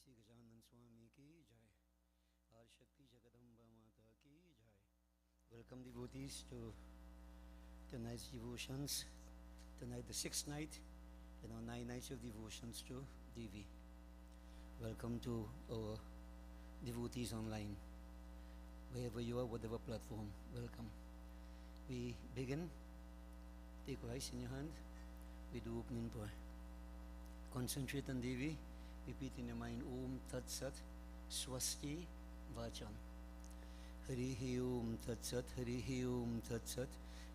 श्री गजानन स्वामी की जय। आर शक्ति जगदम्बा माता की जय। Welcome devotees to tonight's devotions. Tonight the sixth night, 9 nights of devotions to Devi. Welcome to our devotees online, wherever you are, whatever platform. Welcome. We begin. Take rice in your hand. We do opening prayer. Concentrate on Devi. Repeat in your mind, Om Tat Sat Swasti Vachan. Harihi Om Tat Sat, Harihi Om Tat Sat,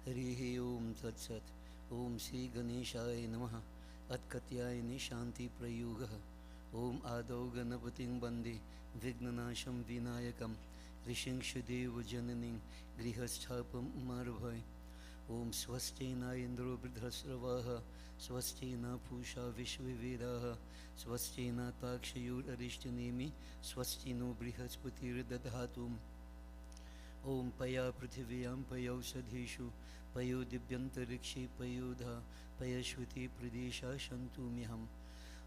Harihi Om Tat Sat. Om Sri Ganeshaya Namaha Atkatyayani Shanti Prayugaha. Om Adau Ganapating Bande Vignanasham Vinayakam Rishing Shudev Jananing Grihasthapam Marabhai. Om Swasti Na Indro Bridhasravaha Swasti Na Pusha Vishwavedaha Swasti Na Takshayur Arishtanemi Swasti No Brihaspati Dadhatum. Om Paya Prithiviyam Payausadhishu Payo Dibyantarikshi Payodha Payashvati Pradesha Shantumiham.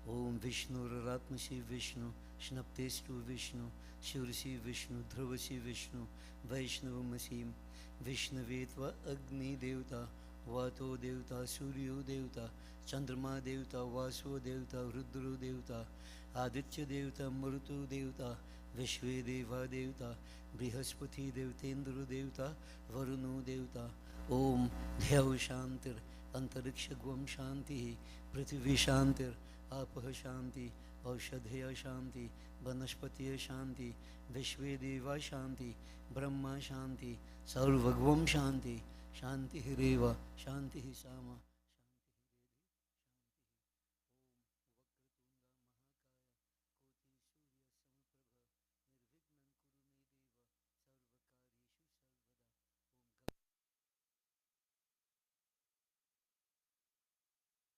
Om Vishnu Raratmasi Vishnu Shnaptestu Vishnu Shursi Vishnu Dhruvasi Vishnu Vaishnavamasim Vishnavetva Agni Devta Vato Devta Suryo Devta Chandrama Devta Vaso Devta Rudru Devta Aditya Devta Marutu Devta Vishwe Deva Devta Brihaspati Devtendra Devta Varuno Devta. Om Dhyau Shantir Antariksha Gwam Shanti Prithvi Shantir Apah Shanti Aushadhya Shanti Vanaspatiya Shanti Vishwe Deva Shanti Brahma Shanti Sarvagvam Shanti Shanti Hireva Shanti Sama.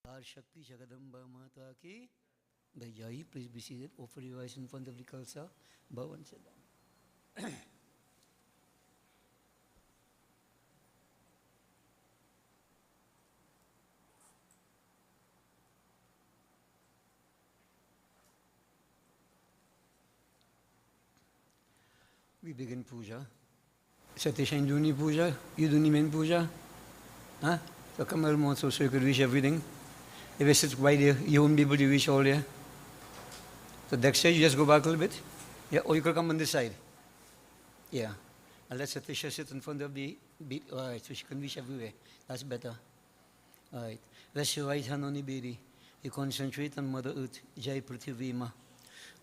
Our Shakti Jagadamba Mata ki Jai. Please be seated. Offer your eyes in front of the Khalsa. Bow and sit down. We begin Puja. Satishain do ni Puja? You do ni men Puja? Huh? So come along so you could wish everything. If I sit right here, you won't be able to reach all there. So next side, you just go back a little bit. Yeah, or you could come on this side. Yeah. And let Satisha sit in front of the beat. All right, so she can reach everywhere. That's better. All right. Rest your right hand on the belly. You concentrate on Mother Earth. Jai Prithivima.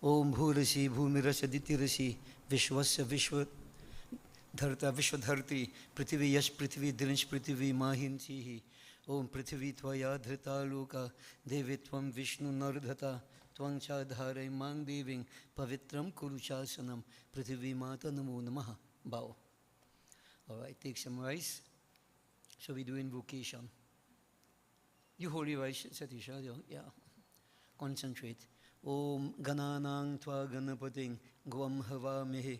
Om Bhurasi Bhumirasya Ditirasi Vishwasya Vishwa Dharta Vishwadharti Prithvi Yash Prithvi Drinsh Prithvi Mahinsihi. Om Prithvi Tvaya Dhrita Loka Devitvam Vishnu Nardhata Tvang Chadhare Mang Deving Pavitram Kuruchasanam Prithvi Mata Namo Namaha. Bow. Alright, take some rice. So we do invocation. You hold your rice, Satisha. Yeah. Concentrate. Om Gananang Tva Ganapating Gwam Hava Mehe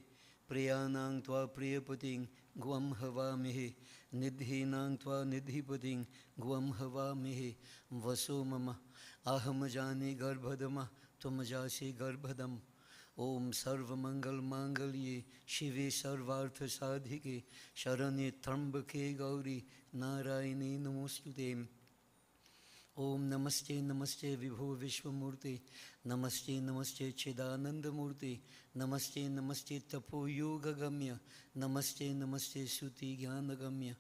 Priyanang Tva Priyapating Gwam Hava Mehe Nidhinang Tva Nidhipating Gwam Hava Mehe Vaso Mama Ahamajani Garbhadama Tvamajasi Garbhadam. Om Sarva Mangal Mangalye Shive Sarvartha Sadhike Sharane Trambake Gauri Narayani Namostute. Om Namaste Namaste Vibho Vishwamurti Namaste Namaste Chidananda Murti Namaste Namaste Tapo Yoga Gamya Namaste Namaste Suti Jnana Gamya.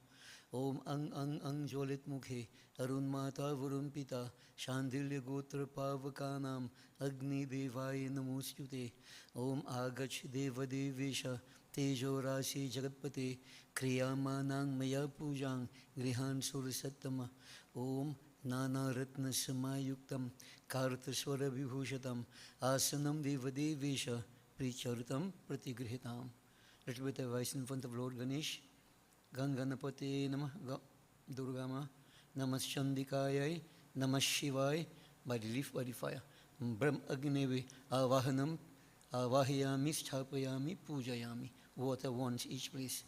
Om Ang Jolit Mukhe Arun Mata Varun Pita Shandilya Gotra Pavakanam Agni Devaya Namostute. Om Agach Deva Devesha Tejo Rasi Jagatpate Kriyamanang Maya Pujang Grihan Surasattama. Om Nana Ratna Samayuktam Kartaswara Vibhushatam Asanam Devadevesha Prichartam Pratigrihitam. Let's put our voice in front of Lord Ganesh. Ganganapate Namah Durgama Namaschandikayai Namah Shivai. By the leaf, by the fire. Brahm Agnevi Avahanam Avahiyami Sthapayami Pujayami. Water once each, please.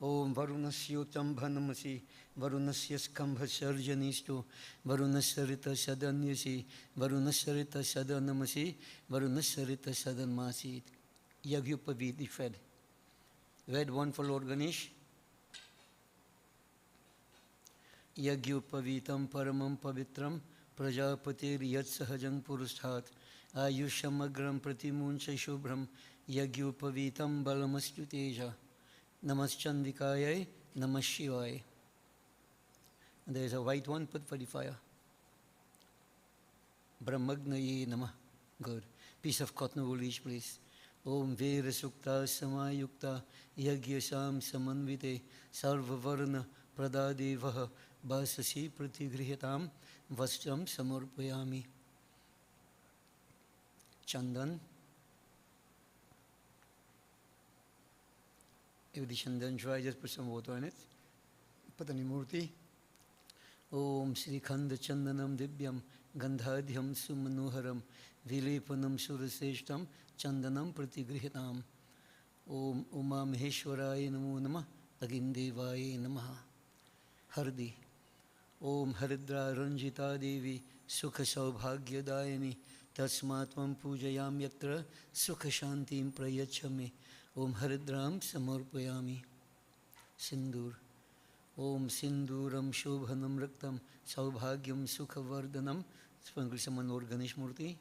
Om Varunasyotam Bhanamasi, Varunasya Skambha Sarjanisto, Varunasarita Sadanyasi, Varunasarita Sadanamasi, Varunasarita Sadanmasi. Yagyupaviti fed. Read one for Lord Ganesh. Yagyupavitam Paramam Pavitram, Prajapatir Yat Sahajang Purusthat, Ayushamagram Pratimuncha Shubhram, Yagyupavitam Balamastuteja. Namaschandikayai, Namashivai. And there is a white one put for the fire. Brahmagnaye Namah. Good. Piece of cotton wool each, please. Om Vera Sukta Samayukta Yagyasam Samanvite Sarvavarna Pradadevaha Basasi Pratigrihatam Vastram Samurpayami. Chandan. If the chandan dry, just put some water on it. Patani Murti. Om Sri Khanda Chandanam Dibyam Gandhadhyam Sumanoharam Vilepanam Suraseshtam Chandanam Pratigrihatam. Om Uma Mahishwaraya Namo Namah Agindevaya Namaha. Hardi. Om Haridra Ranjita Devi Sukha Saubhagya Dayani Tasmatvam Pujayam Yatra Sukha Shantim Prayachame. Om Haridram Samurpayami. Sindur. Om Sinduram Shobhanam Raktam Saubhagyam Sukhavardhanam. Sprinkle some on Lord Ganesh Murti.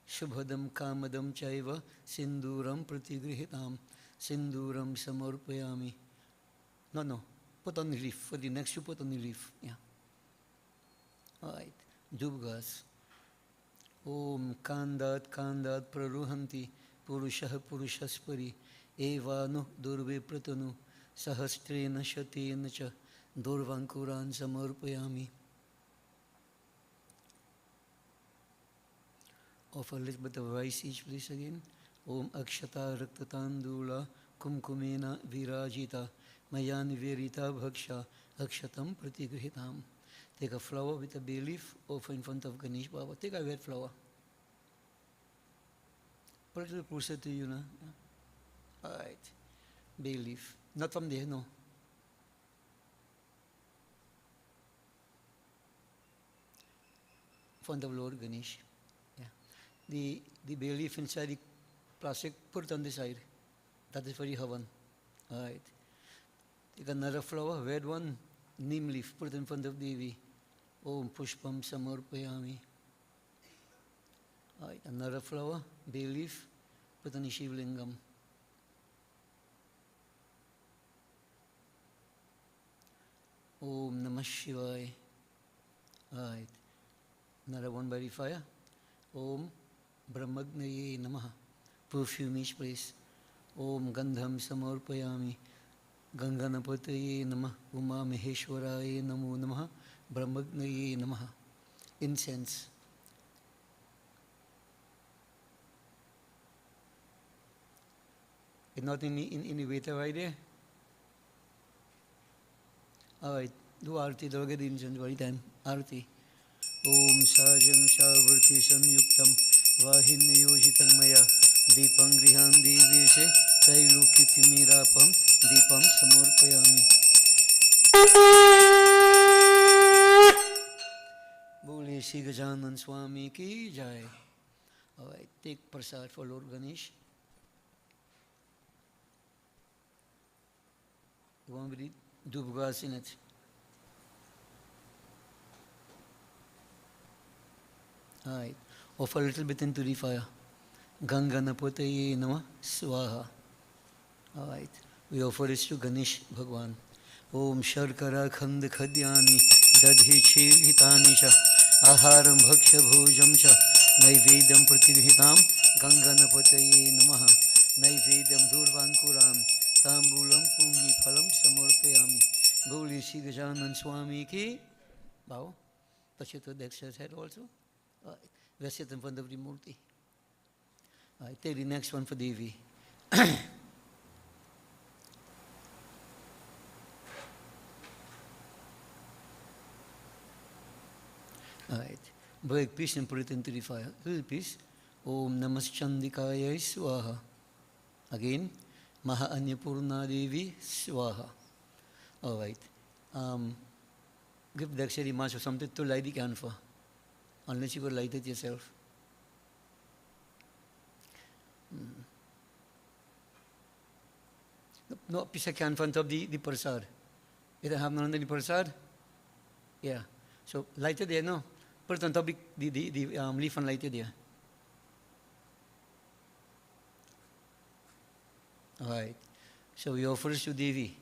Shubhadam Kamadam Chaiva Sinduram Pratigrihitam. Sinduram Samurpayami. No. Put on the leaf. For the next you put on the leaf. Yeah. Alright. Dubgas. Om Kandat Praruhanti. Purushah Purushaspari Evanu Durve Pratanu Sahastrena Shatena Cha Durvankuran Samurpayami. Offer a little bit of rice each, please, again. Om Akshata Raktatandula Kumkumena Virajita Mayani Verita Bhaksha Akshatam Pratigrihitam. Take a flower with a bay leaf, offer in front of Ganesh Baba. Take a red flower. Put it a little closer to you now. Yeah. All right. Bay leaf. Not from there, no. In front of Lord Ganesh. Yeah. The bay leaf inside the plastic, put it on the side. That is for the Havan. All right. Take another flower, red one, neem leaf, put it in front of Devi. Om Pushpam Samurpayami. All right, another flower, bay leaf, put on the Shivlingam. Om Namah Shivaya. All right, another one by the fire. Om Brahmagnaye Namaha. Perfume each place. Om Gandham Samurpayami. Ganganapataye Namah. Uma Maheshwaraye Namo Namaha. Brahmagnaye Namaha. Incense. It's not in the waiter right there? All right, do Arti, do get the incense by the time. Arti. Om Sajam Chavarti Samyuktam Vahin Yojitam Maya Deepam Grihan Deveshe Tailukitimirapam Deepam Samurpayami. Bole Sri Gajanan Swami ki jai. All right, take prasad for Lord Ganesh. You want me to do Dubgas in it? All right. Offer a little bit into the fire. Ganganapataye Namah Swaha. All right. We offer this to Ganesh Bhagwan. Om Sharkara Khand Khadyani Dadhi Chir Hitani Sha Aharam Bhaksha Bhojam Sha Naivedam Pratighitam Ganganapataye Namaha Naivedam Durvankuram Tambulam Pungi Phalam Samurpayami. Goli Sri Gajanan Swami ki. Bow. Touch it to the extra head also. Rest it in front of the Murti. I take the next one for Devi. Alright. Break peace and put it into the fire. Little piece. Om Namaschandikaya Swaha. Again. Mahanyapurna Devi Swaha. All right. Give Dakshari Master something to light the camphor, unless you will light it yourself. No, piece of can front of the prasad. You don't have none of the prasad? Yeah. So light it there, no? Put it on top the leaf and light it there. All right. So we offer to Devi.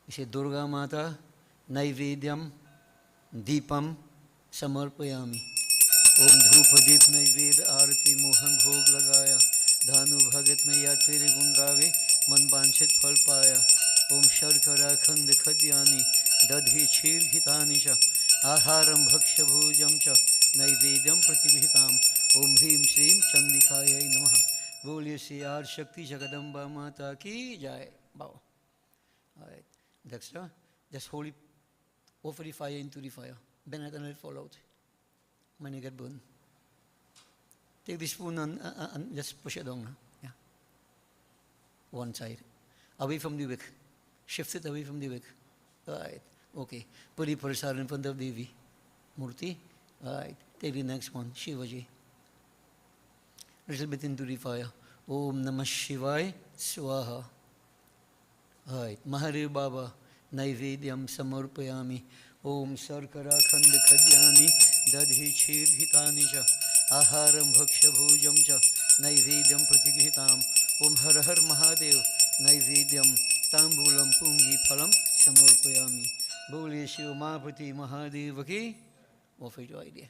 We say Durga Mata, Naivedyam, Deepam, Samarpayami. Om Dhrupa Deep Naived Arati Mohan Bhog Lagaya. Dhanu Bhagat Maya Tere Gun Gave, Man Banchit Phal Paya. Om Sharkara Khand Khadyani, Dadhi Chir Hitanisha, Aharam Bhaksha Bhojam Cha, Naivedyam Pratighitam. Om Hrim Shrim Chandikaya Namaha. बोलिए Shri are शक्ति जगदम्बा माता की जय. Bow. All right. Dexter, just hold it, offer the fire into the fire. Then let it fall out. When you get burned. Take the spoon and just push it down. Yeah. One side. Away from the wick. Shift it away from the wick. All right. Okay. Put the prasad in front of Devi Murti. All right. Take the next one. Shivaji. Little bit into the fire. Om Namah Shivaya Swaha. All right. Mahadev Baba. Naivedyam Samarpayami. Om Sarkara Khand Khadyani. Dadhi Chir Hitanisha. Aharam Bhaksha Bhojam Cha. Naivedyam Pratighitam. Om Har Har Mahadev. Naivedyam Tambulam Pungi Phalam Samarpayami. Boliye Shiv Mahapati Mahadev ki. Offer your idea.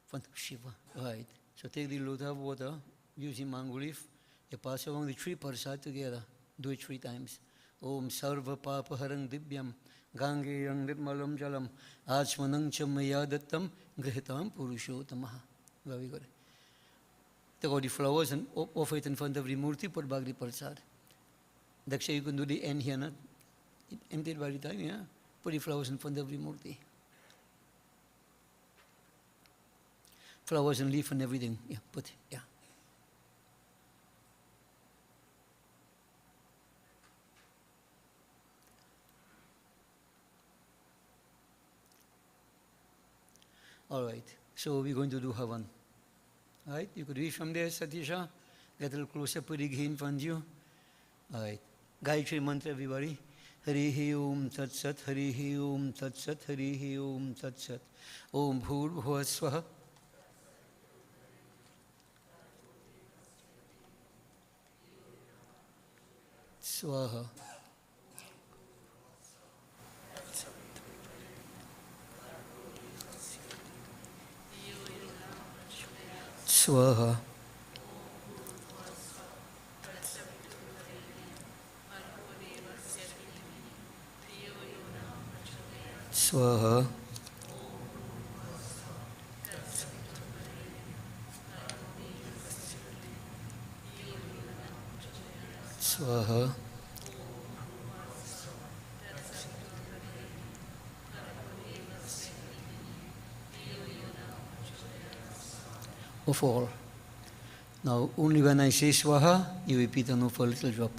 Front of Shiva. Right. So take the load of water using mango leaf. You pass along the three prasad together. Do it 3 times. Om Sarva Papa Harang Dibyam Gange Yang Nirmalam Jalam Achmanang Chamaya Dattam Grihitam Purushotamaha. Very good. Take all the flowers and offer it in front of the Murti, put back the prasad. Daksha, you can do the end here, not empty it by the time, yeah? Put the flowers in front of the Murti. Flowers and leaf and everything. Yeah, put it, yeah. All right, so we're going to do Havan. All right, you could read from there, Satisha. Get a little closer, put the ghee in front of you. All right, Gayatri mantra, everybody. Harihi Om Tat Sat, Harihi Om Tat Sat, Harihi Om Tat Sat. Om Bhur Bhuva Swaha. Swaha. Swaha. Swaha. Swaha. Of all. Now, only when I say Swaha, you repeat an of a little drop.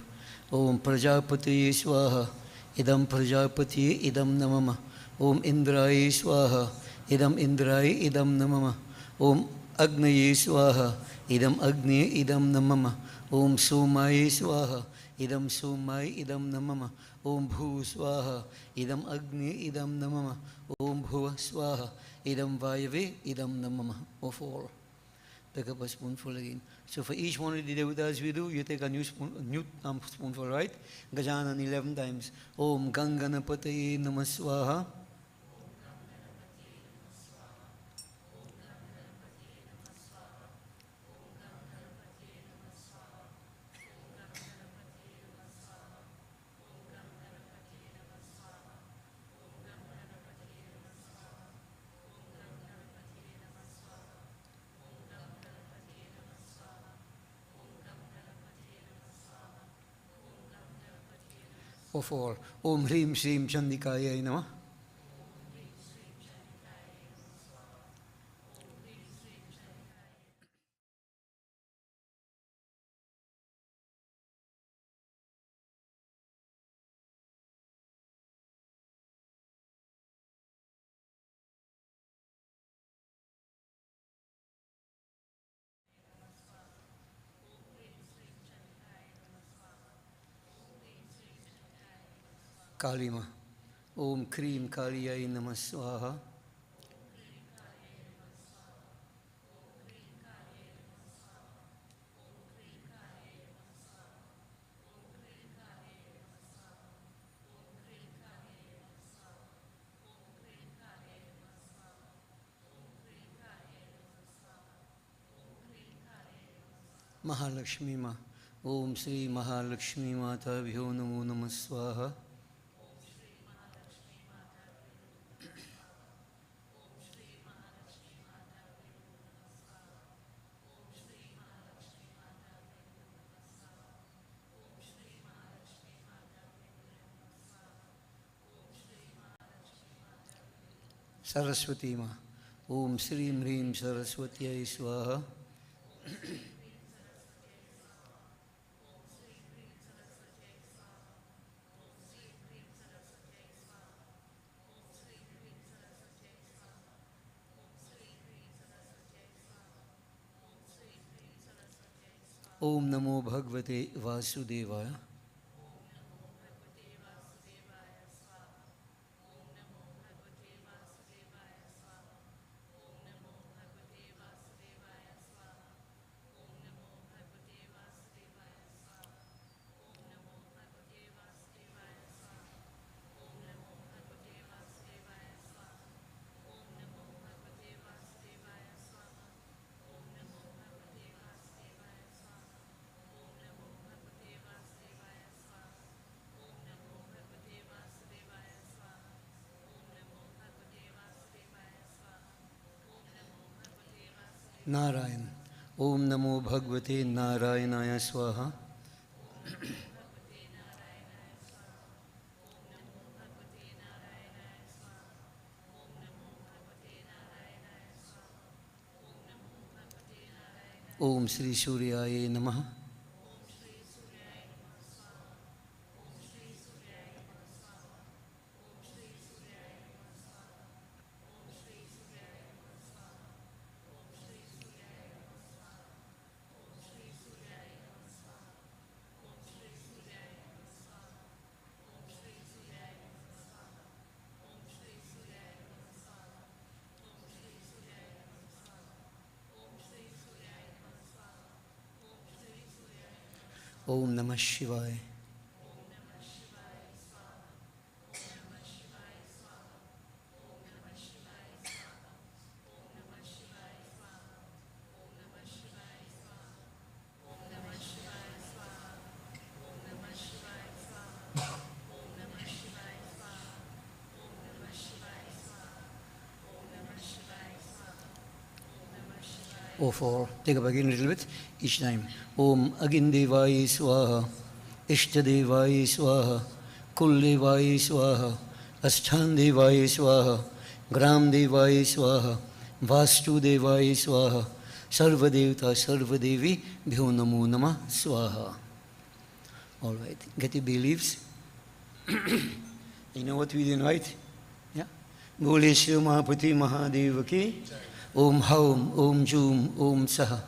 Om Prajapati Swaha, Idam Prajapati, Idam Namama. Om Indraya Swaha, Idam Indraya, Idam Namama. Om Agnaye Swaha, Idam Agni, Idam Namama. Om Somaya Swaha, Idam Somaya, Idam Namama. Om Bhu Swaha, Idam Agni, Idam Namama. Om Bhuva Swaha, Idam Vayave, Idam Namama. Of all. Take up a spoonful again. So for each one of the devatas we do, you take a new spoonful, right? Gajanan 11 times. Om Ganganapataye Namah Swaha. Of all. Om Hrim Shrim Chandikaya Namah. Kalima. Om Krim Kaliyai Namah Swaha. Mahalakshmi Ma. Om Sri Mahalakshmi Mata Vyo Namo Namah Swaha. Saraswati Ma. Om Sri Mrim Saraswatyai Swaha. Om Namo Bhagavate Vasudevaya. Narayan. Om Namo Bhagavate Narayanaya Swaha. Om Sri Suryaye Namaha. Om Namah Shivaya. O four. Take up again a little bit each time. Om Agindevaya Swaha. Ishtadevaya Swaha. Kuldevaya Swaha. Asthandevaya Swaha. Gramdevaya Swaha. Vastudevaya Swaha. Sarvadevta Sarvadevi Bhyo Namo Namah Swaha. All right. Get your beliefs. You know what we did, right? Yeah. Bole Shri Mahapati Mahadev ki. Om Haum, Om Jum, Om Saha.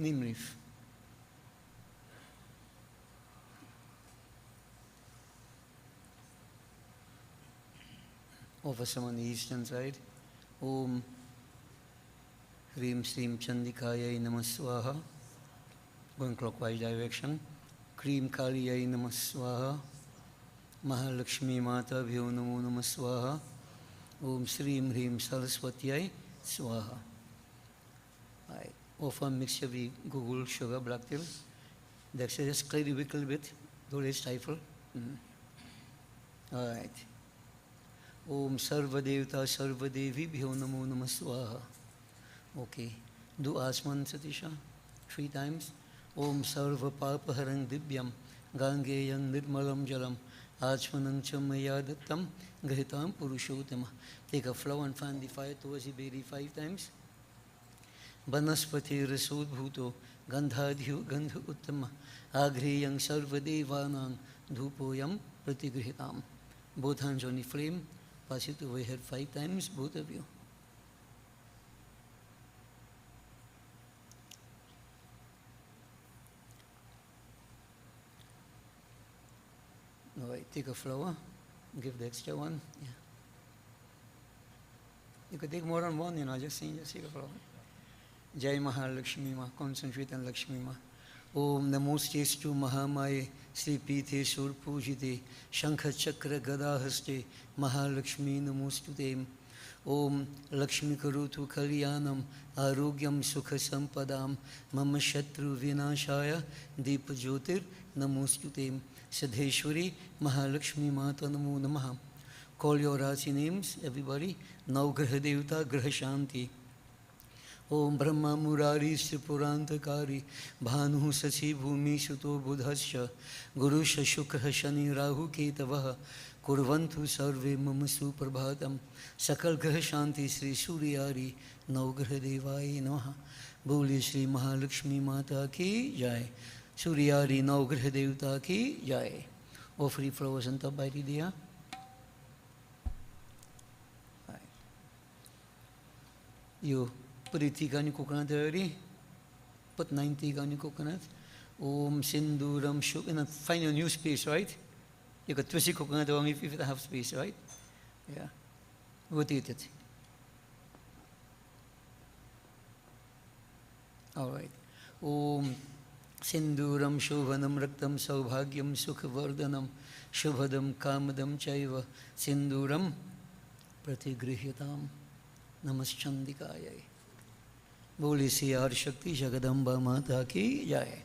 Neem leaf. Over some on the eastern side. Om Hrim Srim Chandikayai Namah Swaha. Going clockwise direction. Krim Kaliyai Namah Swaha. Mahalakshmi Mata Bhyo Namo Namah Swaha. Om Srim Hrim Saraswatyai Swaha. Right. Offer mixture of Google sugar, black tea. The exercise clear a little bit. Don't let it stifle. All right. Om Sarva Devta Sarva Devi Bhyo Namo Namah Swaha. Okay. Do Asman Satisha 3 times. Om Sarva Papa Harang Dibyam Gangeyang Nirmalam Jalam Achmanang Chamaya Dattam Gahitam Purushottama. Take a flower and fan the fire towards the baby 5 times. Banaspati Rasud Bhuto Gandhadhyu Gandhu Uttama Agriyang Sarva Devanang Dhupoyam Pratigrihitam. Both hands on the flame. Pass it over here 5 times, both of you. All right, take a flower, give the extra one. Yeah. You could take more than one, just take a flower. Jai Mahalakshmi Ma, concentrate on Lakshmi Ma. Om Namostestu Mahamaye Sri Pithe Sur Pujite Shankha Chakra Gada Haste Mahalakshmi Namostute. Om Lakshmi Karutu Kalyanam Arogyam Sukha Sampadam Mama Shatru Vinashaya Deepa Jyotir Namostute. Siddheshwari Mahalakshmi Mata Namo Namaha. Call your Rasi names, everybody. Now Graha Devta Graha Shanti. Om Brahma Murari Sripurantakari Bhanu Sachi Bhumi Suto Buddhasya Guru Shukra Shani Rahu Ketavaha Kurvantu Sarve Mama Suprabhatam Sakal Graha Shanti Sri Suryari Naugraha Devai Namaha. Boli Sri Mahalakshmi Mata Ki Jai. Suryari Naugraha Devta Ki Jai. Offer the flowers and top by the diya. You put a tea on your coconut already. Put 90 on your coconut. Om Sinduram Shuk. And find a new space, right? You could twist your coconut on if you have space, right? Yeah. Rotate it. All right. Om Sinduram Shovanam Raktam Saubhagyam Sukhavardhanam Shubhadam Kamadam Chaiva Sinduram Pratigrihitam Namaschandikayai. Boli Siyar Shakti Jagadamba Mata Ki Jai.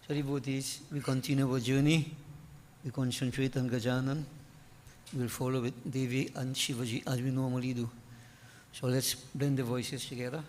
So devotees, we continue our journey. We concentrate on Gajanan. We will follow with Devi and Shivaji as we normally do. So let's blend the voices together.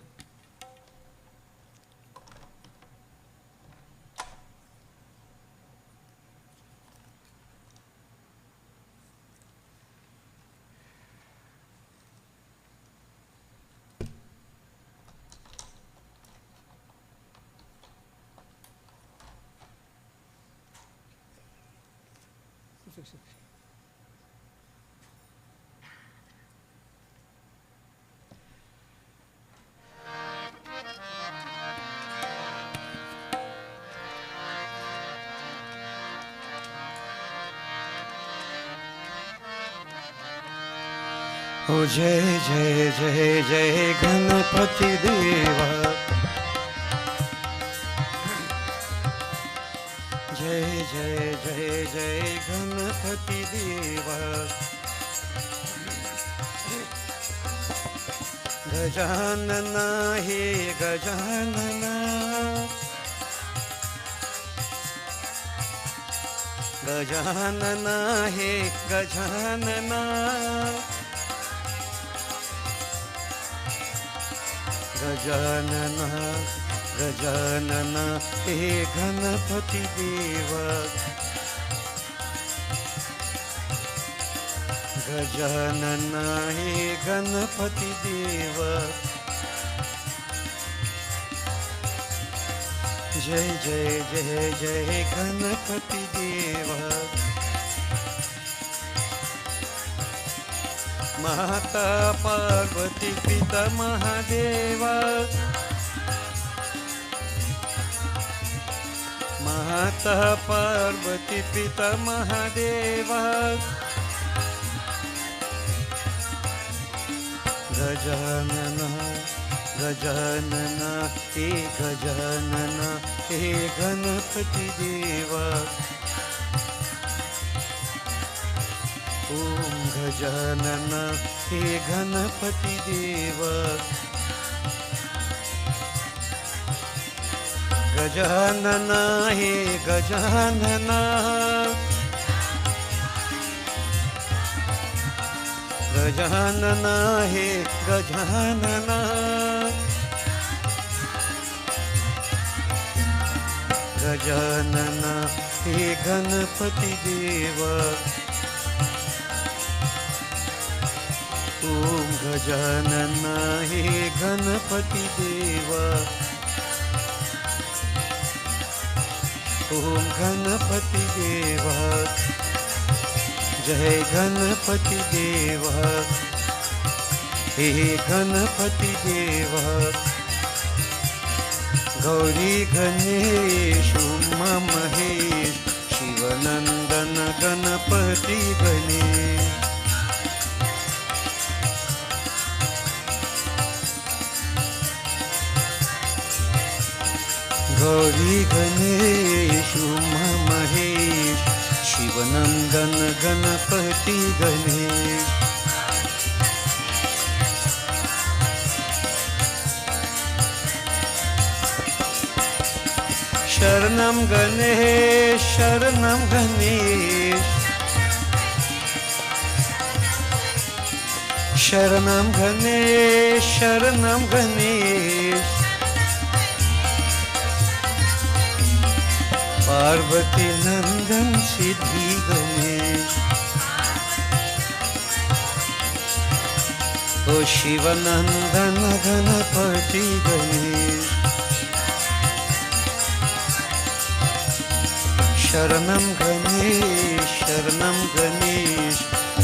Oh Jai Jai Jai Jai Ganapati Deva. Jai Jai Jai Jai Ganapati Deva. Gajanana He Gajanana. Gajanana He Gajanana. Gajanana Gajanan हे गणपति देवा, गजानन हे गणपति देवा। जय जय जय जय गणपति देवा। माता पार्वती पिता महादेवा, माता पार्वती पिता महादेवा। गजानन गजानन हे गजानन हे गणपति देवा। ओम गजानन हे गणपति देवा। गजानन हे गजानन, गजानन हे गजानन। गजानन हे गणपति देवा। ओम गजानन हे गणपति देवा। ओम गणपति देवा। जय गणपति देवा। हे गणपति देवा। गौरी गणेश उमा महेश शिवनंदन गणपति गणेश। गौरी गणेश उमा महेश शिवनंदन गणपति गणेश। शरणं गणेश शरणं गणेश, शरणं गणेश शरणं गणेश। पार्वती नंदन सिद्धि गणेश। ओ शिवनंदन गणपति गणेश। शरणं गणेश शरणं गणेश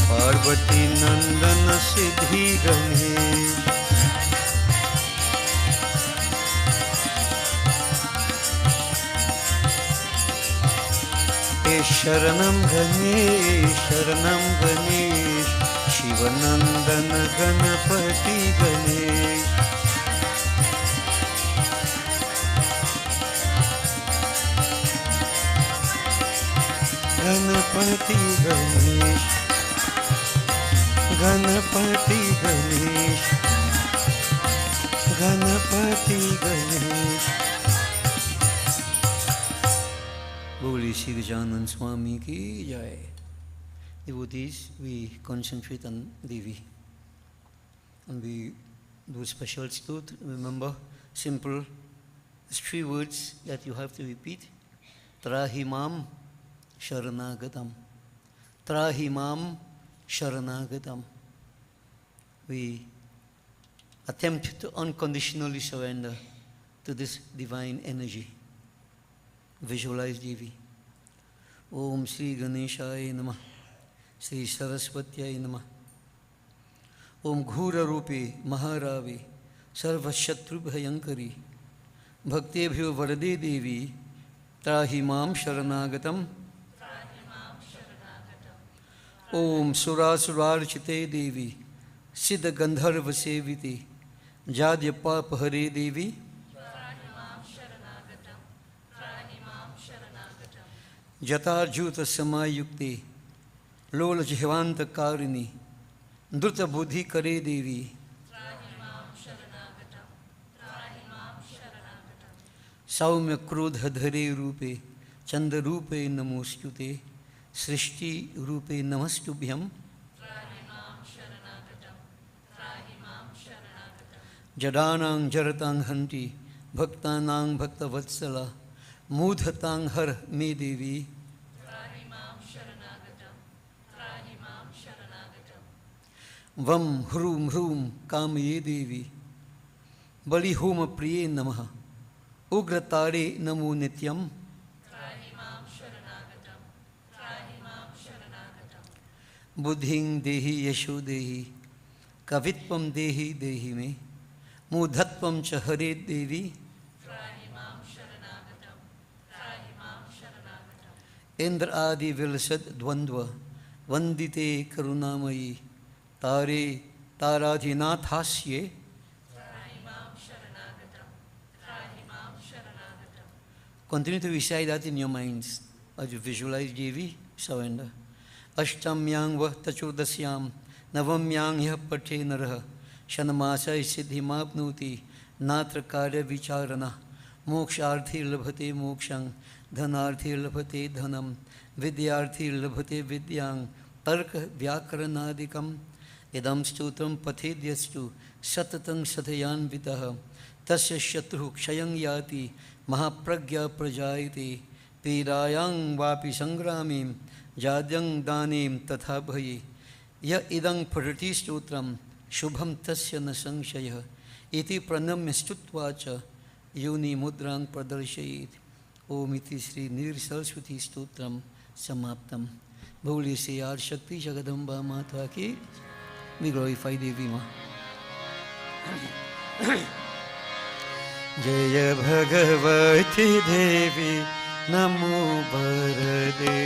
पार्वती नंदन सिद्धि गणेश। हे शरणं गणेश शिवनंदन गणपति गणेश। गणपति गणेश गणपति गणेश गणपति गणेश। बोलिए श्री गजानन स्वामी की जय। Devotees, we concentrate on Devi and we do special stot. Remember, simple, there's 3 words that you have to repeat. Trahimam Sharanagatam. Trahimam Sharanagatam. We attempt to unconditionally surrender to this divine energy. Visualize Devi. Om Sri Ganeshaya Namah. Sri Saraswatyai Namah. Om Ghura Rupi Maharavi Sarva Shatru Bhayankari Bhaktebhyo Varade Devi Trahimam Sharanagatam. Om Surasularchite Devi Siddha Gandharva Seviti Jadya Papa Hare Devi Jata Juta Samayukti लोल जिह्वांत कारिणी द्रुत बुद्धि करे देवी। सौम्य क्रोध धरे रूपे चंद रूपे नमोस्तुते सृष्टि रूपे नमस्तुभ्यम। जडानां जरतां हन्ति भक्तानां भक्तवत्सला मूढ़तां हर मे देवी वम ह्रूम ह्रूम कामये देवी बलिहोम प्रिये नमः उग्रतारे नमो नित्यम बुद्धिं देहि यशो देहि कवित्वं देहि देहि मे मूढ़त्वं च हरे देवी इंद्र आदि विलसद द्वंद्व वंदिते करुणामयी तारे ताराधिनाथास्ये Continue to recite that in your minds as you visualize Devi, surrender. Ashtamyang va tachurdasyam navamyang yah pate naraha shanamasa siddhimapnuti natra karya vicharana moksharthi labhate mokshang dhanarthi labhate dhanam vidyarthi labhate vidyang tarka vyakaranadikam idam stutram pathedyastu satatan satyan vitaha tasya shatru kshayang yati Mahapragya प्रजायते पीड़ायां वापि संग्रामीं जाद्यं दानीं तथा भये य इदं प्रति स्तोत्रं शुभं तस्य न संशयः इति प्रणम्य स्तुत्वा च योनि मुद्रां प्रदर्शयेत् ओम इति श्री नीर सरस्वती स्तोत्रम समाप्तम। बोलिए से यार शक्ति जगदम्बा माता की। We glorify Devi Ma. जय भगवती देवी नमो वरदे।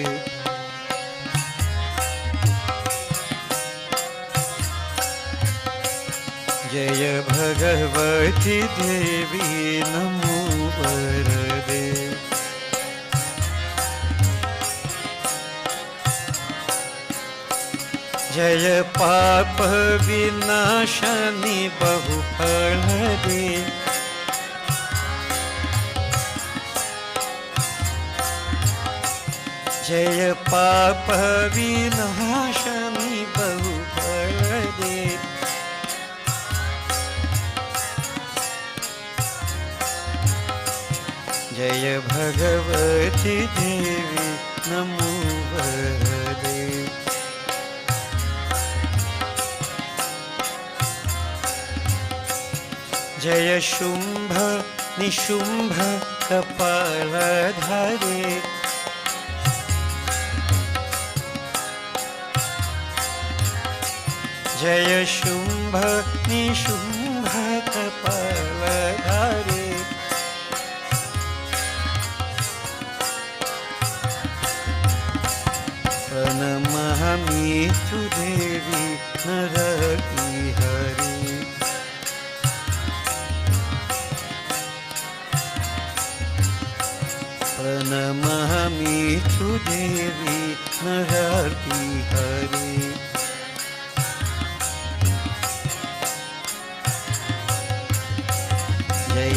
जय भगवती देवी नमो वरदे। जय पाप विनाशनी बहुफल दे। जय पाप विनाशनी बहुफल दे। जय भगवती देवी नमो वरदे। जय शुंभ निशुंभ कपालधारे। जय शुंभ निशुंभ कपालधारे। प्रणमामि तु देवी नरहरि। प्रणमामि तु देवी नरहरि।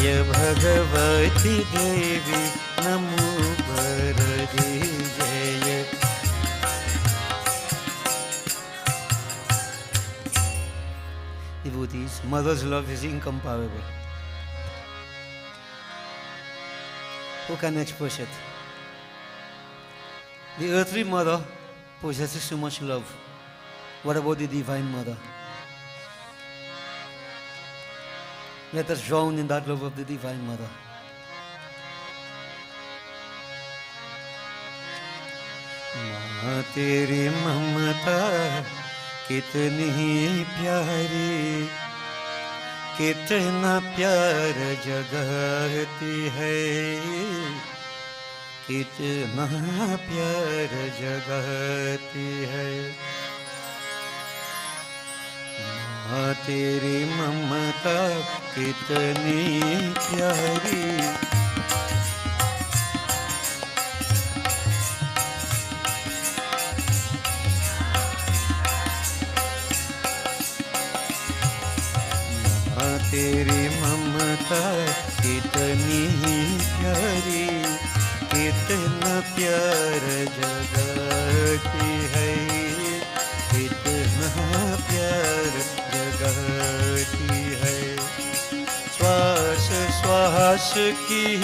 जय भगवती देवी नमो वरदे। जय devotees, mother's love is incomparable. Who can express it? The earthly mother possesses so much love. What about the divine mother? Let us drown in that love of the divine mother. माँ तेरी ममता कितनी प्यारी, कितना प्यार जगाती है, कितना प्यार जगाती है। माँ तेरी ममता कितनी प्यारी, माँ तेरी ममता कितनी प्यारी, कितना प्यार जगाती है, कितना प्यार जगाती है। श्वास श्वास श्वास की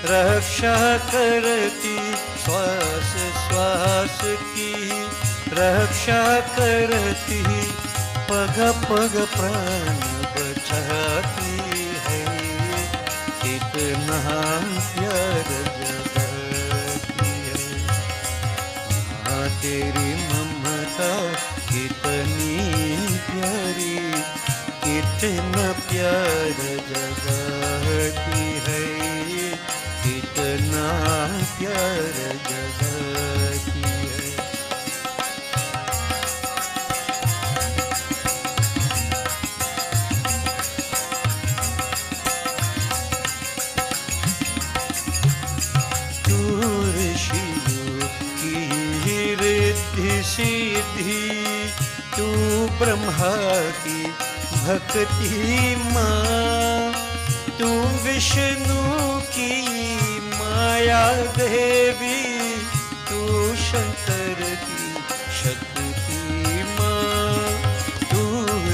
रक्षा करती, श्वास श्वास की रक्षा करती, पग पग प्राण बचाती है, कितना प्यार जगाती है। हाँ तेरी ममता कितनी प्यारी, कितना प्यार जगाती है, कितना प्यार जगाती है। सीधी तू ब्रह्मा की भक्ति माँ, तू विष्णु की माया देवी, तू शंकर की शक्ति माँ, तू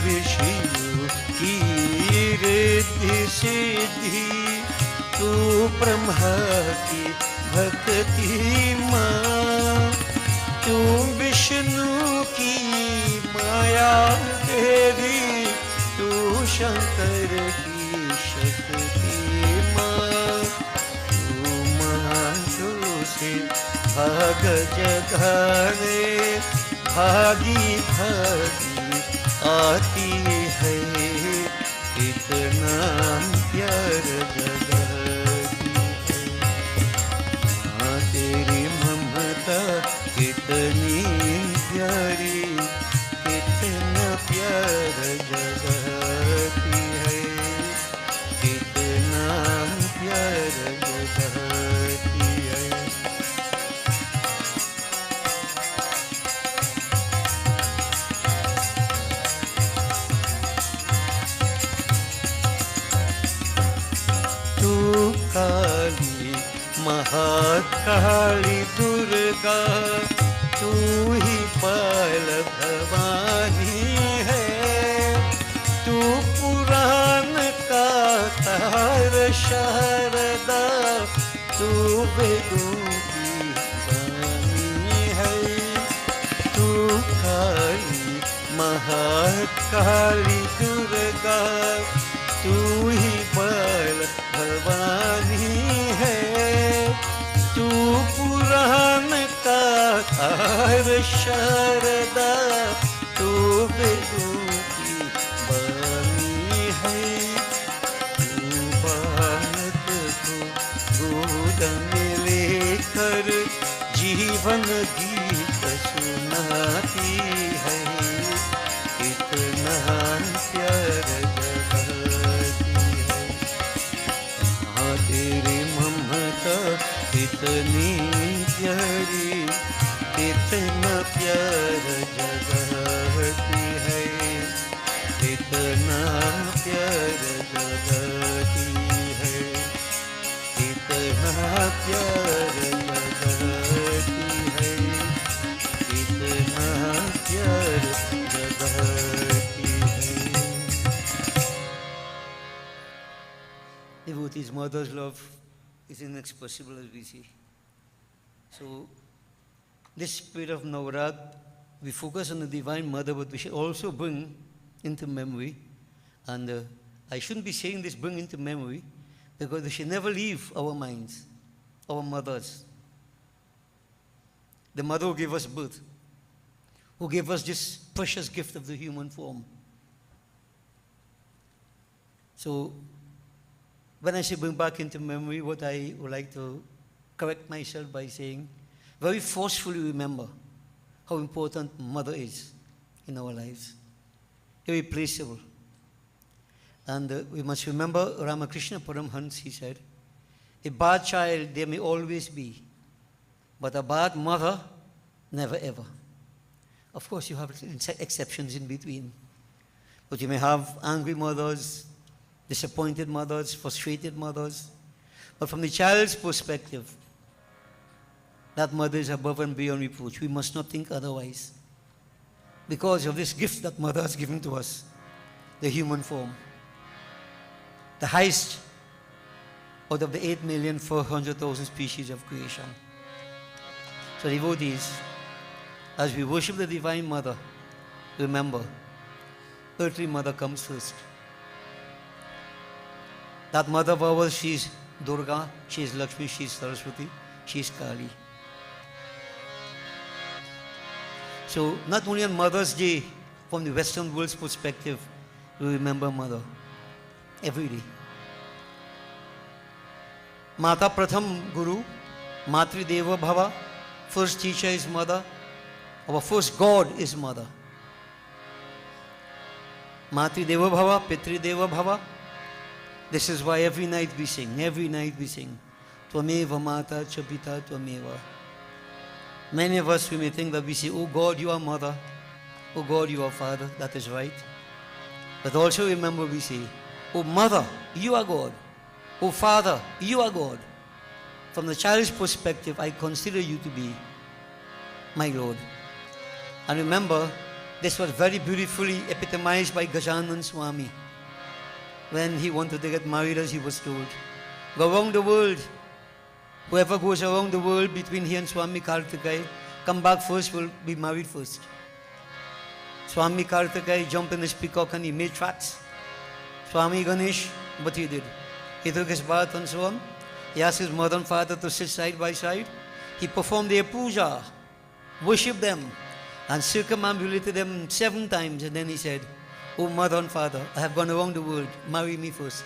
ऋषियों की रिद्धि सिद्धि, तू ब्रह्मा की भक्ति माँ, तू विष्णु की माया देवी, तू शंकर की शक्ति माँ, तू महाशु से भाग जगाने भागी भागी आती है, इतना प्यार जगाती है। हाँ तेरी ममता कितनी प्यारी, कितना प्यार जगाती है, कितना प्यार जगाती है। तू काली महाकाली दुर्गा, तू ही बाल भवानी है, तू पुराण का तार शारदा, तू वेदों की वाणी है, तू काली महाकाली दुर्गा, तू ही बाल भवानी है, तू पुराण का तार शारदा, तू वेदों की वाणी है, तू बालक को गोद में लेकर जीवन गीत सुनाती है, कितना प्यार जगाती है। हाँ तेरी ममता कितनी प्यारी, कितना प्यार जगाती है, कितना प्यार जगाती है, कितना प्यार जगाती है, कितना प्यार जगाती है। Devotees, mother's love is inexpressible, as we see. So, this spirit of Navrat, we focus on the Divine Mother, but we should also bring into memory, and I shouldn't be saying this, bring into memory, because we should never leave our minds, our mothers. The mother who gave us birth, who gave us this precious gift of the human form. So, when I say bring back into memory, what I would like to correct myself by saying, very forcefully remember how important mother is in our lives. Irreplaceable. And we must remember Ramakrishna Paramhans, he said, a bad child there may always be, but a bad mother, never ever. Of course, you have exceptions in between. But you may have angry mothers, disappointed mothers, frustrated mothers. But from the child's perspective, that mother is above and beyond reproach. We must not think otherwise. Because of this gift that mother has given to us, the human form. The highest out of the 8,400,000 species of creation. So devotees, as we worship the Divine Mother, remember, earthly mother comes first. That mother of ours, she is Durga, she is Lakshmi, she is Saraswati, she is Kali. So not only on Mother's Day, from the Western world's perspective, we remember Mother every day. Mata Pratham Guru, Matri Deva Bhava, first teacher is Mother, our first God is Mother. Matri Deva Bhava, Pitri Deva Bhava. This is why every night we sing, Tvameva Mata Chapita Tvameva. Many of us, we may think that we say, oh God, you are Mother, oh God, you are Father. That is right. But also remember we say, oh Mother, you are God. Oh Father, you are God. From the child's perspective, I consider you to be my Lord. And remember, this was very beautifully epitomized by Gajanan Swami. When he wanted to get married, as he was told, go around the world. Whoever goes around the world between here and Swami Kartikai, come back first, will be married first. Swami Kartikai jumped in his peacock and he made tracks. Swami Ganesh, what he did? He took his bath and so on. He asked his mother and father to sit side by side. He performed their puja, worshipped them, and circumambulated them 7 times. And then he said, oh mother and father, I have gone around the world, marry me first.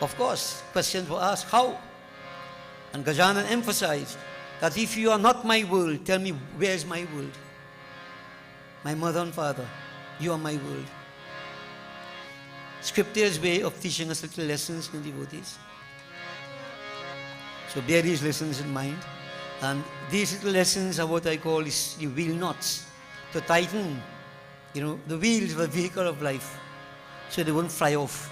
Of course, questions were asked, how? And Gajanan emphasized that if you are not my world, tell me where is my world? My mother and father, you are my world. Scripture's way of teaching us little lessons in devotees. So bear these lessons in mind. And these little lessons are what I call is the wheel knots, to tighten, the wheels of the vehicle of life, so they won't fly off.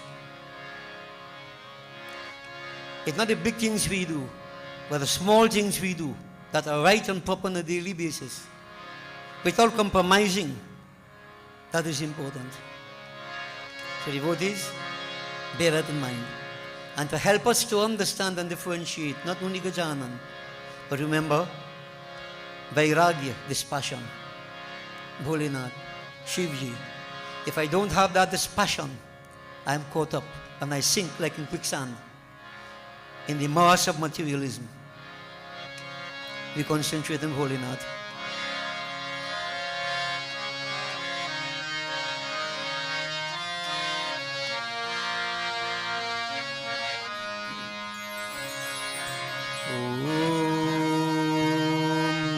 It's not the big things we do, but the small things we do that are right and proper on a daily basis, without compromising. That is important. So devotees, bear that in mind. And to help us to understand and differentiate, not only Gajanan, but remember, Vairagya, dispassion, Bholinath, Shivji. If I don't have that dispassion, I am caught up and I sink like in quicksand in the mass of materialism. We concentrate on Bholinath.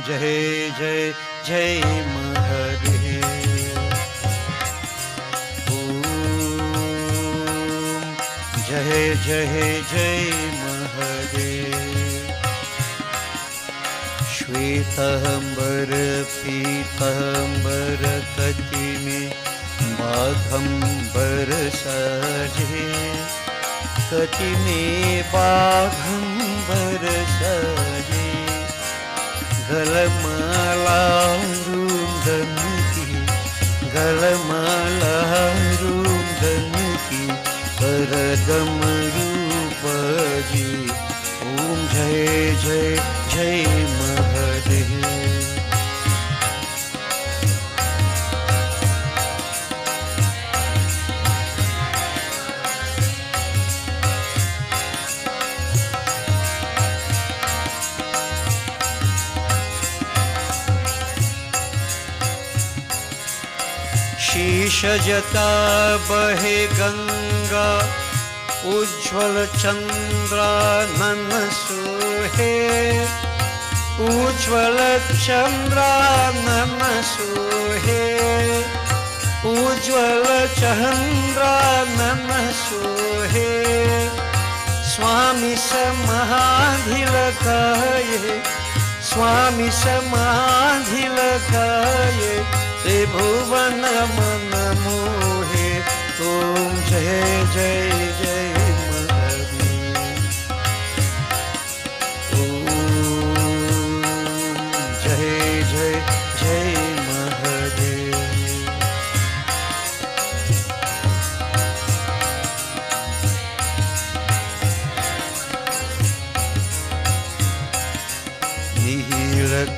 Jai Jai Jai Mahadev. Om Jai Jai Jai Mahadev. Shvetambar Pitambar Katime Bhaghambar Saje. Katime Bhaghambar Saje. Galamala Rundanki, Galamala Rundanki, Paradam Rupaji. Om Jai Jai Jai Mahadev. शीश जटा बहे गंगा, उज्ज्वल चंद्रानन सोहे. उज्ज्वल चंद्रानन सोहे. उज्ज्वल चंद्रानन सोहे. स्वामी समाधि लगाए, स्वामी समाधि लगाए. त्रिभुवन मन मोहे. ओम जय जय जय महादेव. ओम जय जय जय महादेव.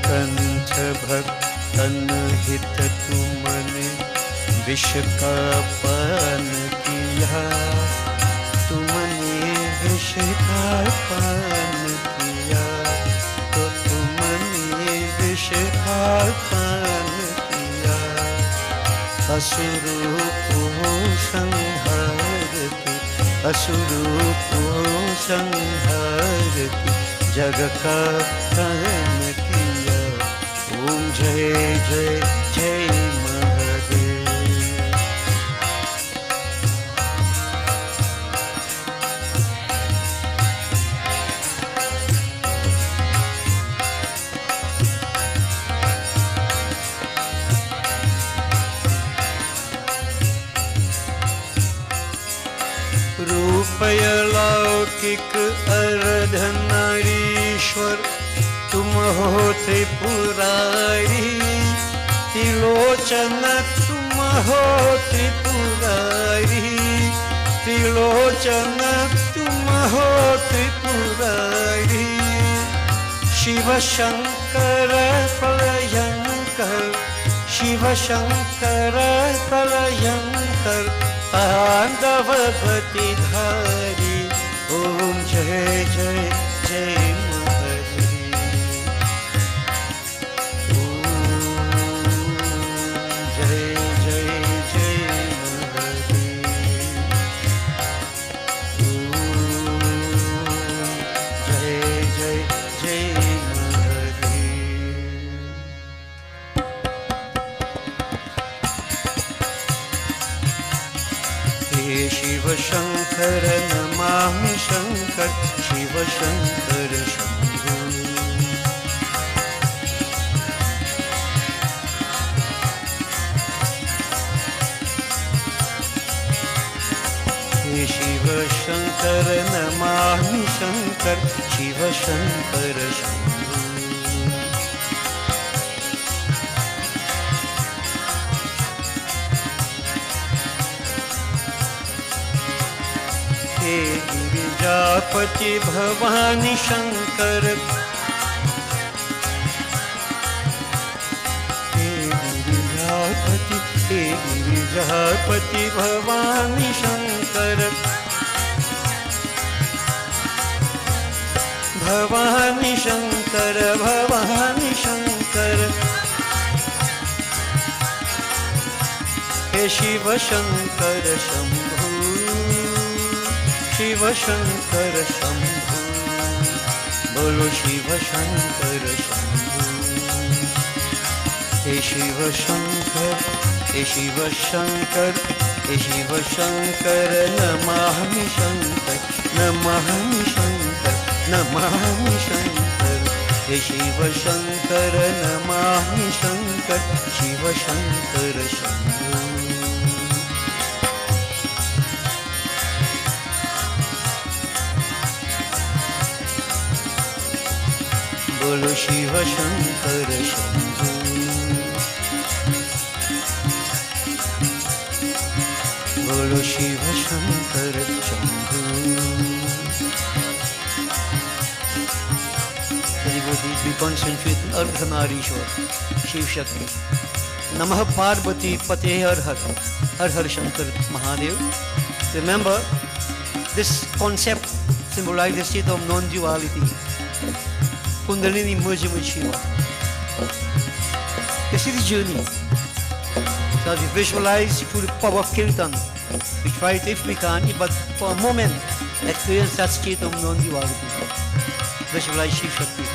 कंठ भक्तन हित तुमने विष का पान किया, तुमने विष का पान किया, तो तुमने विष का पान किया। असुरों को संहार की, असुरों को संहार की, जग का पान किया। ओम जय जय जय महादेव। रूपय लौकिक अर्धनारीश्वर, तुम हो त्रिपुरारी। त्रिलोचन तुम हो त्रिपुरारी, त्रिलोचन तुम हो त्रिपुरारी। शिव शंकर प्रलयंकर, शिव शंकर प्रलयंकर, तांडवपति धारी। ओम जय जय जय महादेव। ओम जय जय जय महादेव। ओम जय जय जय महादेव। हे शिव शंकर नमामि शंकर, शिव शंकर शंभो। हे शिव शंकर नमामि शंकर, शिव शंकर शंभो। हे गिरिजापति भवानी शंकर, हे गिरिजापति, हे गिरिजापति भवानी शंकर, भवानी शंकर, भवानी शंकर। हे शिव शंकर शंभो, शिव शंकर शंभो। बोलो शिव शंकर शंभो। हे शिव शंकर, हे शिव शंकर, हे शिव शंकर नमामि शंकर, नमामि शंकर, नमामि शंकर। हे शिव शंकर नमामि शंकर, शिव शंकर शंभो। बोलो शिव शंकर शंभो। बोलो Shiv Shankar Shambho. We concentrate on Ardhanarishwar, Shiv Shakti. Namah Parvati Pate Har Har, Har Har Shankar Mahadev. Remember, this concept symbolizes the state of non-duality. Kundalini merging with Shiva. This is the journey. So we visualize through the power of Kirtan. We try it if we can, but for a moment, experience that state of non-duality. Visualize Shiv Shakti.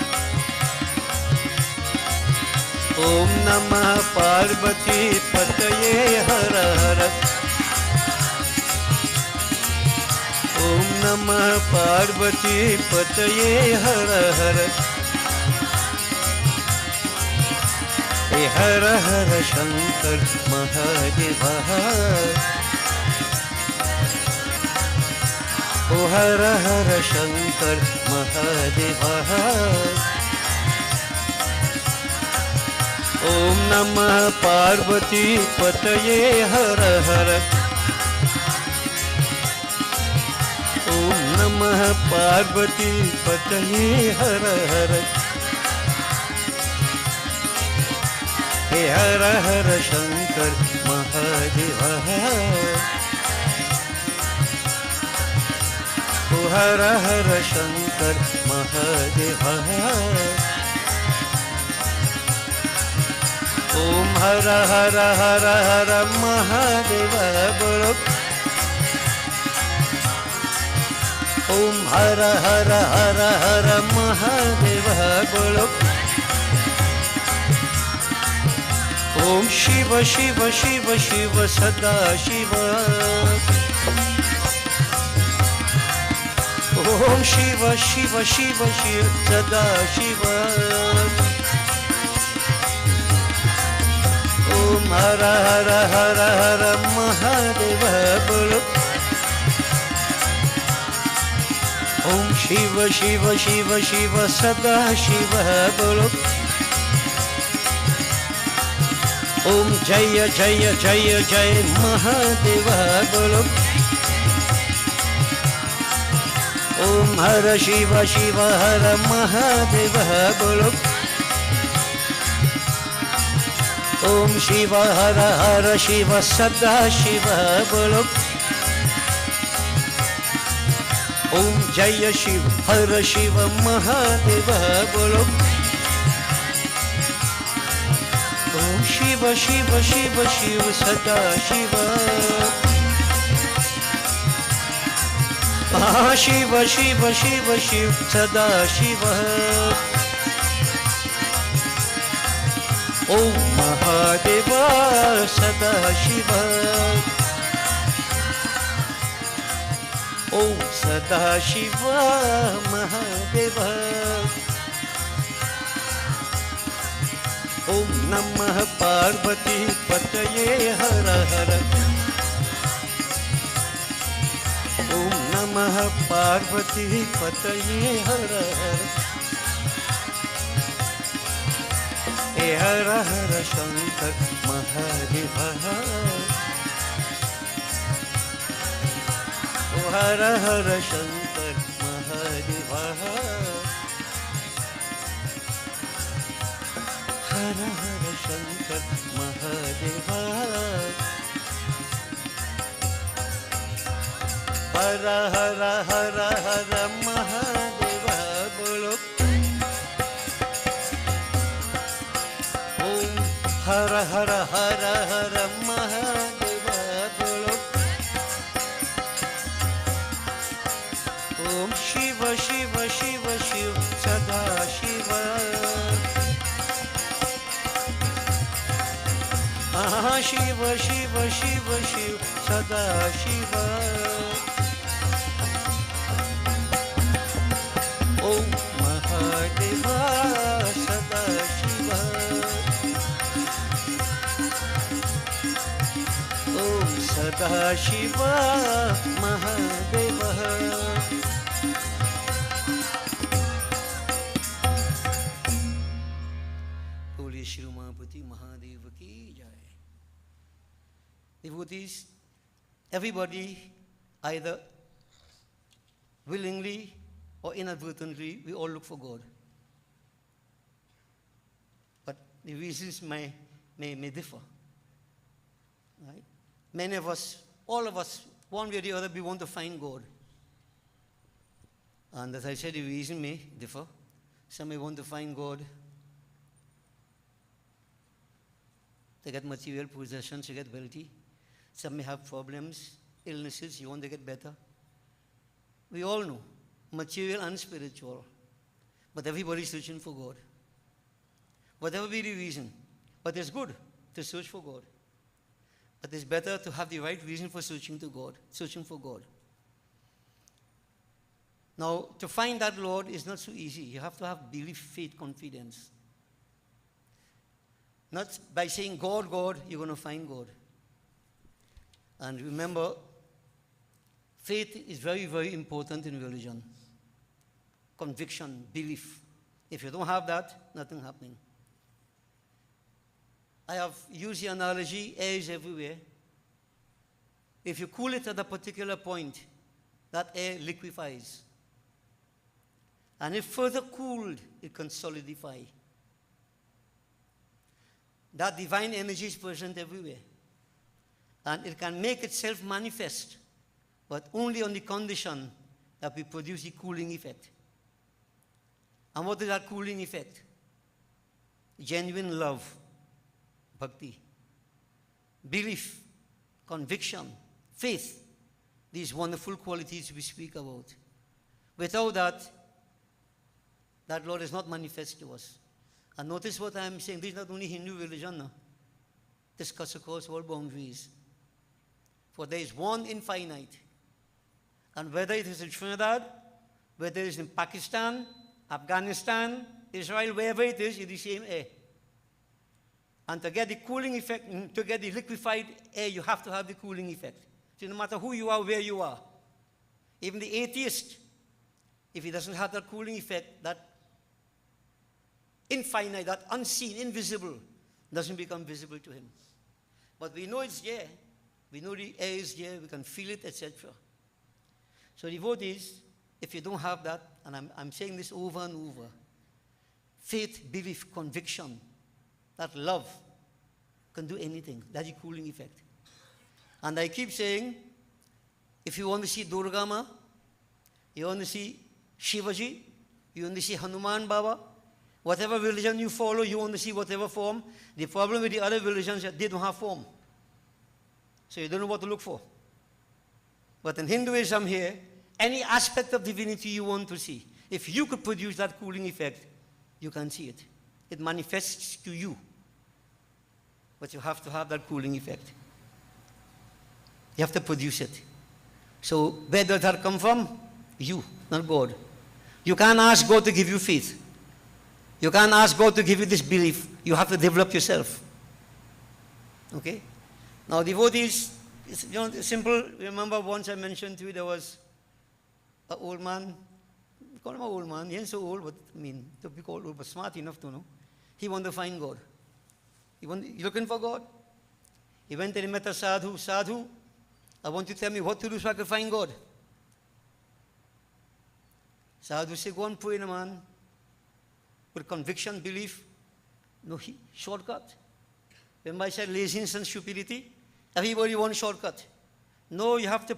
Om Namah Parvati Pataye Har Har. Om Namah Parvati Pataye Har Har. Hey Har Har Shankar Mahadeva. Oh Har Har Shankar Mahadeva. Om Namah Parvati Pataye Har Har. Om Namah Parvati Pataye Har Har. हे हर हर शंकर महादेव ओ हर हर शंकर महादेव ओम हर हर हर हर महादेव बोलो ओम हर हर हर हर महादेव बोलो ओम शिव शिव शिव शिव सदा शिव ओम शिव शिव शिव शिव सदा शिव ओम हर हर हर हर महादेव बोलो ओम शिव शिव शिव शिव सदा शिव बोलो ओम जय जय जय जय महादेव बोलो ओम हर शिव शिव हर महादेव बोलो ओम शिव हर हर शिव सदा शिव बोलो ओम जय शिव हर शिव महादेव बोलो ओम शिव शिव शिव शिव सदा शिव शिव शिव शिव शिव सदा शिव ओम महादेव सदा शिव ओम सदा शिव महादेव ओम नमः पार्वती पतये हर हर ओम नमः पार्वती पतये हर हर हे हर हर शंकर महादेव ओ हर हर शंकर महादेव हर हर शंकर महादेव हर हर हर हर महादेव बोलो ओम हर हर हर हर महादेव बोलो ओम शिव शिव शिव शिव सदा शिव शिव शिव शिव शिव सदा शिव ओम महादेव सदा शिव ओम सदा शिव महादेव बोलिए श्री उमापति महादेव की जय। Devotees, everybody either willingly or inadvertently, we all look for God. But the reasons may differ. Right? Many of us, all of us, one way or the other, we want to find God. And as I said, the reason may differ. Some may want to find God. They get material possessions, they get wealthy. Some may have problems, illnesses, you want to get better. We all know, material and spiritual. But everybody's searching for God. Whatever be the reason. But it's good to search for God. But it's better to have the right reason for searching for God. Now, to find that Lord is not so easy. You have to have belief, faith, confidence. Not by saying, God, God, you're going to find God. And remember, faith is very, very important in religion. Conviction, belief. If you don't have that, nothing happening. I have used the analogy, air is everywhere. If you cool it at a particular point, that air liquefies. And if further cooled, it can solidify. that divine energy is present everywhere. And it can make itself manifest, but only on the condition that we produce the cooling effect. And what is that cooling effect? Genuine love, bhakti, belief, conviction, faith, these wonderful qualities we speak about. Without that, that Lord is not manifest to us. And notice what I am saying. This is not only Hindu religion. No? This cuts across all boundaries. For there is one infinite. And whether it is in Trinidad, whether it is in Pakistan, Afghanistan, Israel, wherever it is the same air. And to get the cooling effect, to get the liquefied air, you have to have the cooling effect. So no matter who you are, where you are, even the atheist, if he doesn't have that cooling effect, that infinite, that unseen, invisible, doesn't become visible to him. But we know it's there. We know the air is there. We can feel it, etc. So devotees, if you don't have that, and I'm saying this over and over, faith, belief, conviction, that love can do anything. That's the cooling effect. And I keep saying, if you want to see Durga Ma, you want to see Shivaji, you want to see Hanuman Baba, whatever religion you follow, you want to see whatever form. The problem with the other religions is that they don't have form. So you don't know what to look for. But in Hinduism here, any aspect of divinity you want to see, if you could produce that cooling effect, you can see it. It manifests to you. But you have to have that cooling effect. You have to produce it. So where does that come from? You, not God. You can't ask God to give you faith. You can't ask God to give you this belief. You have to develop yourself. Okay? Now devotees, it's, simple. Remember once I mentioned to you there was an old man. We call him an old man. He ain't so old, but I mean, to be called old, but smart enough to know. He wanted to find God. He's looking for God. He went and he met a sadhu. Sadhu, I want you to tell me what to do so I can find God. Sadhu said, go and pray, man. With conviction, belief. No shortcut. Remember I said laziness and stupidity? Everybody wants shortcut. No, you have to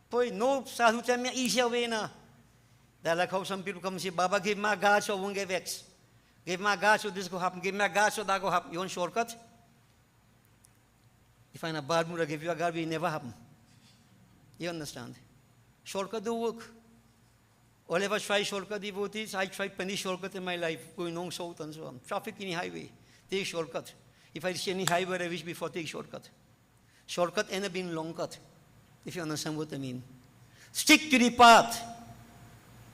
pray. No, Sadhu, tell me an easier way now. They're like how some people come and say, Baba, give me a God so I won't get vexed. Give me a God so this will happen. Give me a God so that will happen. You want shortcut? If I'm in a bad mood, I give you a God, it will never happen. You understand? Shortcut don't work. All ever try shortcut devotees, I tried plenty shortcut in my life, going north, south and so on. Traffic in the highway, take shortcut. If I see any highway I wish before, take shortcut. Shortcut end up being long cut, if you understand what I mean. Stick to the path.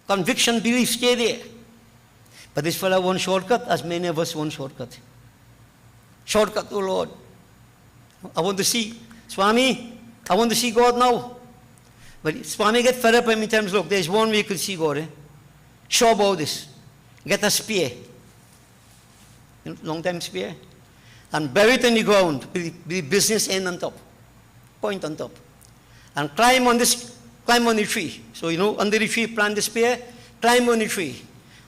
Conviction, belief, stay there. But this fellow wants shortcut, as many of us want shortcut. Shortcut, oh Lord. I want to see, Swami, I want to see God now. But Swami get fed up many times, look, there's one way you could see God. Eh? Sure about this. Get a spear. Long time spear. And bury it in the ground with the business end on top. Point on top. And climb on the tree. So, under the tree, plant the spear, climb on the tree.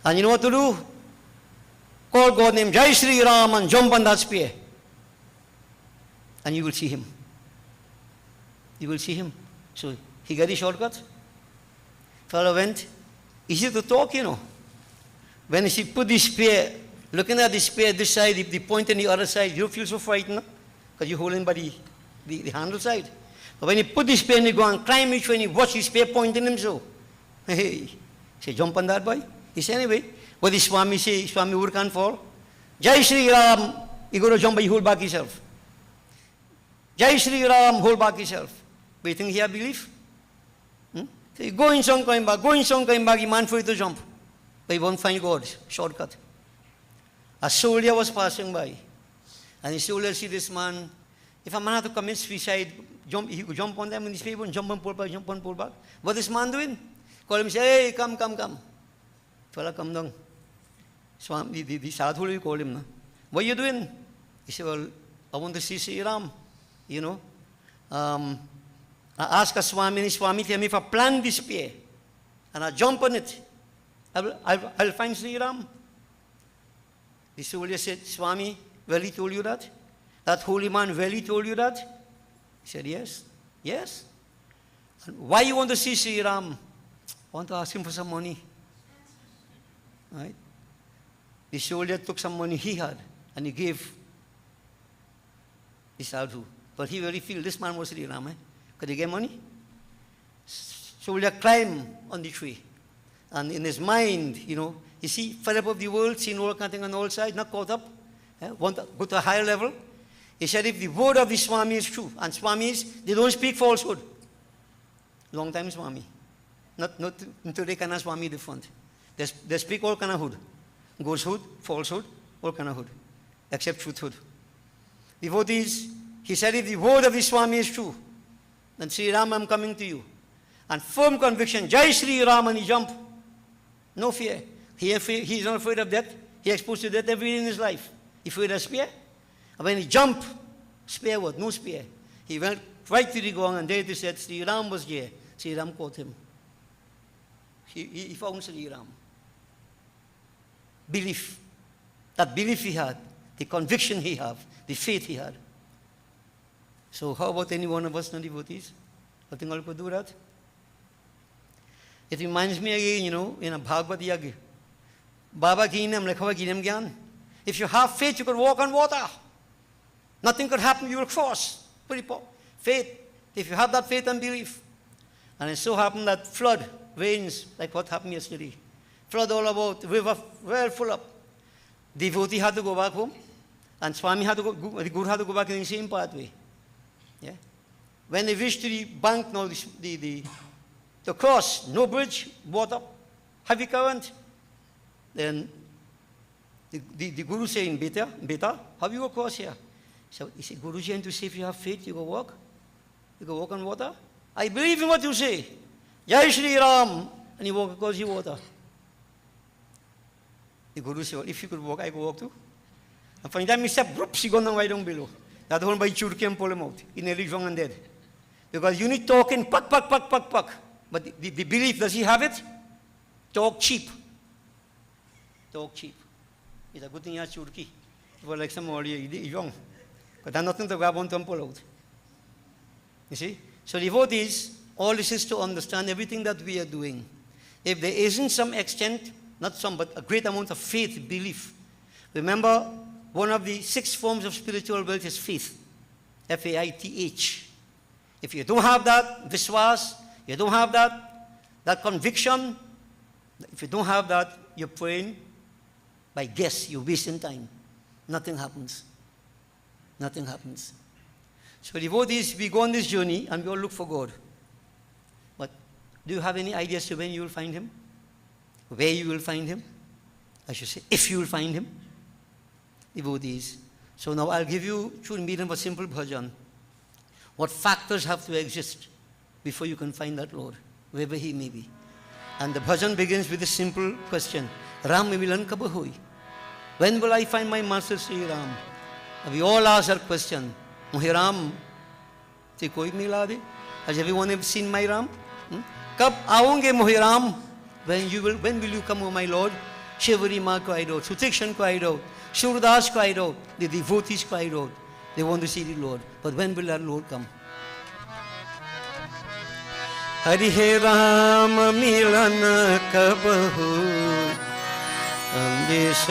And you know what to do? Call God name Jai Sri Ram and jump on that spear. And you will see him. You will see him. So he got the shortcut. Fellow went. Easy to talk, When he put the spear, looking at the spear this side, the point on the other side, you feel so frightened because you're holding by the handle side. But when he put the spear in the ground, climb each when he watched the spear pointing him so. Hey, he said, jump on that boy. He said, anyway, what the Swami say, Swami wood can't fall. Jai Sri Ram, you got to jump, but you hold back yourself. Jai Sri Ram, hold back yourself. But you think he have belief? So you go in some coming back, you man for you to jump. But you won't find God. Shortcut. A soldier was passing by. And the soldier see this man. If a man had to commit suicide, he could jump on them in his favor and jump and pull back, jump and pull back. What is this man doing? Call him and say, hey, come. Fella, come down. Swami, the sadhu will call him. What are you doing? He said, well, I want to see Sri Ram. I ask a Swami, and Swami tell me if I plant this spear and I jump on it, I'll find Sri Ram. The soldier said, Swami, really told you that? That holy man really told you that? He said, yes. Yes. And why you want to see Sri Ram? I want to ask him for some money. Right? The soldier took some money he had and he gave the sadhu. But he really feel this man was Sri Ram. Could he get money? Soldier climbed on the tree. And in his mind, you see, fed up of the world, seen all kind of thing on all sides, not caught up, want to go to a higher level. He said, if the word of the Swami is true, and Swamis, they don't speak falsehood. Long time Swami. Not today kind of Swami different. They speak all kind of hood. Ghosthood, falsehood, all kind of hood. Except truthhood. Devotees, he said, if the word of the Swami is true, then Sri Ram, I'm coming to you. And firm conviction, Jai Sri Ram, and he jumped. No fear. He's not afraid of death. He exposed to death every day in his life. He afraid of spear. And when he jumped, spear what? No spear. He went right to the ground, and there he said, Sri Ram was there. Sri Ram caught him. He found Sri Ram. Belief. That belief he had, the conviction he had, the faith he had. So how about any one of us, non-devotees? I think all could do that. It reminds me again, in a Bhagavad Yagya. Baba Ginam, Lekhava Ginam Gyan. If you have faith, you could walk on water. Nothing could happen, you will cross. Faith. If you have that faith and belief. And it so happened that flood, rains, like what happened yesterday. Flood all about, river well full up. Devotee had to go back home. And Swami had to go, the Guru had to go back in the same pathway. Yeah? When they reached to the bank, now the cross, no bridge, water, heavy current. Then the Guru saying, Beta, how you go across here? So he said, Guruji, and to say if you have faith, you go walk? You go walk on water? I believe in what you say. Jai Shri Ram. And he walk across the water. The Guru said, well, if you could walk, I could walk too. And from the time he stepped, he gone down right down below. That one by Churki and pull him out. He nearly drunk and dead. Because you need talking, pak. But the belief, does he have it? Talk cheap. Talk cheap. It's a good thing he has Churki. For like some more, he's young. But there's nothing to grab onto and pull out. You see? So devotees, all this is to understand everything that we are doing. If there isn't some extent, not some, but a great amount of faith, belief. Remember, one of the 6 forms of spiritual wealth is faith. F-A-I-T-H. If you don't have that, viswas, you don't have that conviction, if you don't have that, you're praying by guess, you're wasting time. Nothing happens. Nothing happens. So devotees, we go on this journey and we all look for God. But do you have any ideas to when you will find Him? Where you will find Him? I should say, if you will find Him. Devotees. So now I'll give you through the medium of a simple bhajan. What factors have to exist before you can find that Lord, wherever He may be. And the bhajan begins with a simple question. Ram milan kab hoy? When will I find my Master Sri Ram? And we all ask that question. Mohe Ram, te koi mila de? Has everyone ever seen my Ram? Kab aonge Mohe Ram? When will you come, O my Lord? Shivari Ma cried out, Sutikshan cried out, Surdas cried out, the devotees cried out. They want to see the Lord. But when will our Lord come? Hari He Ram milan kab hoy? Andesh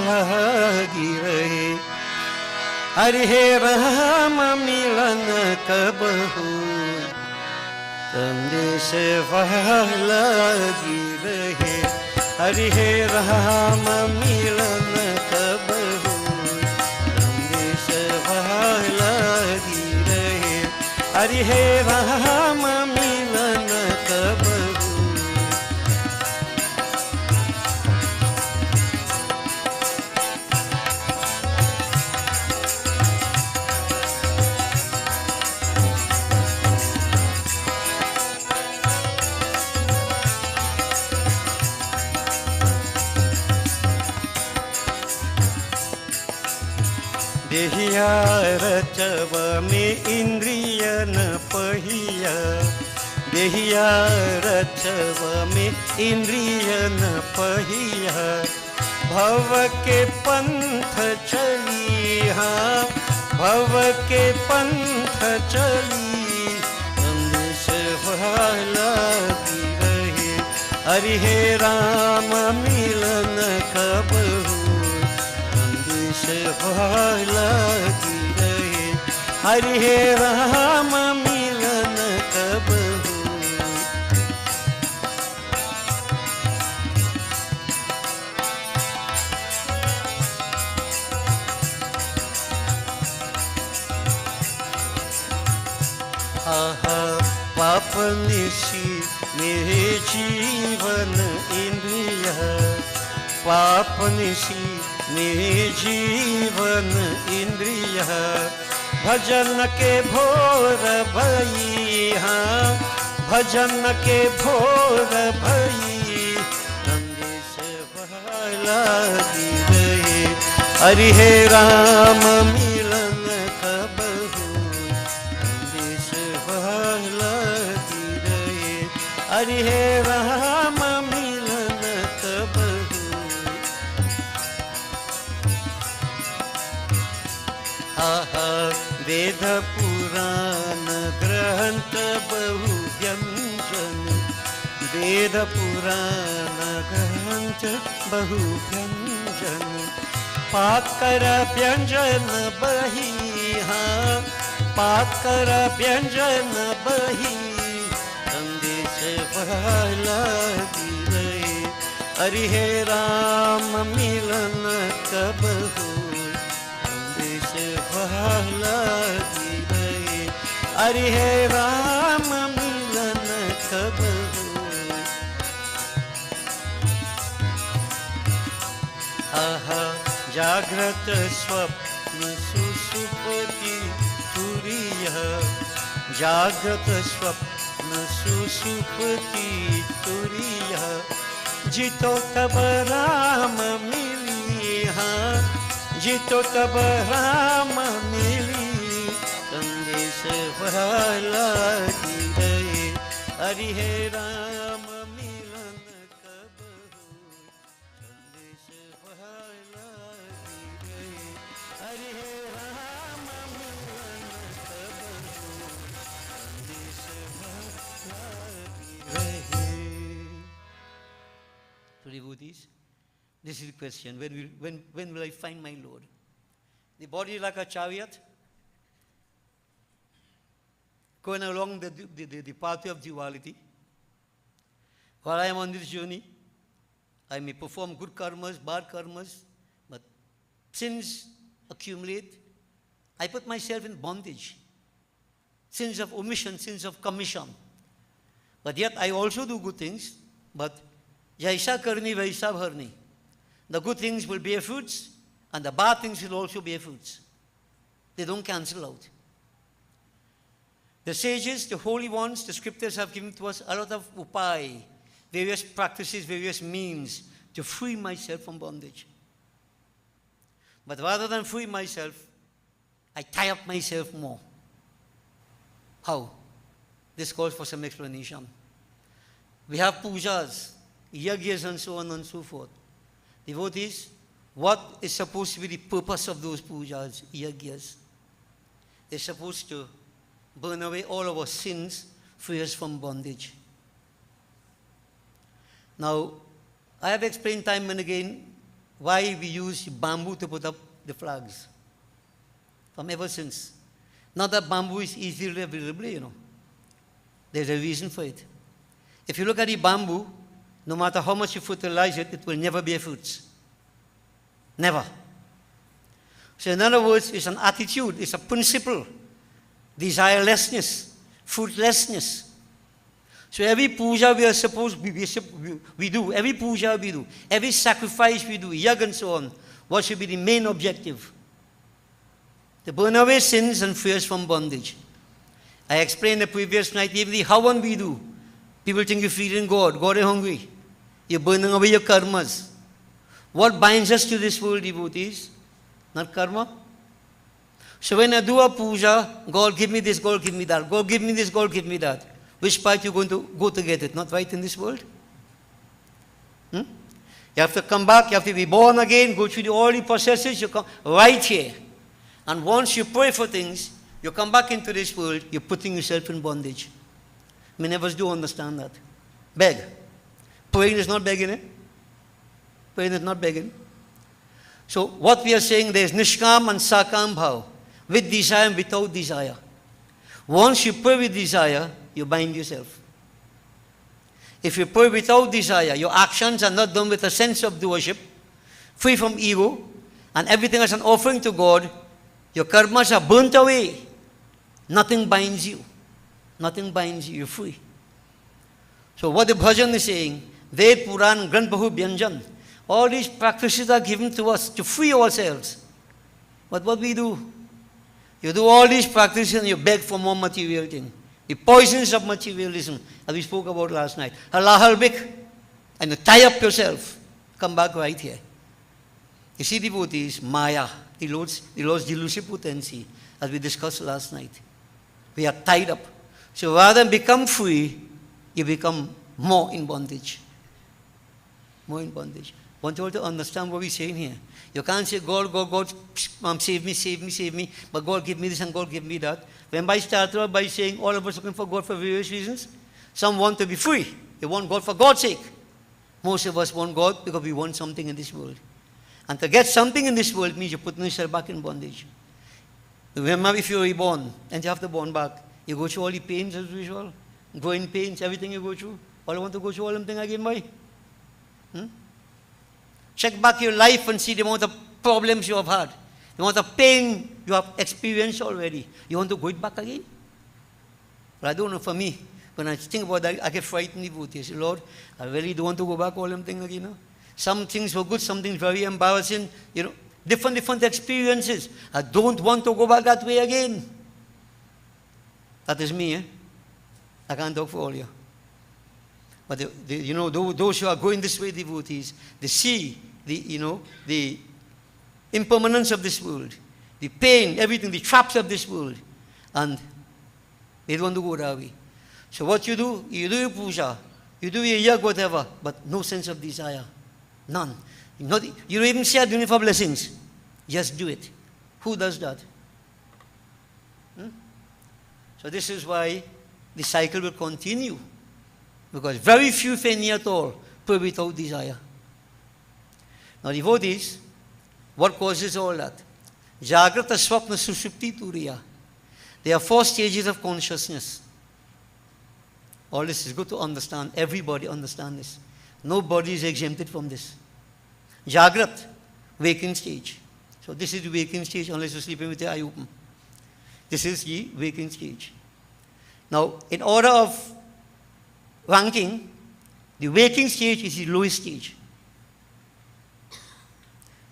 lagi rahe. Hari He Ram milan kab hoy? Andesh lagi rahe. Hari He Ram milan kab hoy? Andesh lagi rahe. Hari He Ram milan kab hoy? देहिया रचव में इंद्रिय न पहिया देहिया रचव में इंद्रिय न पहिया भव के पंथ चली, हाँ भव के पंथ चली, संदेश लगी रहे, हरि हे राम मिलन कब हो, संदेश लगी रहे, हरि हे राम मिलन कब हो। आहा पाप निशी मेरे जीवन इंद्रिय, पाप निशी मेरे जीवन इंद्रिय, भजन के भोर भई, हाँ भजन के भोर भई, संदेश लगी रहे, हरि हे राम मिलन कब हो, संदेश लगी रहे, हरि हे राम मिलन कब हो। आहा वेद पुराण ग्रंथ बहु व्यंजन, वेद पुराण ग्रंथ बहु व्यंजन, पाकर व्यंजन बही, हाँ पाकर व्यंजन बही, संदेश लगी रहे, हरि हे राम मिलन कब हो, संदेश लगी रहे, हरि हे राम मिलन कब हो। आहा जागृत स्वप्न सुसुप्ति तुरीय, जागृत स्वप्न सुसुप्ति तुरीय, जितो तब राम मिली, हाँ जितो तब राम मिली, संदेश लगी रहे, हरि हे राम मिलन कब हो, संदेश लगी रहे, हरि हे राम मिलन कब हो, संदेश लगी रहे। So devotees, this is the question, when will I find my Lord? The body is like a chariot, going along the pathway of duality. While I am on this journey, I may perform good karmas, bad karmas, but sins accumulate. I put myself in bondage. Sins of omission, sins of commission. But yet I also do good things, but jaisa karni vaisa bharni. The good things will bear fruits, and the bad things will also bear fruits. They don't cancel out. The sages, the holy ones, the scriptures have given to us a lot of upai, various practices, various means to free myself from bondage. But rather than free myself, I tie up myself more. How? This calls for some explanation. We have pujas, yagyas, and so on and so forth. Devotees, what is supposed to be the purpose of those pujas, yagyas? They're supposed to burn away all our sins, free us from bondage. Now, I have explained time and again why we use bamboo to put up the flags. From ever since. Not that bamboo is easily available, you know. There's a reason for it. If you look at the bamboo, no matter how much you fertilize it, it will never bear fruits. Never. So in other words, it's an attitude, it's a principle. Desirelessness, fruitlessness. So every puja we are supposed we do, every puja we do, every sacrifice we do, yag and so on, what should be the main objective? To burn away sins and fears from bondage. I explained the previous night, even the havan we do. People think you're feeding God. God is hungry. You're burning away your karmas. What binds us to this world, devotees? Not karma. So when I do a puja, God give me this, God give me that. God give me this, God give me that. Which part you going to go to get it? Not right in this world? You have to come back, you have to be born again, go through all the processes, you come right here. And once you pray for things, you come back into this world, you're putting yourself in bondage. Many of us do understand that. Beg. Praying is not begging, eh? Praying is not begging. So what we are saying, there is Nishkam and Sakam Bhav, with desire and without desire. Once you pray with desire, you bind yourself. If you pray without desire, your actions are not done with a sense of doership, free from ego, and everything as an offering to God, your karmas are burnt away. Nothing binds you. Nothing binds you. You're free. So what the bhajan is saying, Ved, Puran, Granth, Bahu, Byanjan, all these practices are given to us to free ourselves. But what we do? You do all these practices and you beg for more material thing. The poisons of materialism, as we spoke about last night. Halahalbik, and you tie up yourself. Come back right here. You see, devotees, Maya, the Lord's delusive potency, as we discussed last night. We are tied up. So rather than become free, you become more in bondage. More in bondage. I want you all to understand what we're saying here. You can't say, God, save me, but God give me this and God give me that. When I started out by saying all of us looking for God for various reasons, some want to be free. They want God for God's sake. Most of us want God because we want something in this world. And to get something in this world means you're putting yourself back in bondage. Remember, if you're reborn and you have to born back, you go through all the pains as usual, growing pains, everything you go through. All I want to go through all them things again, boy. Check back your life and see the amount of problems you have had, the amount of pain you have experienced already. You want to go it back again? But I don't know, for me, when I think about that, I get frightened. I say, Lord, I really don't want to go back all them things again. No? Some things were good, some things very embarrassing, different experiences. I don't want to go back that way again. That is me, eh? I can't talk for all you. But those who are going this way, devotees, they see the impermanence of this world, the pain, everything, the traps of this world, and they don't want to go that way. So what you do your puja, you do your yag, whatever, but no sense of desire, none. You don't even say doing it for blessings. Just do it. Who does that? So this is why the cycle will continue. Because very few, if any at all, pray without desire. Now devotees, what causes all that? Jagrata, Swapna, Sushupti, Turiya. There are 4 stages of consciousness. All this is good to understand. Everybody understand this. Nobody is exempted from this. Jagrat, waking stage. So this is the waking stage unless you're sleeping with your eye open. This is the waking stage. Now, in order of ranking, the waking stage is the lowest stage.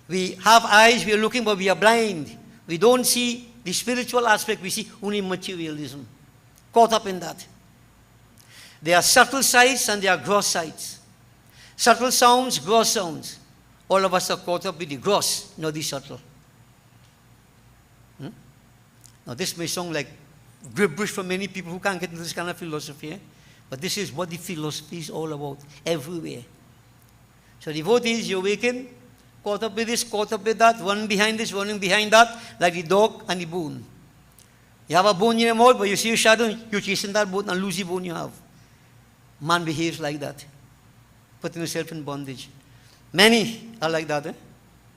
We have eyes, we are looking, but we are blind. We don't see the spiritual aspect, we see only materialism. Caught up in that. There are subtle sights and there are gross sights. Subtle sounds, gross sounds. All of us are caught up with the gross, not the subtle. Now this may sound like gibberish for many people who can't get into this kind of philosophy, but this is what the philosophy is all about, everywhere. So devotees, you awaken, caught up with this, caught up with that, running behind this, running behind that, like the dog and the bone. You have a bone in your mouth, but you see a shadow, you're chasing that bone and lose the bone you have. Man behaves like that, putting himself in bondage. Many are like that, eh?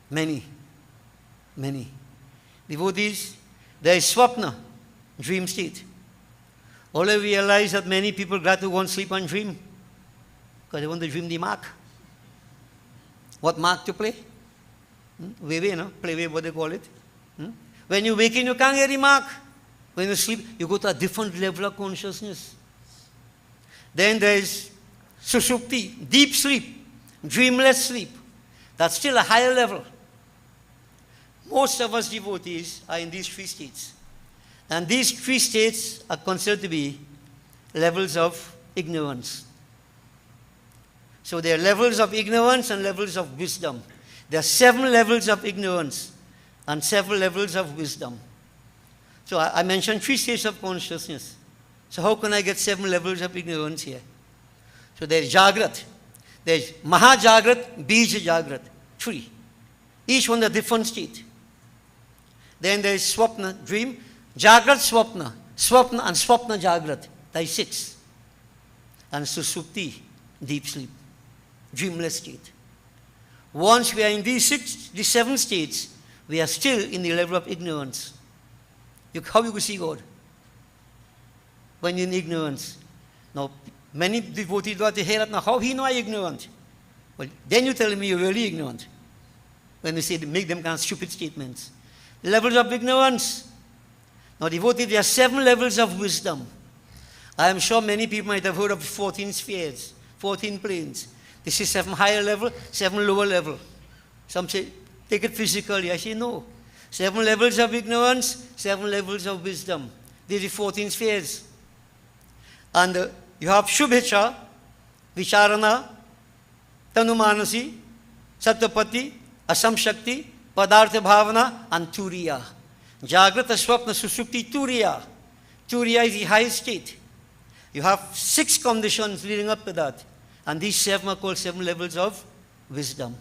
Many. Devotees, there is swapna, dream state. All I realize that many people glad to go and sleep and dream because they want to dream the mark. What mark to play? Play, what they call it. When you wake in, you can't get the mark. When you sleep, you go to a different level of consciousness. Then there is sushupti, deep sleep, dreamless sleep. That's still a higher level. Most of us devotees are in these 3 states. And these 3 states are considered to be levels of ignorance. So there are levels of ignorance and levels of wisdom. There are 7 levels of ignorance and several levels of wisdom. So I mentioned 3 states of consciousness. So how can I get 7 levels of ignorance here? So there is Jagrat. There's Mahajagrat, Bija Jagrat, 3. Each one a different state. Then there's Swapna, dream, Jagrat, Swapna, Swapna and Swapna Jagrat, that is 6. And Susupti, deep sleep, dreamless state. Once we are in these 7 states, we are still in the level of ignorance. How you could see God? When you're in ignorance. Now, many devotees got to hear that now. How he know I'm ignorant? Well, then you tell me you're really ignorant. When you say make them kind of stupid statements. Levels of ignorance. Now, devotees, there are 7 levels of wisdom. I am sure many people might have heard of 14 spheres, 14 planes. This is 7 higher level, 7 lower level. Some say, take it physically. I say, no. 7 levels of ignorance, 7 levels of wisdom. These are 14 spheres. And you have Shubhecha, Vicharana, Tanumanasi, Sattapati, Asamshakti, Padartha Bhavana, and Turiya. Jagrata, Swapna, Susupti, Turiya. Turiya is the highest state. You have 6 conditions leading up to that. And these 7 are called 7 levels of wisdom.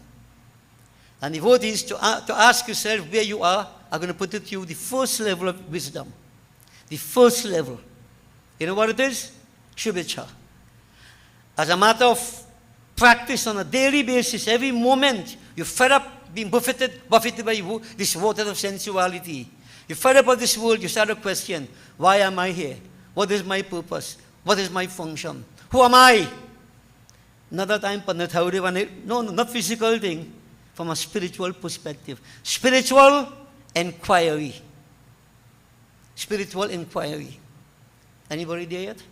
And the vote is to ask yourself where you are. I'm going to put it to you, the first level of wisdom. The first level. You know what it is? Shubhecha. As a matter of practice on a daily basis, every moment, you're fed up being buffeted by this water of sensuality. You're fed up of this world, you start to question, why am I here? What is my purpose? What is my function? Who am I? Not that I'm no, not physical thing, from a spiritual perspective. Spiritual inquiry. Spiritual inquiry. Anybody there yet?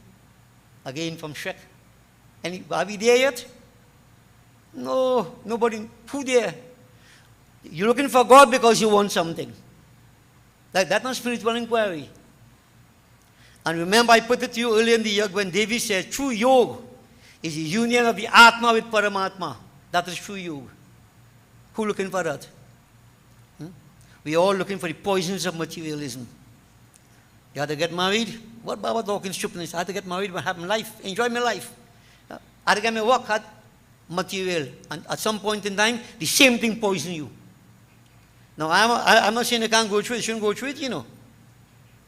Again from Shrek. Are we there yet? No, nobody. Who there? You're looking for God because you want something. That's not spiritual inquiry. And remember, I put it to you earlier in the yoga when Devi said, true yoga is the union of the Atma with Paramatma. That is true yoga. Who looking for that? We are all looking for the poisons of materialism. You had to get married. What Baba talking stupidness? I had to get married, what happened? Life. Enjoy my life. I had to get my work, had material. And at some point in time, the same thing poison you. Now, I'm not saying you can't go through it. You shouldn't go through it, you know.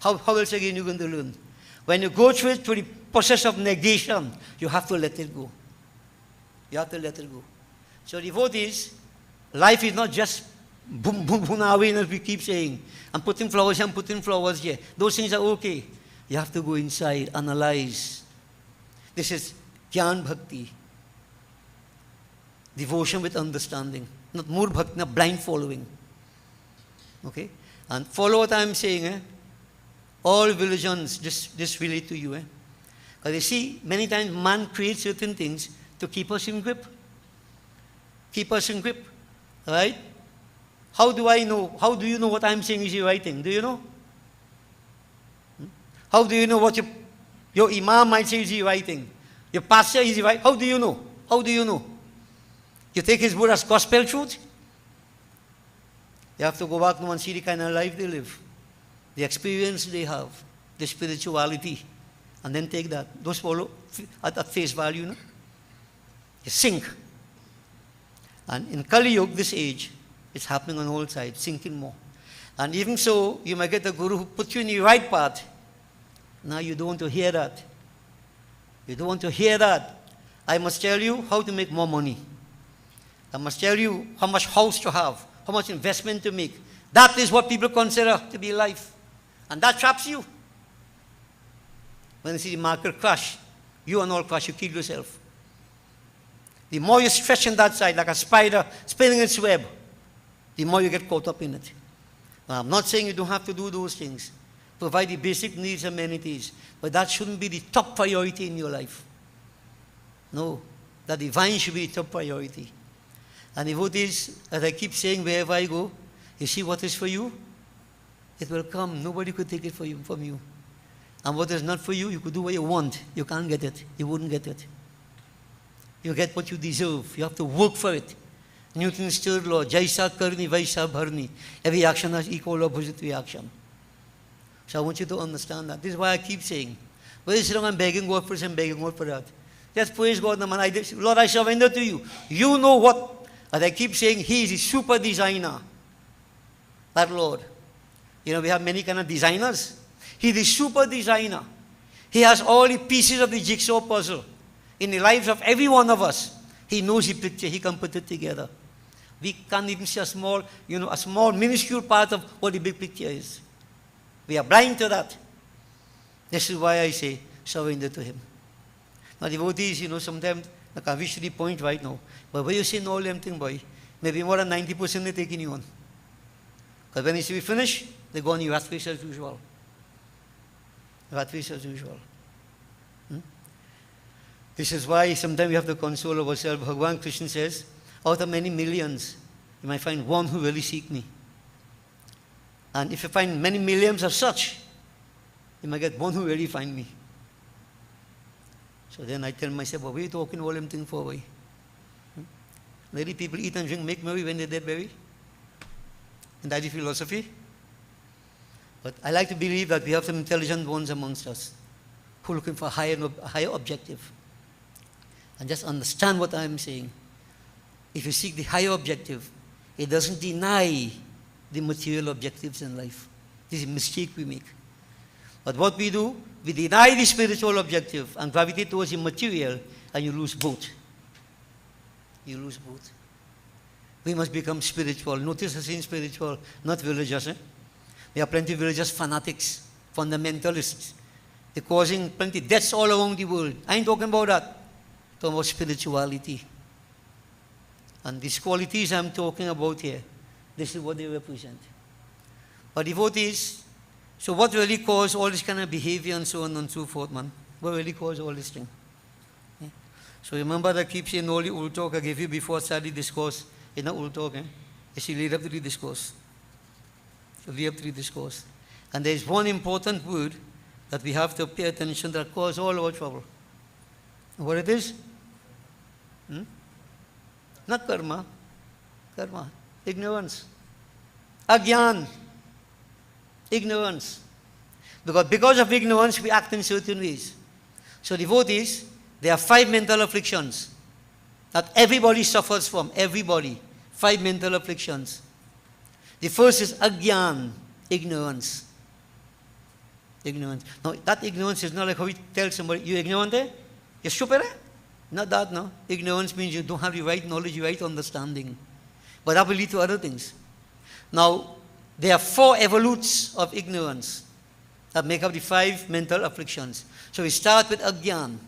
How else again you're going to learn? When you go through it, through the process of negation, you have to let it go. You have to let it go. So the vote is, life is not just boom, boom, boom, away, as we keep saying. I'm putting flowers here. Those things are okay. You have to go inside, analyze. This is Gyan Bhakti. Devotion with understanding. Not Mur Bhakti, not blind following. Okay? And follow what I'm saying. All religions just relate to you. Because you see, many times man creates certain things to keep us in grip. Keep us in grip. Right? How do I know? How do you know what I'm saying is the right thing? Do you know? How do you know what your imam might say is the right thing? Your pastor is the right? How do you know? How do you know? You take his word as gospel truth? You have to go back and see the kind of life they live, the experience they have, the spirituality, and then take that. Those follow at face value. No? You sink. And in Kali Yuga, this age, it's happening on all sides, sinking more. And even so, you might get a guru who puts you in the right path. Now you don't want to hear that. You don't want to hear that. I must tell you how to make more money. I must tell you how much house to have, how much investment to make. That is what people consider to be life. And that traps you. When you see the market crash, you and all crash, you kill yourself. The more you stretch on that side, like a spider spinning its web, the more you get caught up in it. Now, I'm not saying you don't have to do those things. Provide the basic needs and amenities. But that shouldn't be the top priority in your life. No. The divine should be the top priority. And if it is, as I keep saying, wherever I go, you see what is for you? It will come. Nobody could take it from you. And what is not for you, you could do what you want. You can't get it. You wouldn't get it. You get what you deserve. You have to work for it. Newton's third law, Jaisa Karni, Vaisa Bharni. Every action has equal opposite reaction. So I want you to understand that. This is why I keep saying, whether it's wrong, I'm begging God for this, I'm begging God for that. Just praise God, man. Lord, I surrender to you. You know what? As I keep saying, He is the super designer. That Lord. You know, we have many kind of designers. He is the super designer. He has all the pieces of the jigsaw puzzle in the lives of every one of us. He knows the picture. He can put it together. We can't even see a small, a small, minuscule part of what the big picture is. We are blind to that. This is why I say, surrender to Him. Now, devotees, sometimes, I can't reach to the point right now, but when you say all them thing, boy, maybe more than 90% they're taking you on. Because when you say we finish, they go on your rat race as usual. Rat race as usual. This is why sometimes we have to console ourselves. Bhagavan Krishna says, out of many millions, you might find one who really seek me. And if you find many millions of such, you might get one who really find me. So then I tell myself, what are you talking all them things for? Why? Lady people eat and drink, make merry when they're dead berry. And that's the philosophy. But I like to believe that we have some intelligent ones amongst us who are looking for a higher objective. And just understand what I'm saying. If you seek the higher objective, it doesn't deny the material objectives in life. This is a mistake we make. But what we do, we deny the spiritual objective and gravitate towards the material, and you lose both. You lose both. We must become spiritual. Notice I say spiritual, not religious. There are plenty of religious fanatics, fundamentalists. They're causing plenty of deaths all around the world. I ain't talking about that. I'm talking about spirituality. And these qualities I'm talking about here, this is what they represent. But devotees, so what really caused all this kind of behavior and so on and so forth, man? What really caused all this thing? Okay. So remember that I keep saying all the old talk I gave you before I started the discourse. It's not old talk, It's the lead up to the discourse. So lead up to the discourse. And there is one important word that we have to pay attention to that causes all our trouble. What it is? Not karma. Karma. Ignorance. Agyan. Ignorance. Because of ignorance, we act in certain ways. So devotees, there are 5 mental afflictions that everybody suffers from. Everybody. 5 mental afflictions. The first is agyan, ignorance. Ignorance. Now, that ignorance is not like how we tell somebody, you're ignorant, You're stupid, Not that, no. Ignorance means you don't have the right knowledge, the right understanding. But that will lead to other things. Now, there are 4 evolutes of ignorance that make up the 5 mental afflictions. So we start with agyan,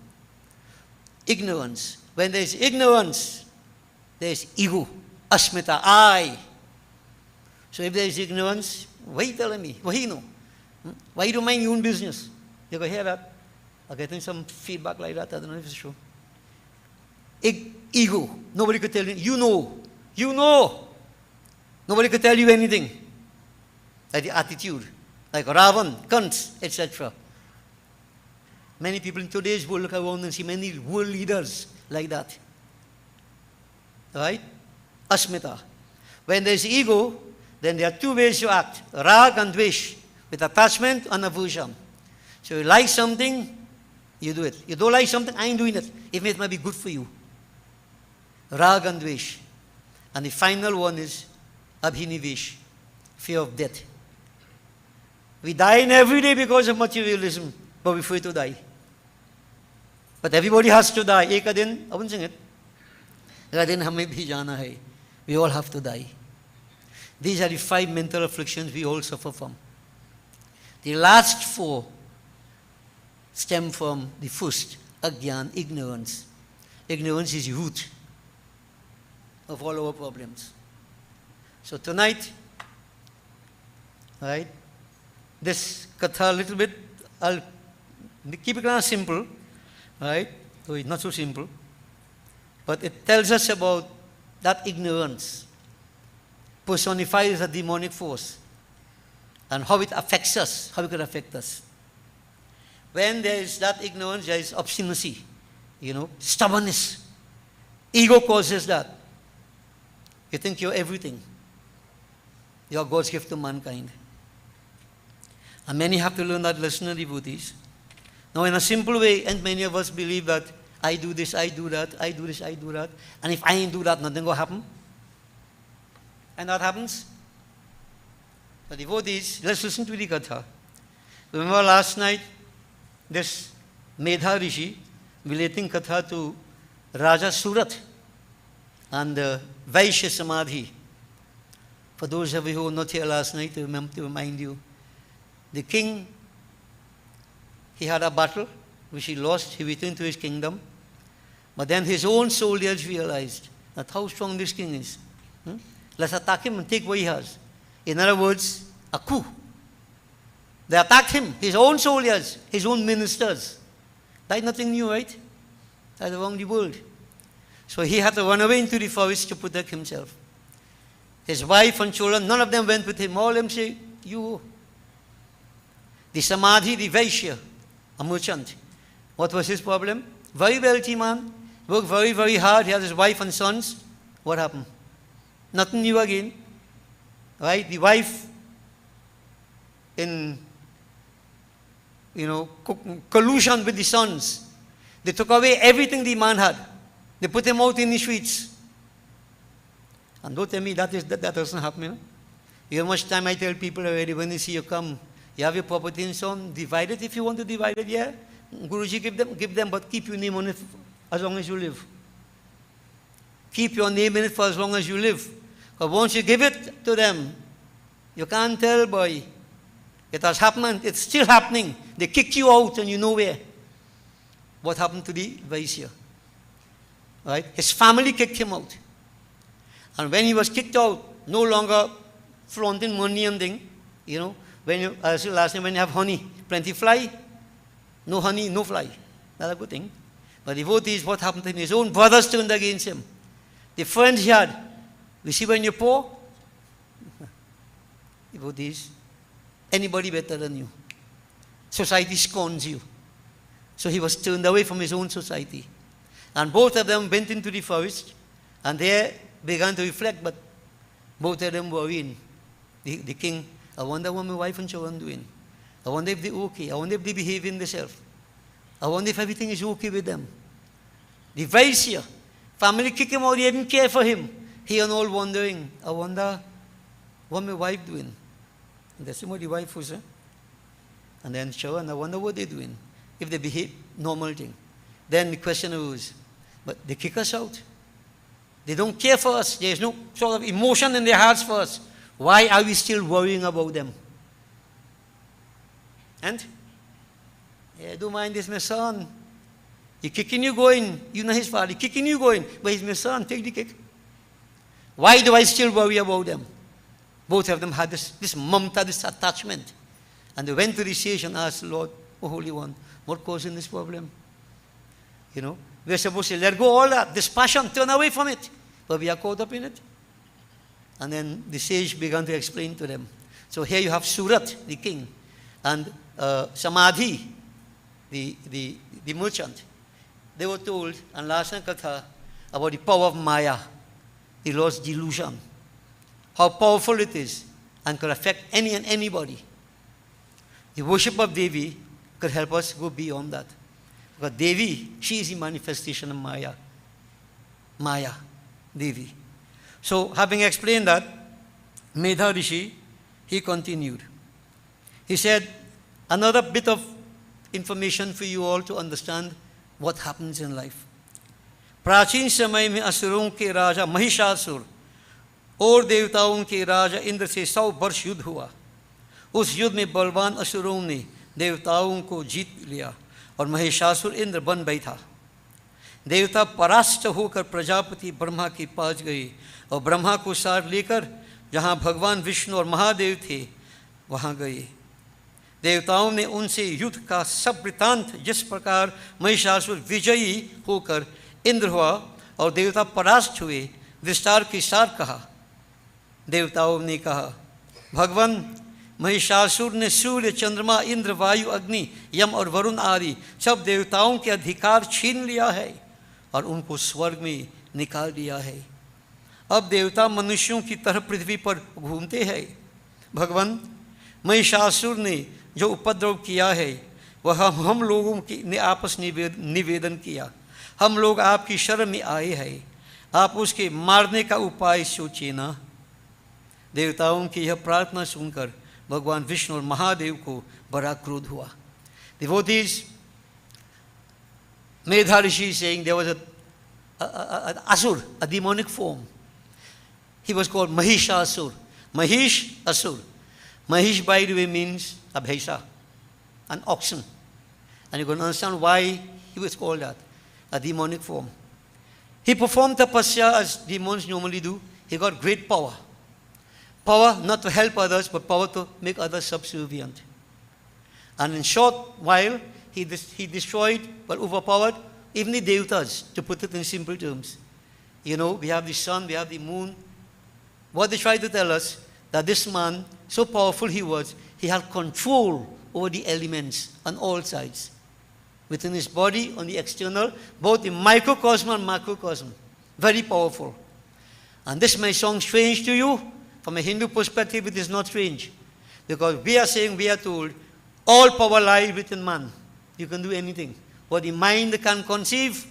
ignorance. When there is ignorance, there is ego, asmita, I. So if there is ignorance, why are you telling me? Why you know? Why you don't mind your own business? You go hear that? I'm getting some feedback like that. I don't know if it's true. Ego. Nobody could tell you. You know. You know. Nobody could tell you anything. Like the attitude. Like Ravan, Kant, etc. Many people in today's world look around and see many world leaders like that. Right? Asmita. When there is ego, then there are 2 ways to act. Rag and dvesh. With attachment and aversion. So you like something, you do it. You don't like something, I ain't doing it. Even if it might be good for you. Rag and dvesh. And the final one is abhinivesh. Fear of death. We die in every day because of materialism, but we're free to die. But everybody has to die. Ek din, I won't sing it. Ek din hame bhi jana hai. We all have to die. These are the 5 mental afflictions we all suffer from. The last 4 stem from the first, agyan, ignorance. Ignorance is the root of all our problems. So tonight, right, this katha a little bit, I'll keep it kind of simple, right, so it's not so simple, but it tells us about that ignorance, personified as a demonic force, and how it affects us, how it can affect us. When there is that ignorance, there is obstinacy, stubbornness. Ego causes that. You think you're everything. You're God's gift to mankind. And many have to learn that lesson, devotees. Now, in a simple way, and many of us believe that I do this, I do that, I do this, I do that. And if I ain't do that, nothing will happen. And that happens. The devotees, let's listen to the Katha. Remember last night, this Medha Rishi relating Katha to Raja Surat and the Vaishya Samadhi. For those of you who were not here last night, to remind you, the king, he had a battle which he lost. He returned to his kingdom. But then his own soldiers realized that how strong this king is. Let's attack him and take what he has. In other words, a coup. They attacked him, his own soldiers, his own ministers. That's nothing new, right? That's around the world. So he had to run away into the forest to protect himself. His wife and children, none of them went with him. All of them say, you. The Samadhi, the Vaishya, a merchant. What was his problem? Very wealthy man, worked very, very hard. He had his wife and sons. What happened? Nothing new again. Right? The wife in, collusion with the sons. They took away everything the man had. They put him out in the streets. And don't tell me that doesn't happen. You know how much time I tell people already when they see you come, you have your property and so on, divide it if you want to divide it, yeah. Guruji give them, but keep your name on it as long as you live. Keep your name in it for as long as you live. But once you give it to them, you can't tell, boy. It has happened, it's still happening. They kick you out and you know where. What happened to the Vaishya? Right? His family kicked him out. And when he was kicked out, no longer flaunting money and thing, when you, as last time, when you have honey, plenty fly, no honey, no fly. That's a good thing. But devotees, what happened to him? His own brothers turned against him. The friends he had. You see, when you're poor, devotees, anybody better than you. Society scorns you. So he was turned away from his own society. And both of them went into the forest, and there began to reflect, but both of them were in. The king, I wonder what my wife and children are doing. I wonder if they're okay. I wonder if they behave in themselves. I wonder if everything is okay with them. The Vaishya, family kicked him out, they didn't care for him. He and all wondering, I wonder what my wife doing. And that's what the wife was. And then children, I wonder what they're doing. If they behave, normal thing. Then the question arose, but they kick us out. They don't care for us. There is no sort of emotion in their hearts for us. Why are we still worrying about them? And? Yeah, don't mind this, my son. He kicking you going. You know his father. He kicking you going. But he's my son. Take the kick. Why do I still worry about them? Both of them had this mamta, this attachment. And they went to the sage and asked the Lord, O Holy One, what causing this problem? We're supposed to let go all that, this passion, turn away from it. But we are caught up in it. And then the sage began to explain to them. So here you have Surat, the king, and Samadhi, the merchant. They were told, and last night Katha, about the power of Maya, the Lord's delusion. How powerful it is and could affect any and anybody. The worship of Devi could help us go beyond that. Because Devi, she is the manifestation of Maya. Maya, Devi. So, having explained that, Medha Rishi, he continued. He said, another bit of information for you all to understand what happens in life. प्राचीन समय में असुरों के राजा महिषासुर और देवताओं के राजा इंद्र से 100 वर्ष युद्ध हुआ. उस युद्ध में बलवान असुरों ने देवताओं को जीत लिया और महिषासुर इंद्र बन बैठा. देवता परास्त होकर प्रजापति ब्रह्मा के पास गए और ब्रह्मा को साथ लेकर जहाँ भगवान विष्णु और महादेव थे वहाँ गए. देवताओं ने उनसे युद्ध का सब वृत्तांत, जिस प्रकार महिषासुर विजयी होकर इंद्र हुआ और देवता परास्त हुए, विस्तार के साथ कहा. देवताओं ने कहा, भगवान महिषासुर ने सूर्य, चंद्रमा, इंद्र, वायु, अग्नि, यम और वरुण आदि सब देवताओं के अधिकार छीन लिया है और उनको स्वर्ग में निकाल दिया है. अब देवता मनुष्यों की तरह पृथ्वी पर घूमते हैं. भगवान महिषासुर ने जो उपद्रव किया है वह हम लोगों ने आपस निवेदन किया. हम लोग आपकी शरण में आए हैं, आप उसके मारने का उपाय सोचिए ना। देवताओं की यह प्रार्थना सुनकर भगवान विष्णु और महादेव को बड़ा क्रोध हुआ. Devotees, Medharishi is saying there was an asur, a demonic form. He was called Mahishasur. Mahish, Asur. Mahish, by the way, means a bhaisa, an oxen. And you can understand why he was called that, a demonic form. He performed tapasya as demons normally do. He got great power. Power not to help others, but power to make others subservient. And in short while, he destroyed, but overpowered, even the devatas, to put it in simple terms. You know, we have the sun, we have the moon. What they try to tell us, that this man, so powerful he was, he had control over the elements on all sides. Within his body, on the external, both in microcosm and macrocosm. Very powerful. And this may sound strange to you. From a Hindu perspective, it is not strange. Because we are saying, we are told, all power lies within man. You can do anything. What the mind can conceive,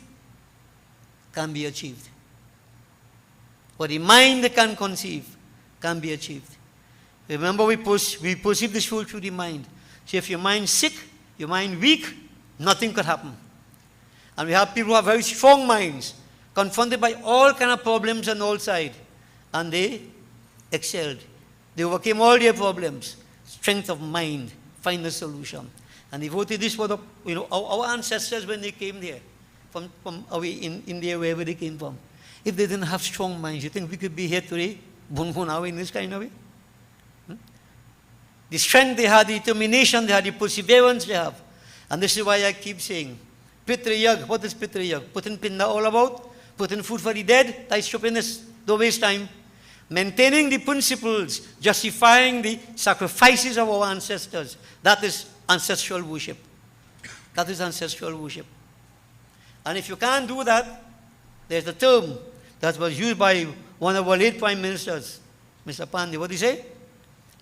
can be achieved. What the mind can conceive, can be achieved. Remember, we perceive this world through the mind. So if your mind is sick, your mind weak, nothing could happen. And we have people who have very strong minds, confronted by all kind of problems on all sides. And they excelled. They overcame all their problems. Strength of mind, find a solution. And devoted this for the, our ancestors when they came there, from away in India, wherever they came from. If they didn't have strong minds, you think we could be here today, in this kind of way? The strength they had, the determination they had, the perseverance they have. And this is why I keep saying, Pitri Yag, what is Pitri Yag? Putting pinda all about, putting food for the dead, that's stupidness, don't waste time. Maintaining the principles, justifying the sacrifices of our ancestors, that is ancestral worship. That is ancestral worship. And if you can't do that, there's a term that was used by one of our late prime ministers, Mr. Pandey. What did he say?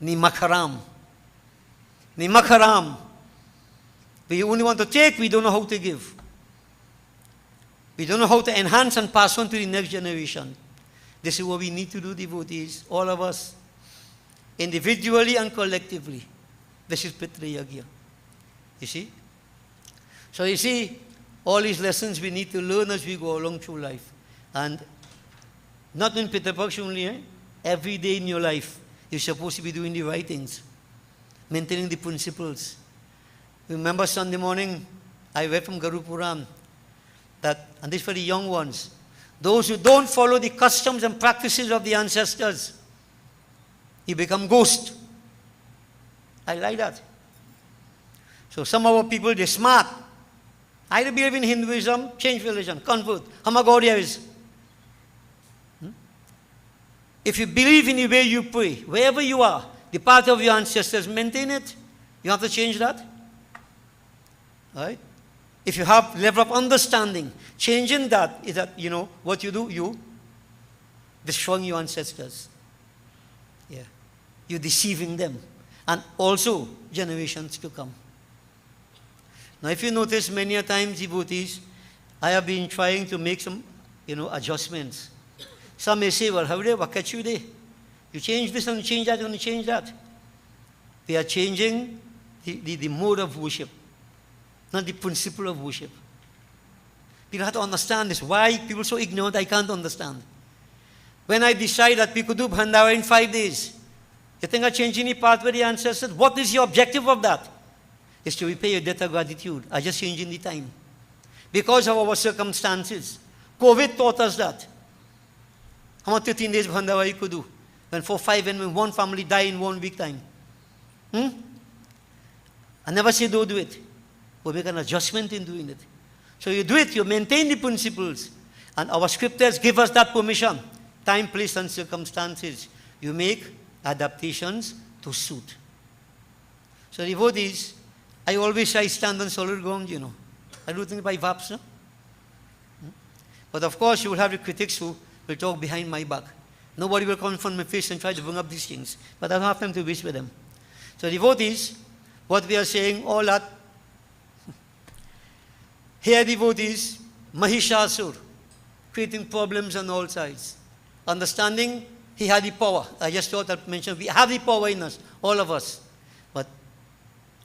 Nimakharam. Nimakharam. We only want to take, we don't know how to give. We don't know how to enhance and pass on to the next generation. This is what we need to do, devotees, all of us, individually and collectively. This is Pitri Yagya. You see? So you see, all these lessons we need to learn as we go along through life. And not in Pitri Paksha only, every day in your life, you're supposed to be doing the right things, maintaining the principles. Remember Sunday morning, I read from Garu Puran, that, and this for the young ones, those who don't follow the customs and practices of the ancestors, you become ghost. I like that. So some of our people, they're smart. Either believe in Hinduism, change religion, convert. Hamagaudiya is. If you believe in the way you pray, wherever you are, the path of your ancestors, maintain it. You have to change that. Right? If you have level of understanding, changing that is that, what you do, you destroying your ancestors. Yeah. You're deceiving them. And also generations to come. Now if you notice many a times, devotees, I have been trying to make some, adjustments. Some may say, well, how do what catch you there? You change this and you change that and you change that. We are changing the mode of worship, not the principle of worship. People have to understand this. Why people so ignorant, I can't understand. When I decide that we could do Bhandara in 5 days, you think I change any path with the ancestors? What is your objective of that? Is to repay your debt of gratitude. I just changing the time. Because of our circumstances. COVID taught us that. How much 13 days Bhandara you could do? When 4, 5, and when one family die in 1 week time. I never say don't do it. But make an adjustment in doing it. So you do it, you maintain the principles. And our scriptures give us that permission. Time, place, and circumstances. You make adaptations to suit. So devotees, I always say I stand on solid ground, I do things by VAPs, no? But of course, you will have the critics who will talk behind my back. Nobody will come in front of my face and try to bring up these things. But I don't have time to wish with them. So devotees, what we are saying, all that, here devotees, Mahishasur, creating problems on all sides. Understanding he had the power. I just thought I'd mention, we have the power in us, all of us. But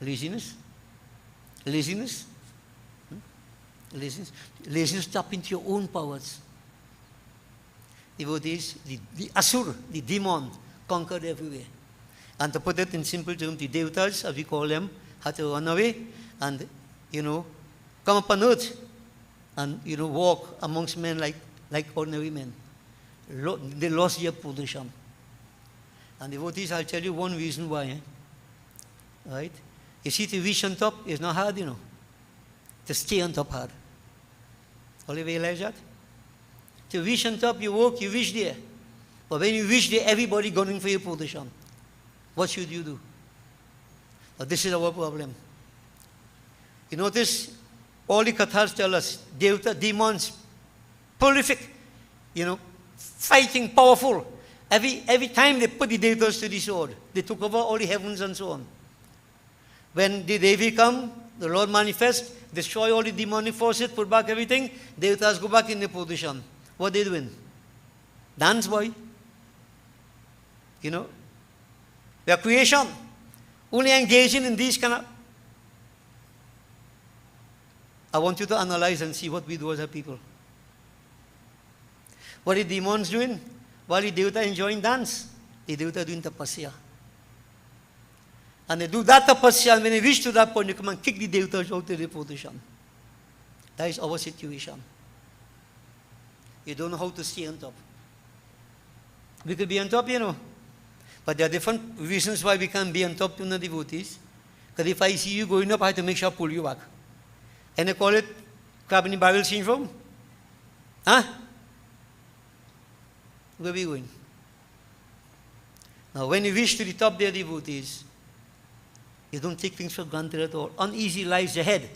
laziness? Laziness? Laziness? Laziness tap into your own powers. Devotees, the Asur, the demon, conquered everywhere. And to put it in simple terms, the devatas, as we call them, had to run away and, come upon earth and, walk amongst men like ordinary men. They lost their position. And devotees, I'll tell you one reason why. Right? You see, to reach on top is not hard, To stay on top hard. All you realize that? To reach on top, you work, you reach there. But when you reach there, everybody going for your position. What should you do? But this is our problem. You notice, all the kathas tell us, devata, demons, prolific, fighting, powerful. Every time they put the devatas to the sword, they took over all the heavens and so on. When the Devi come, the Lord manifests, destroy all the demonic forces, put back everything, devatas go back in their position. What they doing? Dance, boy. We are creation. Only engaging in these kind of... I want you to analyze and see what we do as a people. What are the demons doing? While the devata enjoying dance, the devata doing tapasya. And they do that tapasya, and when they reach to that point, you come and kick the devatas out of their position. That is our situation. You don't know how to stay on top. We could be on top, But there are different reasons why we can't be on top to the devotees. Because if I see you going up, I have to make sure I pull you back. And they call it crab in the barrel syndrome. Huh? Where are we going? Now, when you reach to the top there, devotees, you don't take things for granted at all. Uneasy lies ahead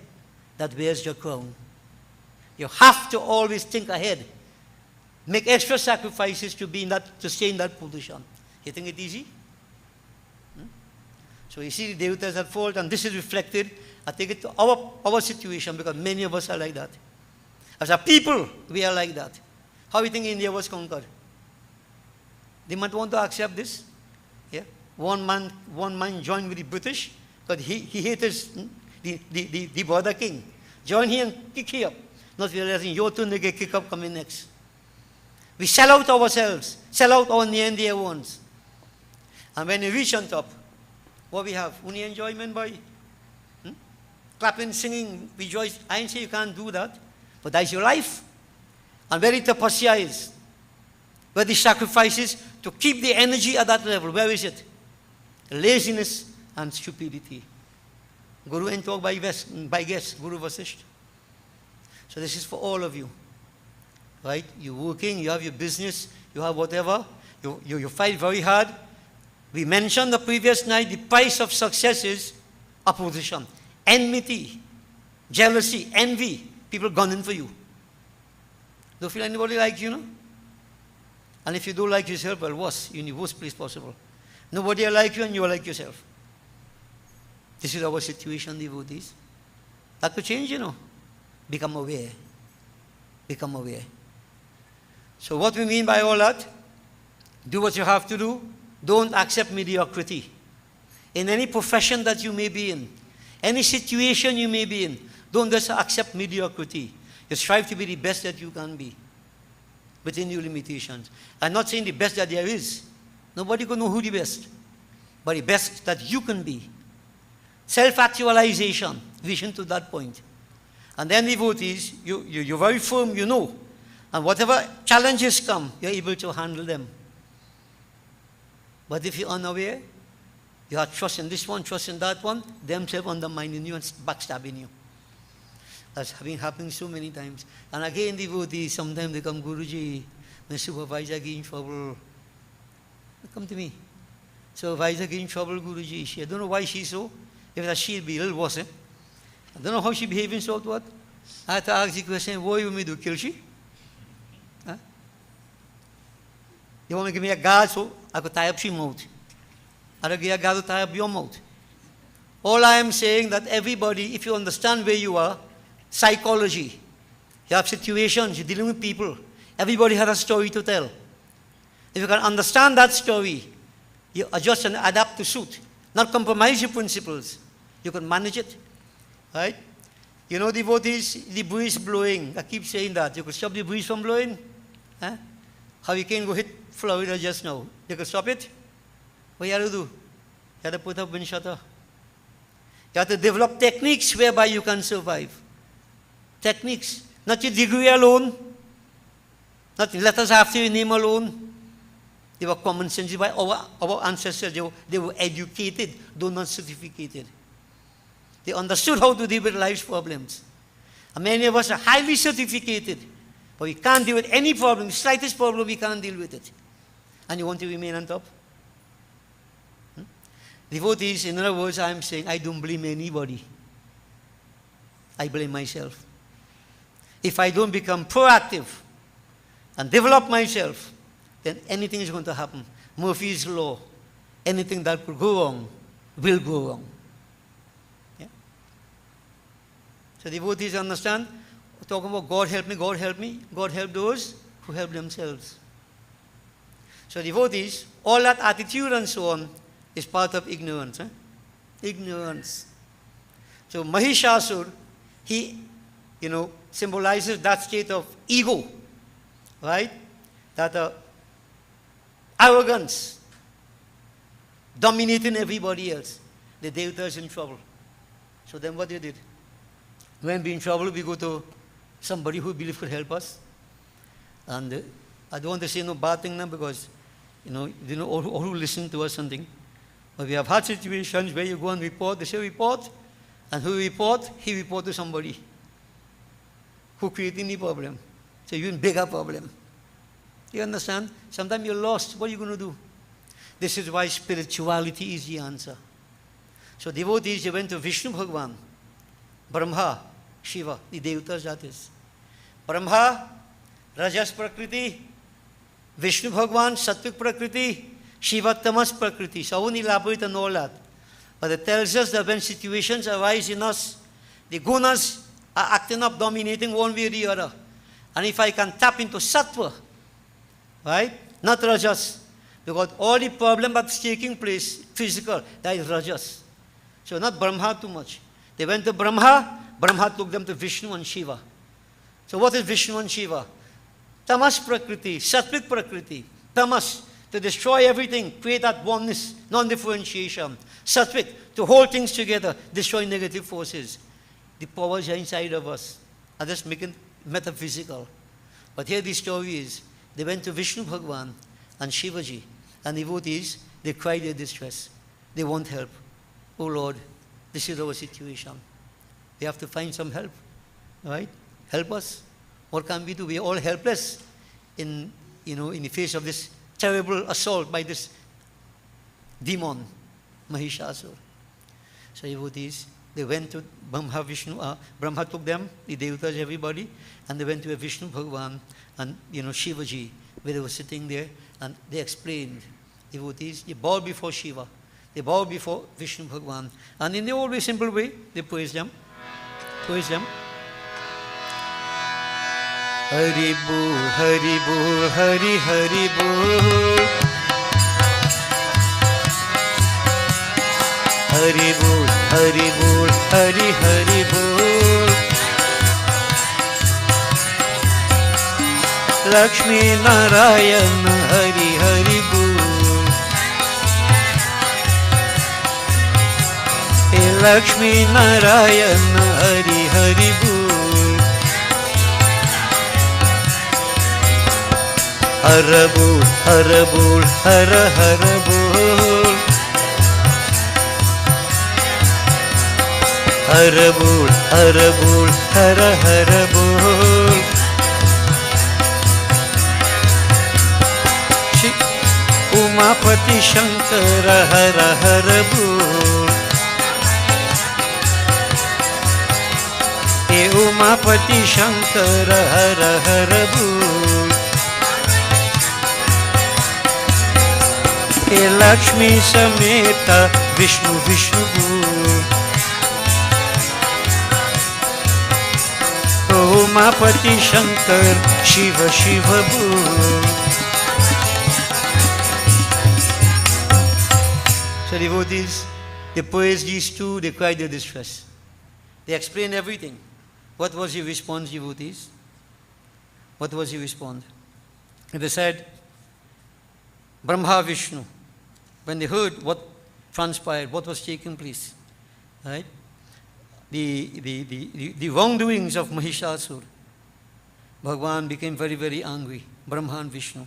that wears your crown. You have to always think ahead. Make extra sacrifices to stay in that position. You think it easy? So you see the devatas at fault, and this is reflected. I take it to our situation, because many of us are like that. As a people, we are like that. How do you think India was conquered? They might want to accept this. Yeah? One man joined with the British, because he hated the border king. Join here and kick here up. Not realizing your turn to get kicked up coming next. We sell out ourselves, sell out our near and dear ones. And when we reach on top, what we have? Only enjoyment, boy. Clapping, singing, rejoice. I ain't say you can't do that, but that's your life. And where the tapasya is, where the sacrifices to keep the energy at that level, where is it? Laziness and stupidity. Guru ain't talk by guess, Guru Vasisht. So this is for all of you. Right? You're working, you have your business, you have whatever. You fight very hard. We mentioned the previous night, the price of success is opposition, enmity, jealousy, envy. People gunning for you. Don't feel anybody like you, And if you don't like yourself, well, worse. You're in the worst place possible. Nobody will like you, and you are like yourself. This is our situation, devotees. That could change, Become aware. Become aware. So what we mean by all that? Do what you have to do. Don't accept mediocrity. In any profession that you may be in, any situation you may be in, don't just accept mediocrity. You strive to be the best that you can be, within your limitations. I'm not saying the best that there is. Nobody can know who the best, but the best that you can be. Self-actualization, vision to that point. And then devotees, you're very firm, And whatever challenges come, you're able to handle them. But if you're unaware, you have trust in this one, trust in that one, themselves undermining you and backstabbing you. That's been happening so many times. And again, devotees, sometimes they come, Guruji, my supervisor get in trouble. They come to me. Supervisor get in trouble, Guruji. I don't know why she's so. If that she'll be a little worse, I don't know how she behaving so what. I had to ask the question, what do you want me to do, kill she? Huh? You want me to give me a guard so I could tie up she mouth? I don't give a guard to tie up your mouth. All I am saying that everybody, if you understand where you are, psychology, You have situations, you're dealing with people. Everybody has a story to tell. If you can understand that story, you adjust and adapt to suit, not compromise your principles. You can manage it, right? You know, devotees, the breeze blowing. I keep saying that. You could stop the breeze from blowing. Huh? Hurricane go hit Florida just now. You could stop it. What you have to do? You have to put up wind shutter. You have to develop techniques whereby you can survive. Techniques. Not your degree alone. Not letters after your name alone. They were common sense. Our ancestors, they were educated, though not certificated. They understood how to deal with life's problems. And many of us are highly certificated, but we can't deal with any problem. The slightest problem, we can't deal with it. And you want to remain on top? Devotees, in other words, I'm saying, I don't blame anybody. I blame myself. If I don't become proactive and develop myself, then anything is going to happen. Murphy's Law. Anything that could go wrong will go wrong. Yeah? So devotees understand, we're talking about God help me, God help me. God help those who help themselves. So devotees, all that attitude and so on is part of ignorance. Eh? Ignorance. So Mahishasur, he, symbolizes that state of ego, right? That arrogance, dominating everybody else. The Devata is in trouble. So then what they did? When we're in trouble, we go to somebody who we believe could help us. And I don't want to say no bad thing now because, all who listen to us something. But we have had situations where you go and report, they say report, and who report? He report to somebody who creating the problem. So you're in bigger problem. You understand? Sometimes you're lost. What are you going to do? This is why spirituality is the answer. So devotees, they went to Vishnu Bhagwan, Brahma, Shiva, the Devatas that is. Brahma, Rajas Prakriti, Vishnu Bhagwan, Sattvic Prakriti, Shiva, Tamas Prakriti. So I won't elaborate on all that. But it tells us that when situations arise in us, the gunas are acting up, dominating one way or the other. And if I can tap into Sattva, right? Not Rajas. Because all the problem that's taking place, physical, that is Rajas. So not Brahma too much. They went to Brahma, Brahma took them to Vishnu and Shiva. So what is Vishnu and Shiva? Tamas Prakriti, Sattvic Prakriti. Tamas, to destroy everything, create that oneness, non-differentiation. Sattvic, to hold things together, destroy negative forces. The powers are inside of us. I just make it metaphysical. But here the story is, they went to Vishnu Bhagwan and Shivaji, and devotees, they cry their distress. They want help. Oh Lord, this is our situation. We have to find some help, right? Help us. What can we do? We are all helpless in the face of this terrible assault by this demon, Mahishasur. So devotees, they went to Brahma, Vishnu, Brahma took them, the Devatas, everybody, and they went to a Vishnu Bhagwan and, Shivaji, where they were sitting there, and they explained, devotees, they bowed before Shiva, they bowed before Vishnu Bhagwan, and in the old way, simple way, they praised them. Praise them. Hari Bol, Hari Bol, Hari Hari Bol. Hari Bol, Hari Bol, Hari Hari Bol. Lakshmi Narayan, Hari Hari Bol. Hey Lakshmi Narayan, Hari Hari Bol. Har Bol, Har Bol, Har Har Bol. Har Bol, Har Bol, Har Har Bol. Umapati Shankara, Har Har Bol. Hey Umapati Shankara, Har Har Bol. Hey Lakshmi Sameta, Vishnu Vishnu Bol. Umápati Shankar Shiva Shiva Bol. So devotees, they praised these two, they cried their distress. They explained everything. What was your response, devotees? What was your response? And they said, Brahma Vishnu, when they heard what transpired, what was taking place, right? The wrongdoings of Mahishasur, Bhagavan became very, very angry, Brahma and Vishnu.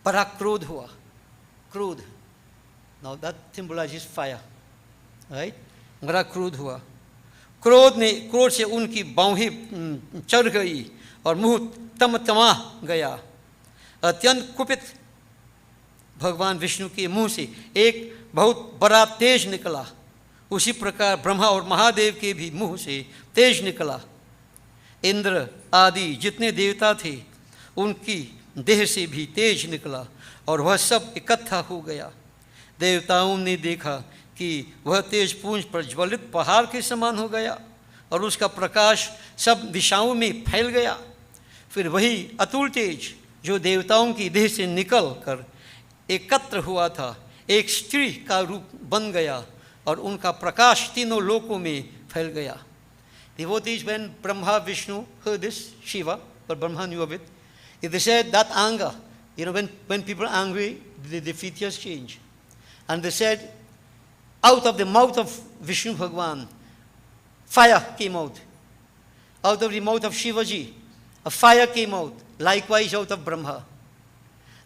Parakrodh hua, krodh. Now that symbolizes fire, right? बड़ा क्रोध हुआ, क्रोध से उनकी बाहें चढ़ गई और मुंह तमा गया। अत्यंत कुपित भगवान विष्णु के मुंह से एक बहुत बड़ा तेज निकला। उसी प्रकार ब्रह्मा और महादेव के भी मुंह से तेज निकला। इंद्र आदि जितने देवता थे उनकी देह से भी तेज निकला और वह सब इकट्ठा हो गया। देवताओं ने देखा कि वह तेज पुंज प्रज्वलित पहाड़ के समान हो गया और उसका प्रकाश सब दिशाओं में फैल गया। फिर वही अतुल तेज जो देवताओं की देह से निकल कर एकत्र हुआ था एक स्त्री का रूप बन गया और उनका प्रकाश तीनों लोकों में फैल गया। Devotees, when Brahma, Vishnu heard this, Shiva, but Brahma knew of it, they said that anger, when people are angry, the features change. And they said, out of the mouth of Vishnu Bhagwan, fire came out. Out of the mouth of Shivaji, a fire came out, likewise out of Brahma.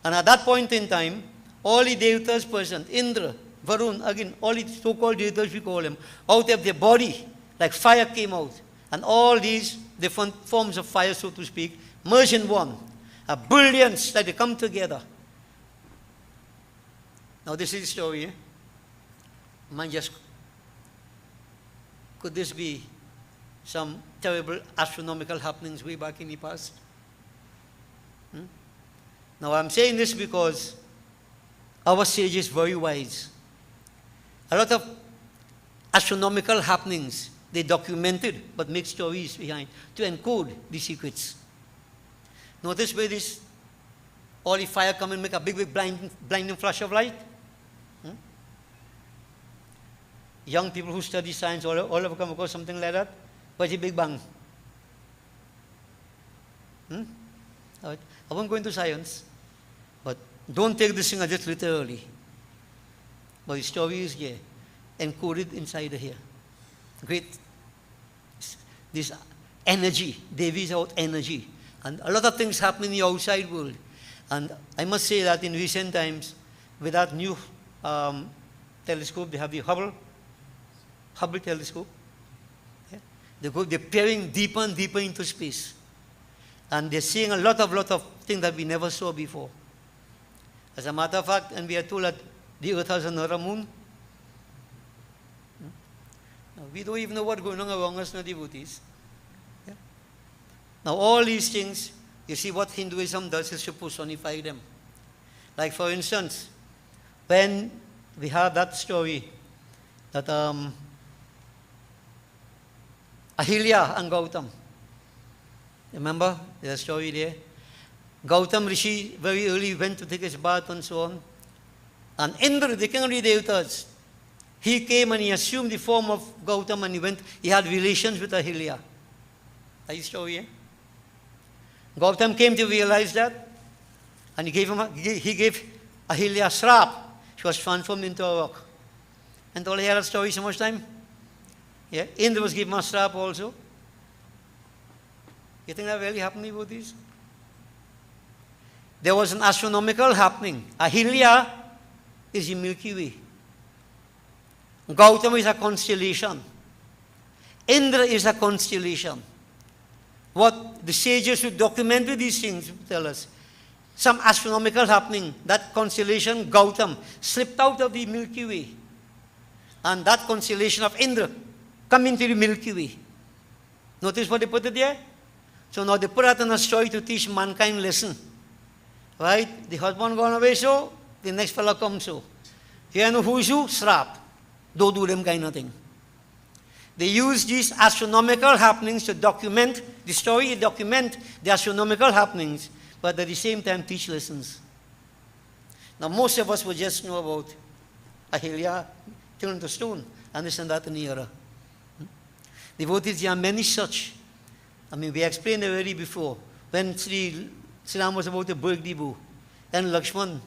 And at that point in time, all the devatas present, Indra, Varun, again, all the so-called devatas we call them, out of their body, like fire came out. And all these different forms of fire, so to speak, merged in one. A brilliance that they come together. Now this is the story. Could this be some terrible astronomical happenings way back in the past? Now I'm saying this because our sage is very wise. A lot of astronomical happenings they documented but make stories behind to encode the secrets. Notice where this all the fire come and make a big blinding flash of light. Young people who study science all have come across something like that. What's the Big Bang? I won't go into science, but don't take this thing just literally. But the story is here, encoded inside here. Great, this energy, Devi is out energy. And a lot of things happen in the outside world. And I must say that in recent times, with that new telescope, they have the Hubble telescope. Yeah? They're peering deeper and deeper into space. And they're seeing a lot of things that we never saw before. As a matter of fact, and we are told that the Earth has another moon. Now, we don't even know what's going on around us, no devotees. Yeah? Now, all these things, you see what Hinduism does is to personify them. Like, for instance, when we have that story that Ahilya and Gautam. Remember? There's a story there. Gautam Rishi very early went to take his bath and so on. And Indra, the king of the Devatas, he came and he assumed the form of Gautam and he had relations with Ahilya. That's the story, eh? Gautam came to realize that and he gave Ahilya a shrap. She was transformed into a rock. And all I heard that story so much time? Yeah, Indra was given a shrap also. You think that really happened about this? There was an astronomical happening. Ahilya is the Milky Way. Gautama is a constellation. Indra is a constellation. What the sages who documented these things tell us. Some astronomical happening, that constellation Gautam slipped out of the Milky Way. And that constellation of Indra come into the Milky Way. Notice what they put it there? So now they put out in a story to teach mankind lesson. Right? The husband gone away so, the next fellow comes so. Here no who is who? Srap. Don't do them kind of thing. They use these astronomical happenings to document the story, document the astronomical happenings, but at the same time teach lessons. Now, most of us will just know about Ahilya turned to stone, and this and that in the era. Devotees, there are many such. I mean, we explained already before, when Sri Ram was about to break the bow, and Lakshman,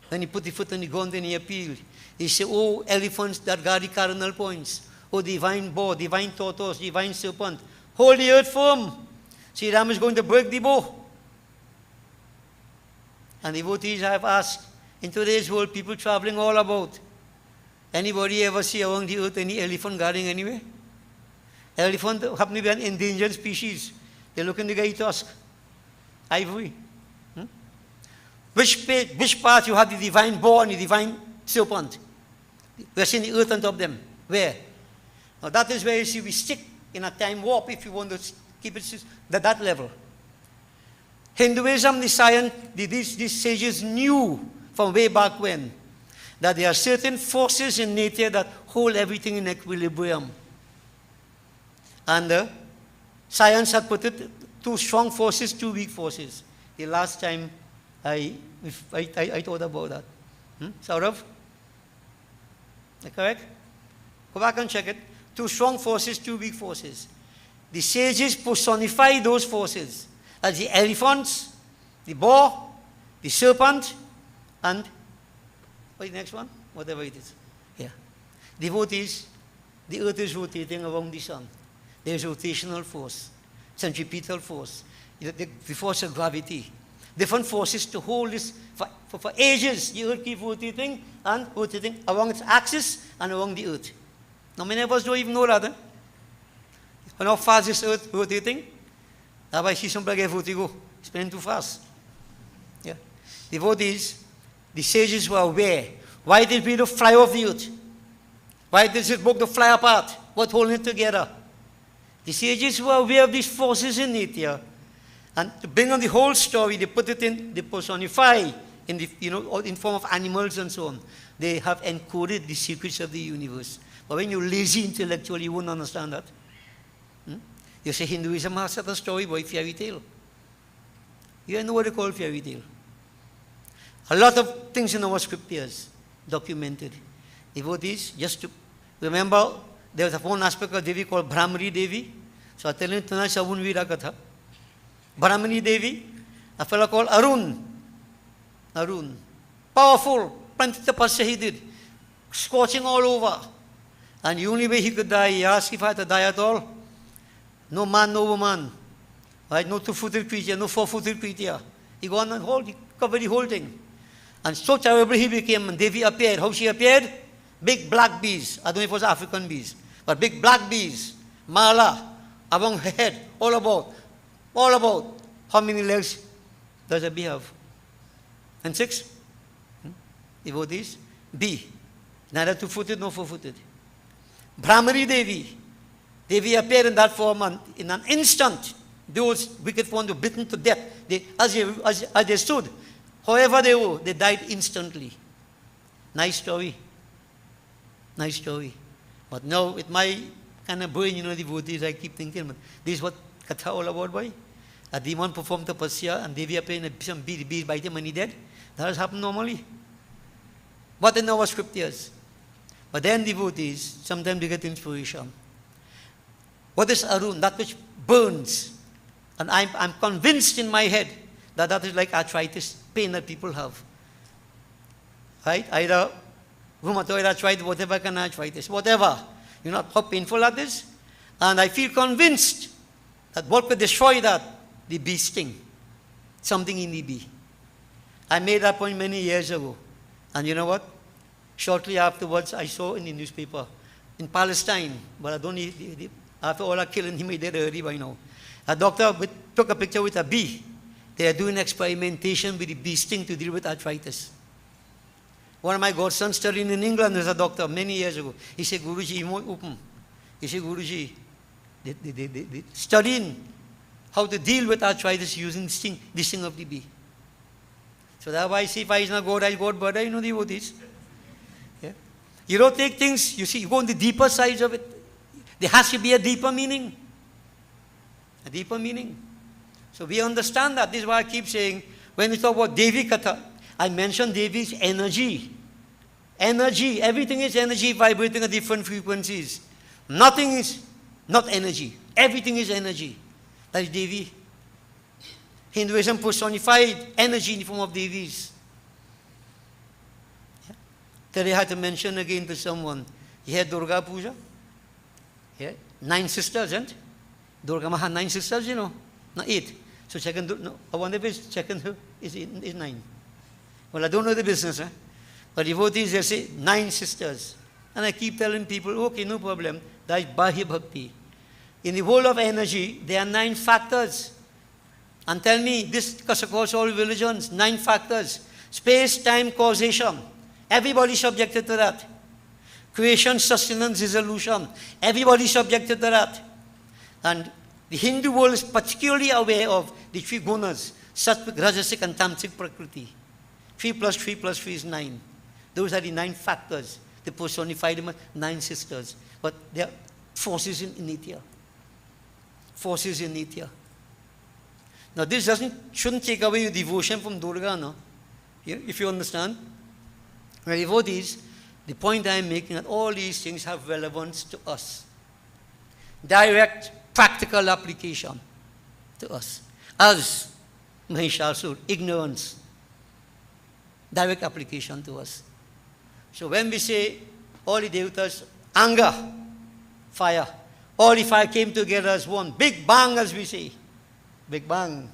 when he put the foot on the ground and he appealed, he said, "Oh, elephants that guard the cardinal points, oh, divine boar, divine tortoise, divine serpent, hold the earth firm. Sri Ram is going to break the bow." And devotees have asked, in today's world, people traveling all about, anybody ever see along the earth any elephant guarding anywhere? Elephant happen to be an endangered species. They're looking to get tusk, ivory. Which part you have the divine boar and the divine serpent? We're seeing the earth on top of them. Where? Now that is where you see we stick in a time warp if you want to keep it at that level. Hinduism, the science, these sages knew from way back when that there are certain forces in nature that hold everything in equilibrium. And science had put it, 2 strong forces, 2 weak forces. The last time I thought about that. Saurav? Is that correct? Go back and check it. 2 strong forces, 2 weak forces. The sages personify those forces as the elephants, the boar, the serpent, and what's the next one? Whatever it is. Yeah. Devotees, the earth is rotating around the sun. There is rotational force, centripetal force, the force of gravity. Different forces to hold this for ages. The earth keeps rotating and rotating along its axis and along the earth. Now many of us don't even know that. And how fast is earth rotating? That's why she simply gave vertigo. It's been too fast. Yeah. Devotees, the sages were aware. Why did we fly off the earth? Why did this book fly apart? What holding it together? The sages were aware of these forces in nature. And to bring on the whole story, they put it in, they personify in the, in form of animals and so on. They have encoded the secrets of the universe. But when you're lazy intellectual, you won't understand that. You say Hinduism has a story by fairy tale. You know what they call fairy tale. A lot of things in our scriptures documented. Devotees, just to remember, there was one aspect of Devi called Brahmari Devi. So I tell you tonight, Savun Vira Katha. Brahmani Devi, a fellow called Arun. Arun. Powerful. Plenty tapasya he did. Scorching all over. And the only way he could die, he asked if I had to die at all. No man, no woman. Right? No 2-footed creature, no 4-footed creature. He go on and he covered the whole thing. And so terrible he became, and Devi appeared. How she appeared? Big black bees. I don't know if it was African bees. But big black bees. Mala. Along her head. All about. All about. How many legs does a bee have? And 6? Devotees. Bee. Neither 2-footed nor 4-footed. Brahmari Devi. Devi appeared in that form, and in an instant, those wicked ones were bitten to death. As they stood, however they were, they died instantly. Nice story. Nice story. But now, with my kind of brain, devotees, I keep thinking, but this is what Katha all about, boy. A demon performed tapasya, and Devi appeared, and some bees bite him, and he dead. That has happened normally. But in our scriptures. But then devotees, sometimes they get inspiration. What is Arun? That which burns. And I'm convinced in my head that that is like arthritis, pain that people have. Right? Either rheumatoid arthritis, whatever kind of arthritis, whatever. You know how painful that is? And I feel convinced that what could destroy that? The bee sting. Something in the bee. I made that point many years ago. And you know what? Shortly afterwards, I saw in the newspaper, in Palestine, but I don't need, after all our killing, he made it early by now. A doctor took a picture with a bee. They are doing experimentation with the bee sting to deal with arthritis. One of my godsons studying in England as a doctor many years ago. He said, Guruji, you won't open. He said, Guruji, they studying how to deal with arthritis using the sting of the bee. So that's why I see if I is not God, I God, but I know devotees. Yeah? You don't take things, you see, you go on the deeper sides of it. There has to be a deeper meaning. A deeper meaning. So we understand that. This is why I keep saying, when we talk about Devi Katha, I mentioned Devi's energy. Energy. Everything is energy vibrating at different frequencies. Nothing is not energy. Everything is energy. That is Devi. Hinduism personified energy in the form of Devis. Yeah. Today I had to mention again to someone, you had Durga Puja? Yeah. 9 sisters, and Durga Maha 9 sisters, you know. Not 8. So second, no, I wonder if it's second is 9. Well, I don't know the business, eh? But devotees, they say 9 sisters. And I keep telling people, okay, no problem. That is Bahya Bhakti. In the world of energy, there are 9 factors. And tell me, this across all religions, 9 factors. Space, time, causation. Everybody subjected to that. Creation, sustenance, dissolution. Everybody subjected to that. And the Hindu world is particularly aware of the 3 gunas, Sattvic, Rajasic, and Tamasic Prakriti. 3 plus 3 plus 3 is 9. Those are the 9 factors. They personified them as 9 sisters. But they are forces in Nitya. Forces in Nitya. Now this shouldn't take away your devotion from Durga, no? If you understand. My devotees, the point I am making that all these things have relevance to us. Direct, practical application to us. As Mahishasur, ignorance. Direct application to us. So when we say all the devatas, anger, fire, all the fire came together as one. Big bang, as we say. Big bang.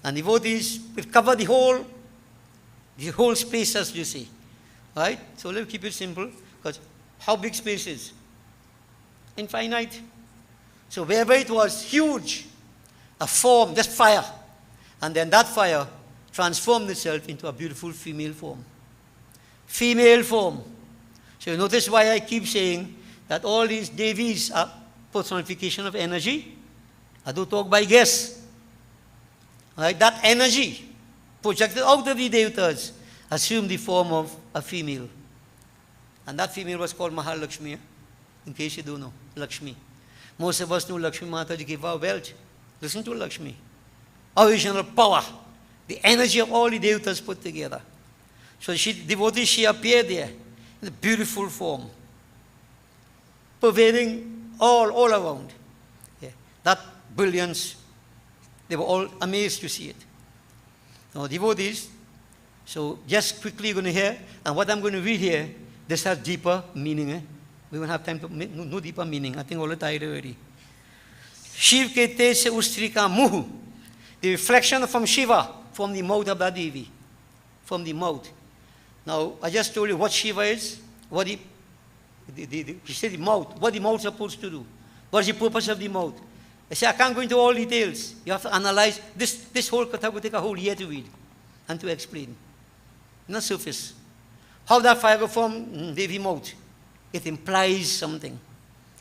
And devotees will cover the whole space, as you see. Right? So let's keep it simple. Because how big space is? Infinite. So wherever it was huge, a form, just fire. And then that fire transformed itself into a beautiful female form. Female form. So you notice why I keep saying that all these Devis are personification of energy. I do talk by guess. Right? That energy projected out of the devatas assumed the form of a female. And that female was called Mahalakshmi, in case you don't know, Lakshmi. Most of us know Lakshmi Mataji gave our wealth. Listen to Lakshmi. Original power. The energy of all the devatas put together. So she appeared there in a beautiful form. Pervading all around. Yeah. That brilliance, they were all amazed to see it. Now devotees, so just quickly going to hear, and what I'm going to read here, this has deeper meaning. Eh? We won't have time to make no deeper meaning. I think all the tired already. Shiv ke tej se ustri ka muh. The reflection from Shiva, from the mouth of that Devi. From the mouth. Now, I just told you what Shiva is, what he said the mouth, what the mouth is supposed to do. What is the purpose of the mouth? I say, I can't go into all details. You have to analyze. This whole katha would take a whole year to read and to explain. Not surface. How that fire go from Devi mouth? It implies something.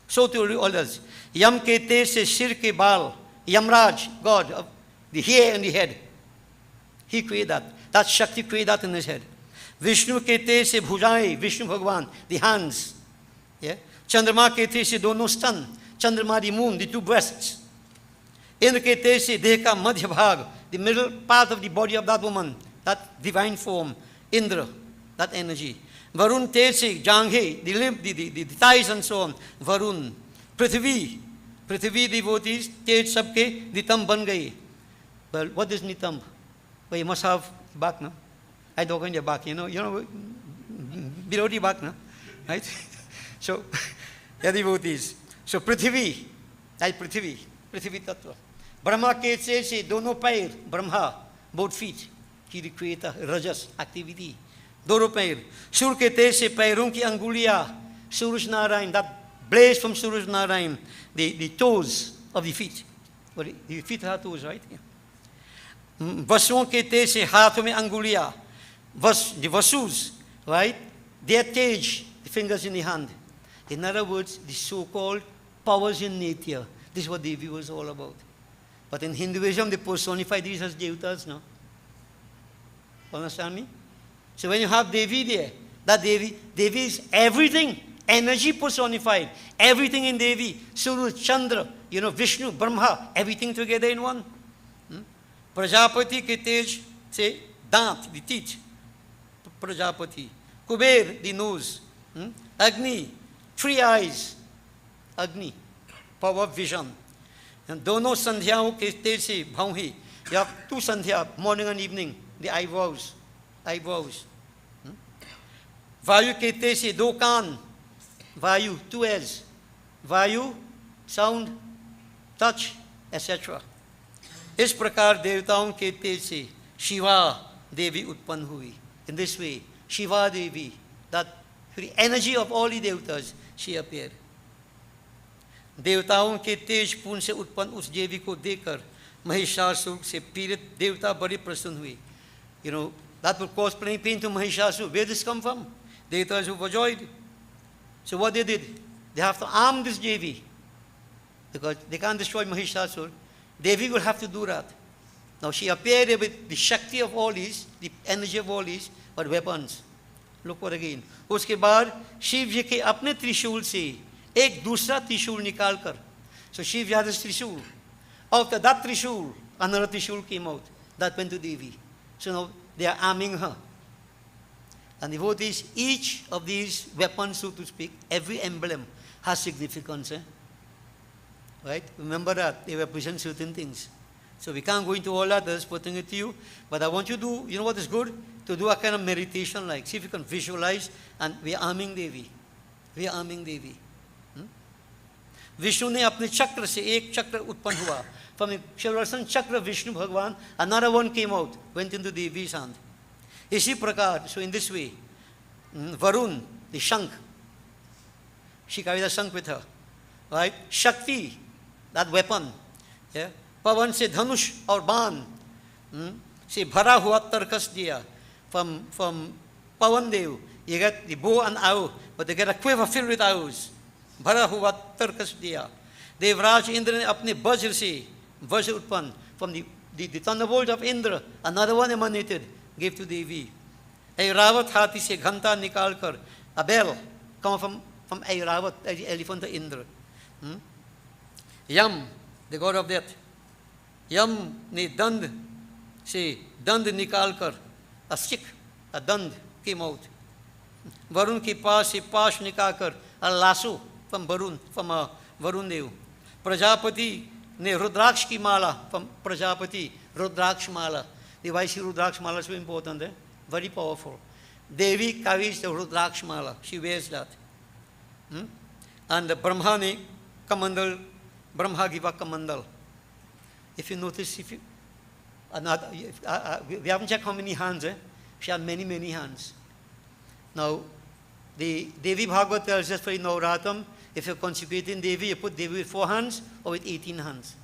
So to others. Yam ke te se shir ke bal. Yamraj, God, of the hair and the head. He created that. That Shakti created that in his head. Vishnu ke te se bhujai, Vishnu Bhagwan, the hands. Yeah? Chandrama ke te se dono stan. Chandrama, the moon, the 2 breasts. Indra ke te se deh ka madhya bhag, the middle part of the body of that woman, that divine form. Indra, that energy. Varun te se janghe, the limb, the thighs and so on. Varun. Prithvi devotees, tej sabke nitam ban gaye. Well, what is nitam? Well, you must have back, no? I don't in your back, you know, below the back, no? Right? So, yeah, devotees. So, Prithvi, that is Prithvi Tattva. Brahma ke se dono pair, Brahma, both feet. He the creator, Rajas, activity. Dono pair. Sur ke te se pairun ki angulia, Suraj Narayan, that blaze from Suraj Narayan, the toes of the feet. Well, the feet have toes, right? Yeah. Vasun ke te se hath mein angulia. The Vasus, right? Their tej, the fingers in the hand. In other words, the so-called powers in nature. This is what Devi was all about. But in Hinduism, they personify these as devatas, no? Understand me? So when you have Devi there, that Devi is everything energy personified. Everything in Devi, Surya, Chandra, Vishnu, Brahma, everything together in one. Prajapati ke tej se dant, the teeth. Prajapati. Kuber, the nose. Agni, 3 eyes. Agni, power of vision. And dono sandhyao ke tej se bhaunhi. You have 2 sandhya, morning and evening, the eyebrows. Eyebrows. Vayu ke tej se 2 kaan. Vayu, 2 ears. Vayu, sound, touch, etc. इस प्रकार देवताओं के तेज से शिवा देवी उत्पन्न हुई. In this way, Shiva Devi, that the energy of all the devatas, she appeared. देवताओं के तेज पूर्ण से उत्पन्न उस देवी को देखकर महिषासुर से पीड़ित देवता बड़े प्रसन्न हुए. That would cause plenty pain to Mahishasur. Where did this come from? Devatas who were joyed. So what they did, they have to arm this Devi, because they can't destroy Mahishasur. Devi will have to do that. Now she appeared with the Shakti of all these, the energy of all these, but weapons. Look what again. उसके बाद शिव जी के अपने त्रिशूल से एक दूसरा त्रिशूल निकालकर, so Shiv had this trishul. After that trishul, another trishul came out. That went to Devi. So now they are arming her. And the devotees, each of these weapons, so to speak, every emblem has significance. Right? Remember that they represent certain things. So we can't go into all that, just putting it to you. But I want you to do, what is good? To do a kind of meditation, like, see if you can visualize, and we are arming Devi. We are arming Devi. Vishnu ने अपने चक्र से एक चक्र उत्पन्न हुआ. From the Shivasan chakra, Vishnu Bhagwan, another one came out, went into Devi's hand. इसी प्रकार, so in this way, Varun, the Shankh, she carried a Shankh with her. Right? Shakti, that weapon. Yeah? Pavan se dhanush or ban. Se bhara hua tarkas diya. From Pavan Dev, you get the bow and arrow, but they get a quiver filled with arrows. Bhara hua tarkas diya. Devraj Indra ne apne vajra se, vajra utpan. From the thunderbolt of Indra, another one emanated, gave to Devi. Airavat hati se ghanta nikal kar. A bell come from Airavat, the elephant of Indra. Yam, the god of death. Yam ne dand se dand nikal kar. A stick, a dand came out. Varun ke paas se pash nikal kar. A lasso from Varun Dev. Prajapati ne Rudraksh ki mala from Prajapati. Rudraksh mala. The Vaishya Rudraksh mala is so important. Very powerful. Devi carries the Rudraksh mala. She wears that. And the Brahma ne Kamandal, Brahma Giva Kamandal. If you notice, we haven't checked how many hands. She had many, many hands. Now, the Devi Bhagavad tells us for Navratam, if you're consecrating Devi, you put Devi with 4 hands or with 18 hands.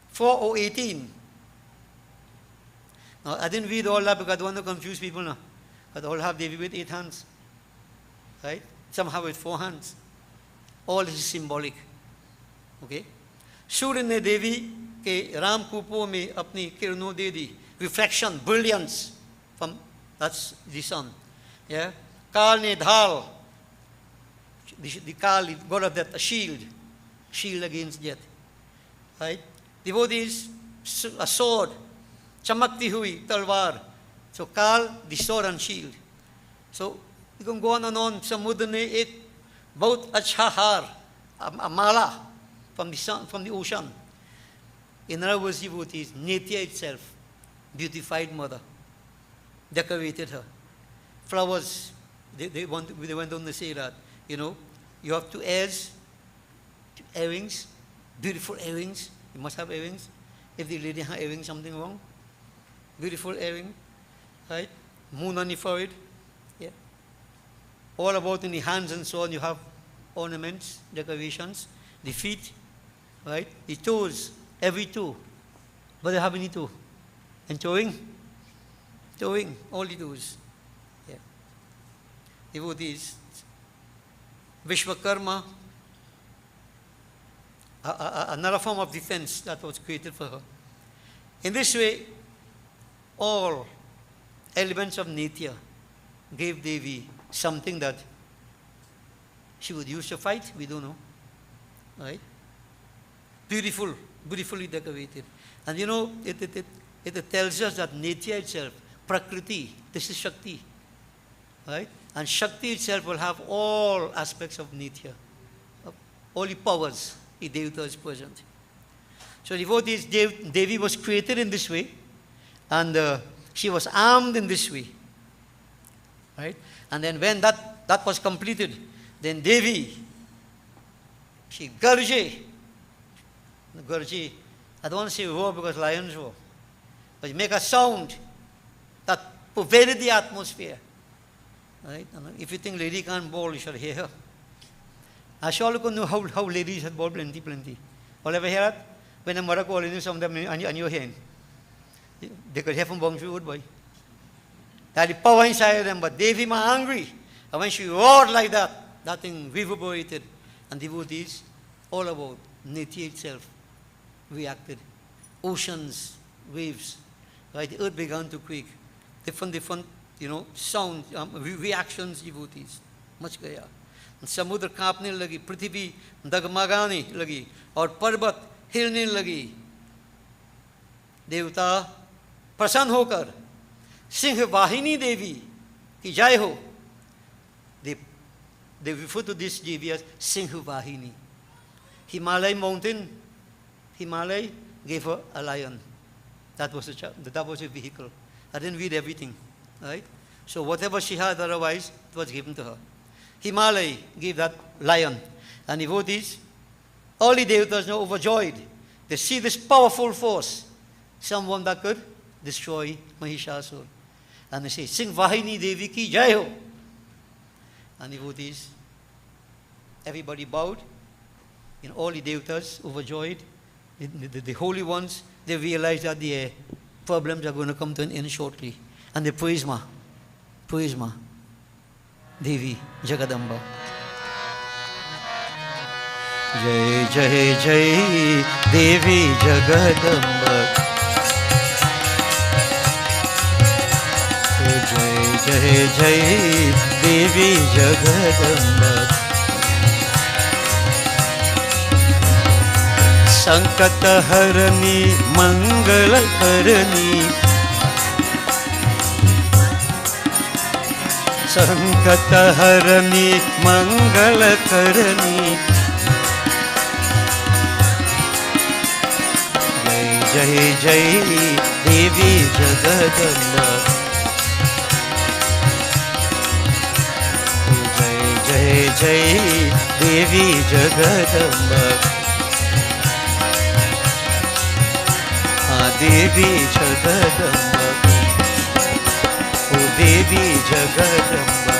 4 or 18. Now, I didn't read all that because I don't want to confuse people now. But all have Devi with 8 hands. Right? Some have with 4 hands. All is symbolic. Okay? सूर्य ने देवी के राम कूपों में अपनी किरणों दे दी. Reflection, brilliance from that's the sun. Yeah? काल ने ढाल, the Kal, the god of death, a shield against death. Right? Devotees, a sword, चमकती हुई तलवार. So Kal, the sword and shield. So you can go on and on. समुद्र ने एक बहुत अच्छा हार, a mala from the sun, from the ocean. In other words, devotees, Nitya itself, beautified mother, decorated her. Flowers, they went on to say that, you have 2 ears, earrings, beautiful earrings. You must have earrings. If the lady has earrings, something wrong. Beautiful earring, right? Moon on the forehead. Yeah. All about in the hands and so on, you have ornaments, decorations. The feet, right? The toes, every toe. But they have any toe. And toeing, all the toes. Yeah. Devotees, Vishwakarma, another form of defense that was created for her. In this way, all elements of Nitya gave Devi something that she would use to fight, we don't know. Right? Beautiful, beautifully decorated. And you know, it tells us that nature itself, Prakriti, this is Shakti. Right? And Shakti itself will have all aspects of nature. All the powers, the Devata is present. So devotees, Devi was created in this way, and she was armed in this way. Right? And then when that was completed, then Devi, she garje. Garje, I don't want to say roar because lions roar, but make a sound that pervaded the atmosphere. Right? And if you think lady can't bowl, you should hear her. I sure look know how ladies had bowled plenty. All ever hear that? When a mother calling you, some of them on your hand. They could hear from Bongsu Wood boy. That the power inside of them, but Devi was angry. And when she roared like that, that thing reverberated. And devotees, all about nature itself, reacted. Oceans, waves, right? The earth began to quake. Different, sound, reactions, devotees. Much gaya. समुद्र कांपने लगी, पृथ्वी डगमगाने लगी और पर्वत हिलने लगी. देवता प्रसन्न होकर सिंह वाहिनी देवी की जय हो. They refer to this Devi as Singh Vahini. Himalaya mountain, Himalaya gave her a lion. That was a vehicle. I didn't read everything, right? So whatever she had otherwise, it was given to her. Himalaya gave that lion. And devotees, all the devatas now overjoyed. They see this powerful force, someone that could destroy Mahishasur. And they say, Singh Vahini Devi ki jai ho. And devotees, everybody bowed. All the devatas overjoyed. The holy ones, they realized that the problems are going to come to an end shortly. And they praise Ma. Praise Ma. Devi Jagadamba. Jai Jai Jai Devi Jagadamba. Jai Jai Jai Devi Jagadamba. Sankat Harani Mangala Karani. संकट हरनी मंगल करनी. जय जय जय देवी जगदम्बा. जय जय जय देवी जगदम्बा. हाँ देवी जगदम्बा. देवी जगदम्बा.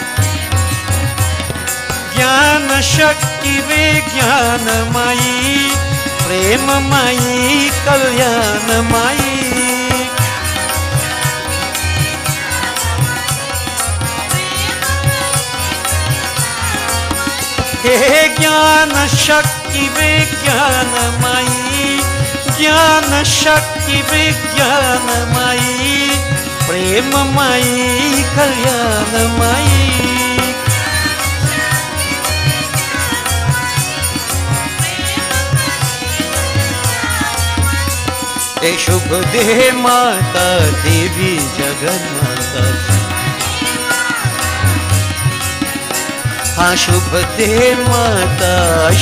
ज्ञान शक्ति विज्ञानमयी, प्रेममयी कल्याणमयी. हे ज्ञान शक्ति विज्ञानमयी, ज्ञान शक्ति विज्ञानमयी, प्रेममयी कल्याणमयी. ए शुभ दे माता देवी जगन्माता. हाँ शुभ दे माता,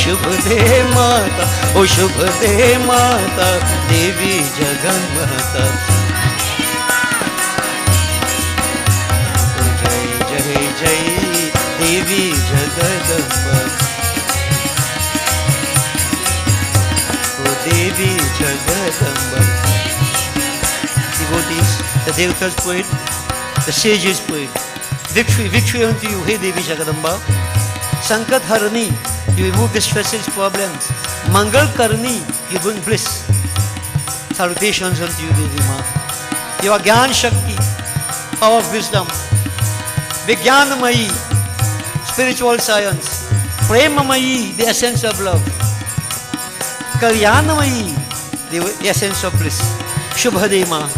शुभ दे माता, ओ शुभ दे माता देवी जगन्माता. जय देवी Jagdamba. O Devi Jagadamba. Devotees, the Devatas prayed, the sages prayed. Victory, victory unto you, hey Devi Jagadamba. Sankat Harani, you remove the stresses, problems. Mangal Karani, you bring bliss. Salutations unto you, Devi Ma. You are Gyan Shakti, power of wisdom. Vijnanamayi, spiritual science. Premamayi, the essence of love. Kalyanamayi, the essence of bliss. Shubhade Ma,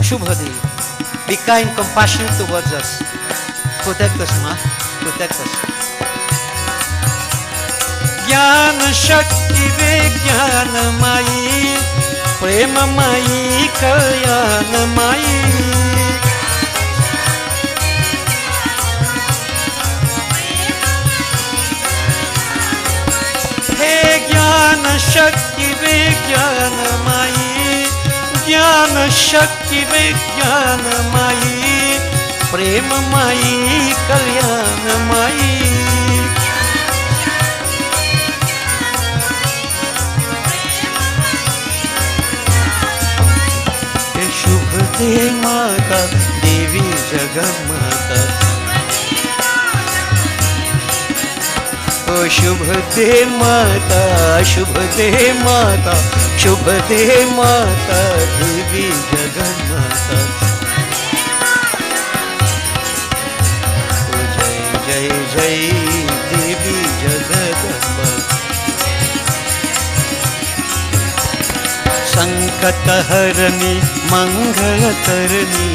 Shubhade. Be kind, compassionate towards us. Protect us, Ma. Protect us. ज्ञान शक्ति विज्ञानमयी प्रेममयी कल्याणमयी हे ज्ञान शक्ति विज्ञानमयी ज्ञान शक्ति विज्ञानमयी प्रेममयी कल्याणमयी शुभ दे माता देवी जगन्माता ओ शुभ दे माता शुभ दे माता शुभ दे माता देवी जगन्माता ओ जय जय जय देवी जगदम्बा संकट हरणी मंगल करनी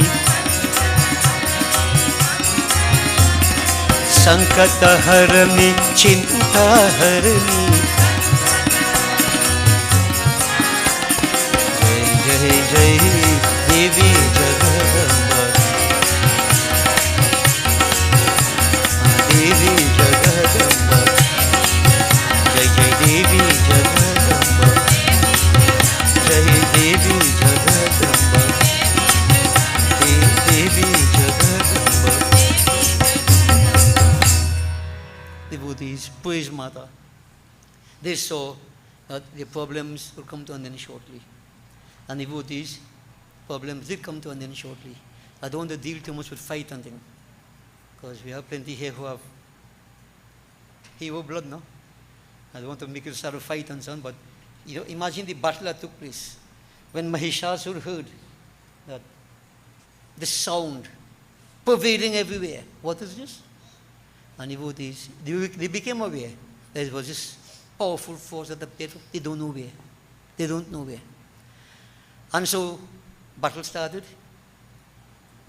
संकट हरणी चिंता हरणी जय जय जय देवी जगदम्बा देवी जगदम्बा जय जय देवी जगदम्बा जय देवी जगदम्बा देवी Jagdamba devotees praise Mata. They saw that the problems would come to an end shortly. And devotees, problems did come to an end shortly. I don't want to deal too much with fight and things, because we have plenty here who have hero blood, no? I don't want to make it start a fight and so on, but you know, imagine the battle that took place when Mahishasur heard that the sound pervading everywhere. What is this? And devotees, they became aware that it was this powerful force at the pit. They don't know where. They don't know where. And so battle started.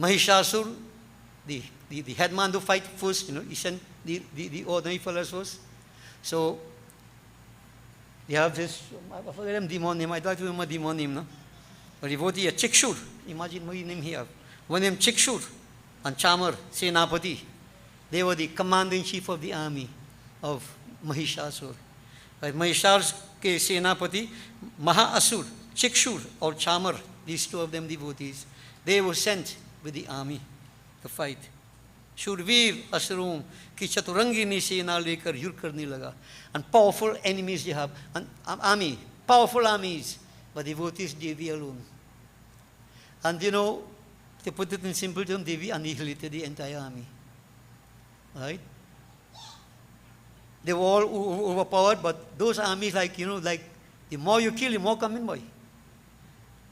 Mahishasur, the headman to fight first, you know, he sent the ordinary fellows first. So they have this, I forget him demon name, I don't remember demon name, no? But devotee, a Chikshur, imagine my name here. One name Chikshur and Chamar, Senapati. They were the commander-in-chief of the army of Mahishasur. Right? Mahishasur ke Senapati, Mahishasur, Chikshur or Chamar, these two of them devotees, they were sent with the army to fight. Shurveer Asrum ki chaturangini sena lekar yur karne laga. And powerful enemies they have. And army, powerful armies, but devotees Devi alone. And you know, to put it in simple terms, Devi annihilated the entire army. Right? They were all overpowered, but those armies, like, you know, like the more you kill, the more come in, boy.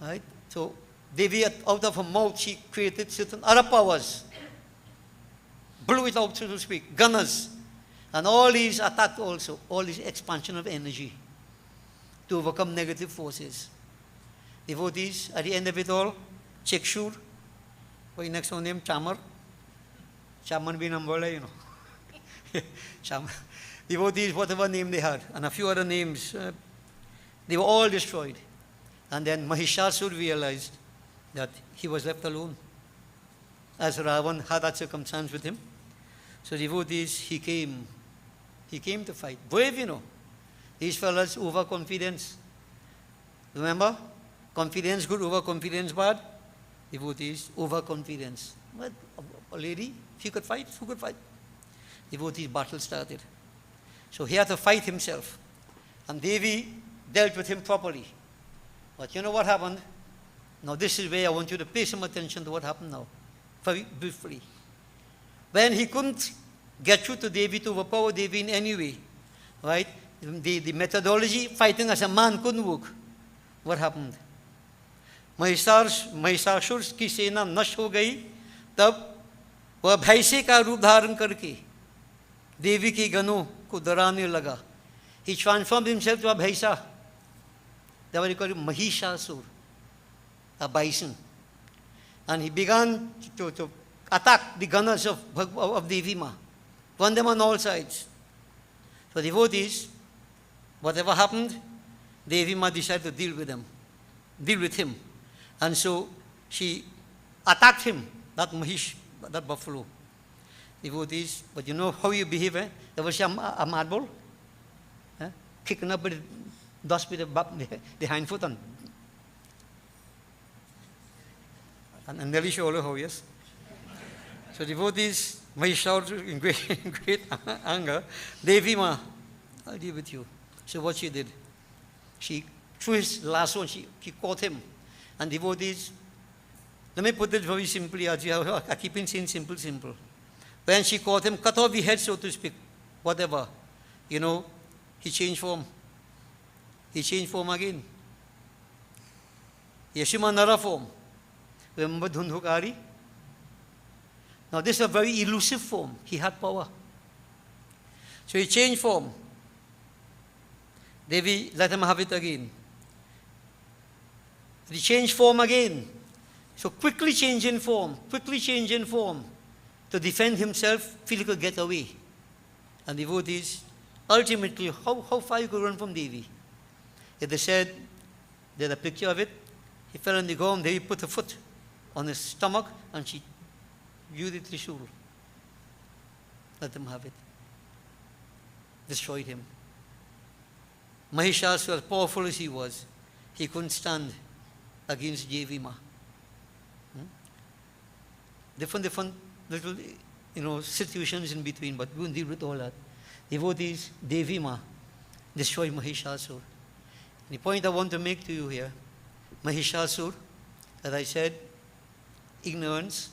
Right? So Devi, out of her mouth, she created certain other powers. Blew it out, so to speak, gunners. And all these attacked also, all this expansion of energy to overcome negative forces. Devotees, at the end of it all, Chikshur, what's next one name? Chamar. Chamar being umbrella, you know. Chamar. Devotees, whatever name they had, and a few other names, they were all destroyed. And then Mahishasur realized that he was left alone, as Ravan had that circumstance with him. So devotees, he came to fight. Brave, you know. These fellas, overconfidence. Remember? Confidence good, overconfidence bad. Devotees, overconfidence. But a lady, she could fight, who could fight? Devotees, battle started. So he had to fight himself. And Devi dealt with him properly. But you know what happened? Now this is where I want you to pay some attention to what happened now. Very briefly. When he couldn't get through to Devi, to overpower Devi in any way, right? The methodology, fighting as a man, couldn't work. What happened? Mahishasura की सेना नष्ट हो गई, तब वह भैंसे का रूप धारण करके देवी के गणों को डराने लगा. He transformed himself to a bhaisa. That's what he called Mahishasur, a bison. And he began to attack the gunners of Devi Ma, run them on all sides. So devotees, Whatever happened, Devi Ma decided to deal with him. And so she attacked him, that Mahish, that buffalo. Devotees, but you know how you behave, eh? There was a mad bull, eh? Kicking up with dust with the hind foot and nearly shoulder how, yes. So devotees, Mahishasur in great anger, Devi Ma, I'll deal with you. So what she did, she threw his lasso and she caught him. And devotees, let me put it very simply, I keep on saying simple. When she caught him, cut off the head, so to speak, whatever, you know, he changed form. He changed form again. He assumed another form. Remember Dhundhukari? Now this is a very elusive form. He had power. So he changed form. Devi let him have it again. He changed form again. So quickly changing form. To defend himself, feel he could get away. And devotees, ultimately, how far you could run from Devi? If they said, they had a picture of it, he fell on the ground, Devi put her foot on his stomach, and she used the Trishul. Let them have it. Destroyed him. Mahishasur, as powerful as he was, he couldn't stand against Devi Ma. Different little, you know, situations in between, but we won't deal with all that. Devotees, Devi Ma destroyed Mahishasur. And the point I want to make to you here, Mahishasur, as I said, ignorance,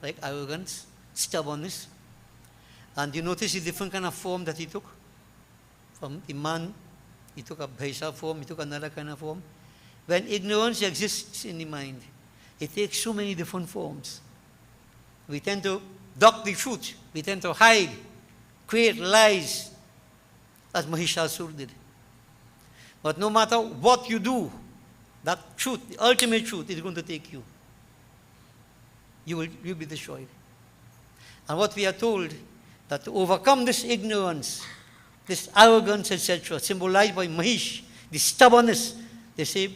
like arrogance, stubbornness. And you notice the different kind of form that he took. From the man, he took a Bhaisa form, he took another kind of form. When ignorance exists in the mind, it takes so many different forms. We tend to duck the truth. We tend to hide, create lies, as Mahishasur did. But no matter what you do, that truth, the ultimate truth, is going to take you. You'll be destroyed. And what we are told, that to overcome this ignorance, this arrogance, etc., symbolized by Mahish, the stubbornness, they say,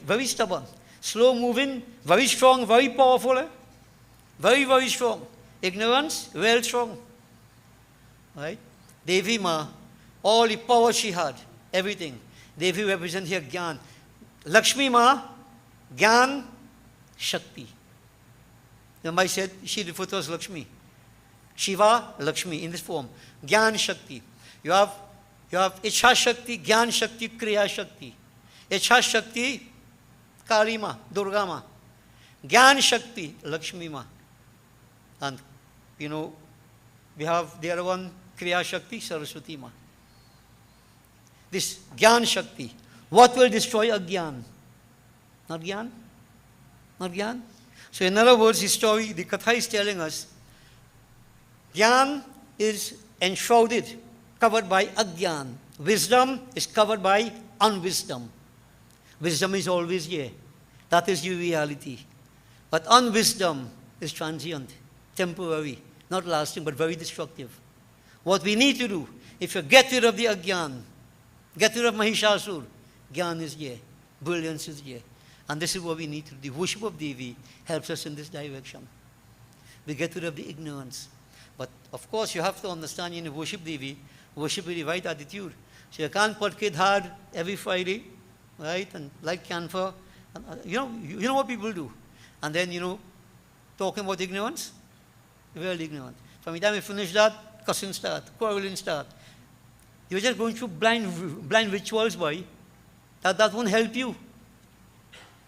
very stubborn, slow moving, very strong, very powerful, eh? Very, very strong. Ignorance, real strong. Right? Devi Ma, all the power she had, everything. Devi represents here Gyan. Lakshmi Ma, Gyan, Shakti. Remember I said she referred to as Lakshmi. Shiva, Lakshmi in this form. Gyan Shakti. You have Ichha Shakti, Gyan Shakti, Kriya Shakti. Ichha Shakti, Kali Ma, Durga Ma. Gyan Shakti, Lakshmi Ma. And, you know, we have the other one, Kriya Shakti, Saraswati Ma. This Gyan Shakti. What will destroy Agyan? Not Gyan? Not Gyan? So in other words, the story, the Katha is telling us, Gyan is enshrouded, covered by Agyan. Wisdom is covered by unwisdom. Wisdom is always here. That is your reality. But unwisdom is transient, temporary, not lasting, but very destructive. What we need to do, if you get rid of the Agyan, get rid of Mahishasur, Gyan is here, brilliance is here. And this is what we need to do. The worship of Devi helps us in this direction. We get rid of the ignorance. But of course, you have to understand, you worship Devi, worship with the right attitude. So you can't put Kid hard every Friday, right? And like camphor. You know what people do. And then, talking about ignorance, real ignorant. From the time you finish that, cussing start, quarreling start. You're just going through blind rituals, boy. That won't help you.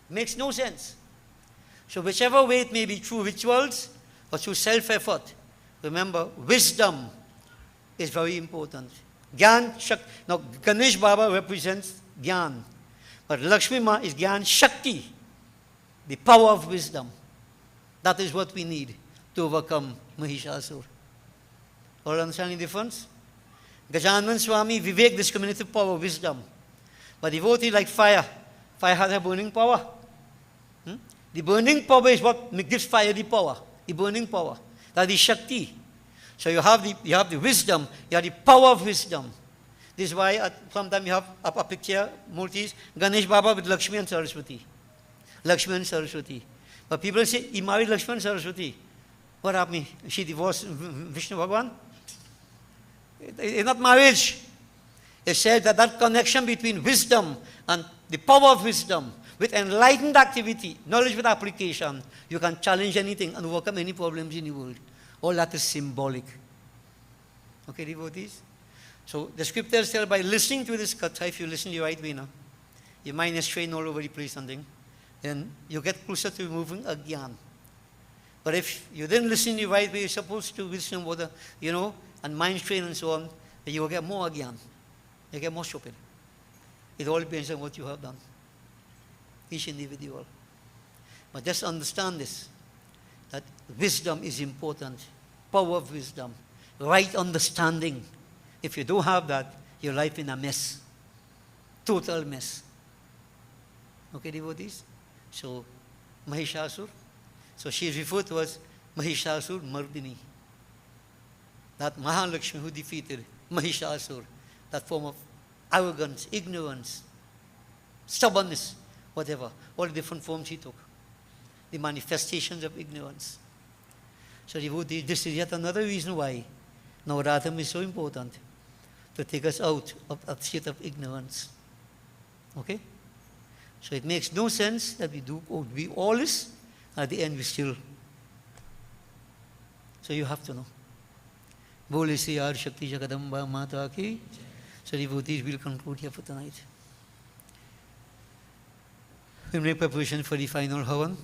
Makes no sense. So whichever way it may be, through rituals or through self-effort, remember, wisdom is very important. Gyan Shakti. Now, Ganesh Baba represents Gyan. But Lakshmi Ma is Gyan Shakti, the power of wisdom. That is what we need to overcome Mahishasur. All understand the difference? Gajanan Swami, Vivek, discriminative power, wisdom. But devotee like fire. Fire has a burning power. The burning power is what gives fire the power. The burning power. That is Shakti. So you have the wisdom, you have the power of wisdom. This is why sometimes you have a picture, Murtis, Ganesh Baba with Lakshmi and Saraswati. Lakshmi and Saraswati. But people say, he married Lakshmi and Saraswati. What happened? She divorced Vishnu Bhagwan? It's not marriage. It said that that connection between wisdom and the power of wisdom with enlightened activity, knowledge with application, you can challenge anything and overcome any problems in the world. All that is symbolic. Okay, devotees? So the scriptures tell by listening to this katha, if you listen the right way now, your mind is trained all over the place and thing, then you get closer to removing agyan. But if you didn't listen the right way, you're supposed to listen with the, and mind strain and so on, then you will get more agyan. You get more stupid. It all depends on what you have done. Each individual. But just understand this, that wisdom is important. Power of wisdom. Right understanding. If you don't have that, your life in a mess. Total mess. Okay, devotees? So, Mahishasur. So she is referred to as Mahishasur Mardini. That Mahalakshmi who defeated Mahishasur. That form of arrogance, ignorance, stubbornness, whatever. All the different forms he took. The manifestations of ignorance. So devotees, this is yet another reason why Navaratam is so important. To take us out of a state of ignorance. Okay? So it makes no sense that we do all this, at the end we still. So you have to know. Bole se Adi Shakti Jagadamba Mata ki. So devotees will conclude here for tonight. We make preparation for the final Havan.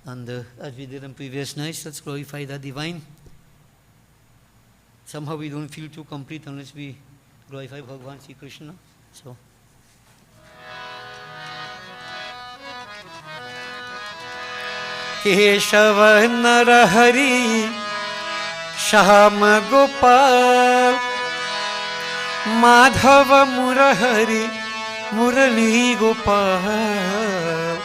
And as we did on previous nights, let's glorify the divine. Somehow we don't feel too complete unless we glorify Bhagavan Sri Krishna. So. Keshava Narahari Shama Gopal Madhava Murahari Murali Gopal